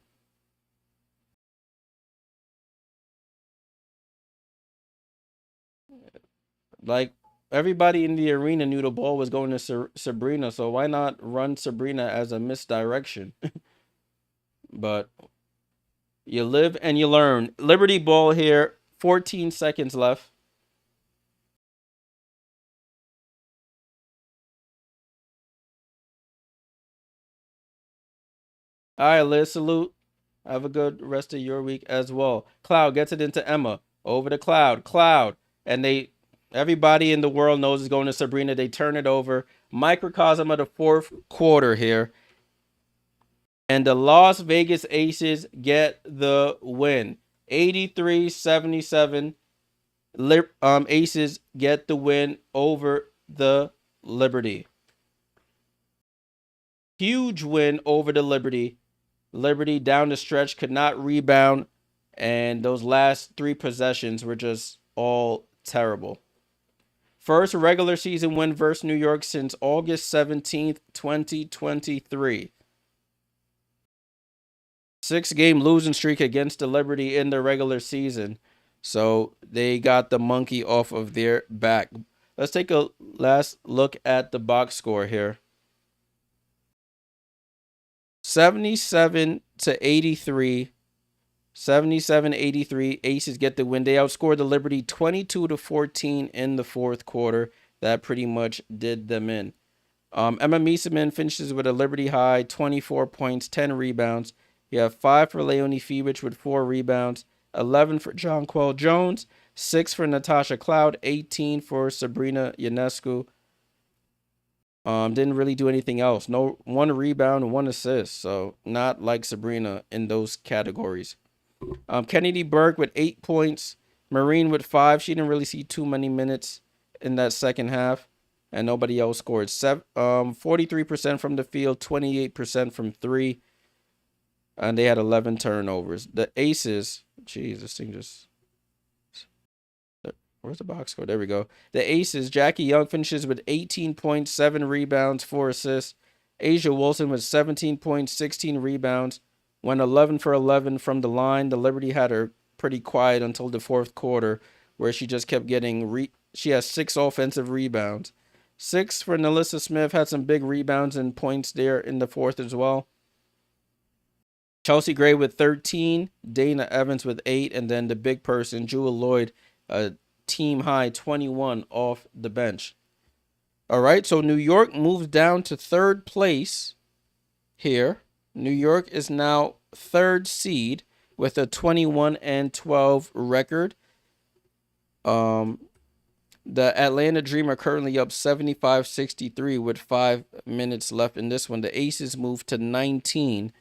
Like, everybody in the arena knew the ball was going to Sabrina, so why not run Sabrina as a misdirection? But you live and you learn. Liberty ball here, 14 seconds left. All right, Liz, salute. Have a good rest of your week as well. Cloud gets it into Emma. Over to Cloud. Cloud. And everybody in the world knows it's going to Sabrina. They turn it over. Microcosm of the 4th quarter here. And the Las Vegas Aces get the win. 83-77. Aces get the win over the Liberty. Huge win over the Liberty. Liberty down the stretch could not rebound, and those last 3 possessions were just all terrible. First regular season win versus New York since August 17th, 2023. 6-game losing streak against the Liberty in the regular season. So they got the monkey off of their back. Let's take a last look at the box score here. 77-83. 77-83. Aces get the win. They outscored the Liberty 22-14 in the 4th quarter. That pretty much did them in. Emma Mieseman finishes with a Liberty high, 24 points, 10 rebounds. You have 5 for Leonie Fevich with 4 rebounds, 11 for Jonquel Jones, 6 for Natasha Cloud, 18 for Sabrina Ionescu. Didn't really do anything else. No, 1 rebound and 1 assist. So not like Sabrina in those categories. Kennedy Burke with 8 points. Marine with 5. She didn't really see too many minutes in that second half. And nobody else scored. 43% from the field, 28% from 3. And they had 11 turnovers. The Aces, geez, this thing just... Where's the box score? There we go. The Aces, Jackie Young finishes with 18 points, 7 rebounds, 4 assists. Asia Wilson with 17 points, 16 rebounds. Went 11 for 11 from the line. The Liberty had her pretty quiet until the 4th quarter, where she just kept getting... She has 6 offensive rebounds. 6 for Nalissa Smith. Had some big rebounds and points there in the 4th as well. Chelsea Gray with 13. Dana Evans with 8. And then the big person, Jewel Lloyd, team high 21 off the bench. All right, so New York moves down to 3rd place here. New York is now 3rd seed with a 21-12 record. The Atlanta Dream are currently up 75-63 with 5 minutes left in this one. The Aces move to 19-14.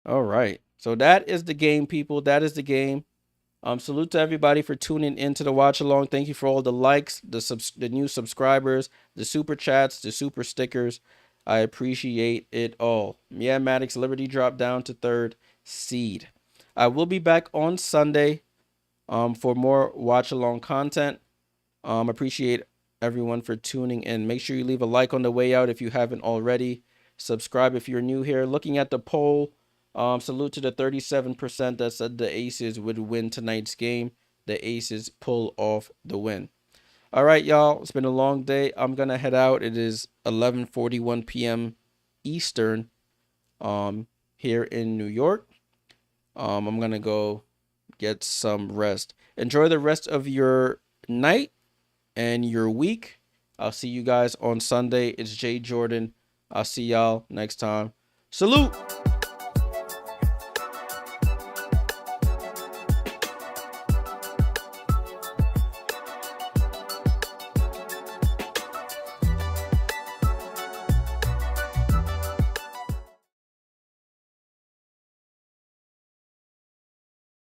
All right. So that is the game, people. That is the game. Salute to everybody for tuning into the watch along. Thank you for all the likes, the new subscribers, the super chats, the super stickers. I appreciate it all. Yeah, Maddox Liberty dropped down to 3rd seed. I will be back on Sunday for more watch along content. Appreciate everyone for tuning in. Make sure you leave a like on the way out if you haven't already. Subscribe if you're new here. Looking at the poll, salute to the 37% that said the Aces would win tonight's game. The Aces pull off the win. All right, y'all. It's been a long day. I'm going to head out. It is 11:41 p.m. Eastern here in New York. I'm going to go get some rest. Enjoy the rest of your night and your week. I'll see you guys on Sunday. It's Jay Jordan. I'll see y'all next time. Salute.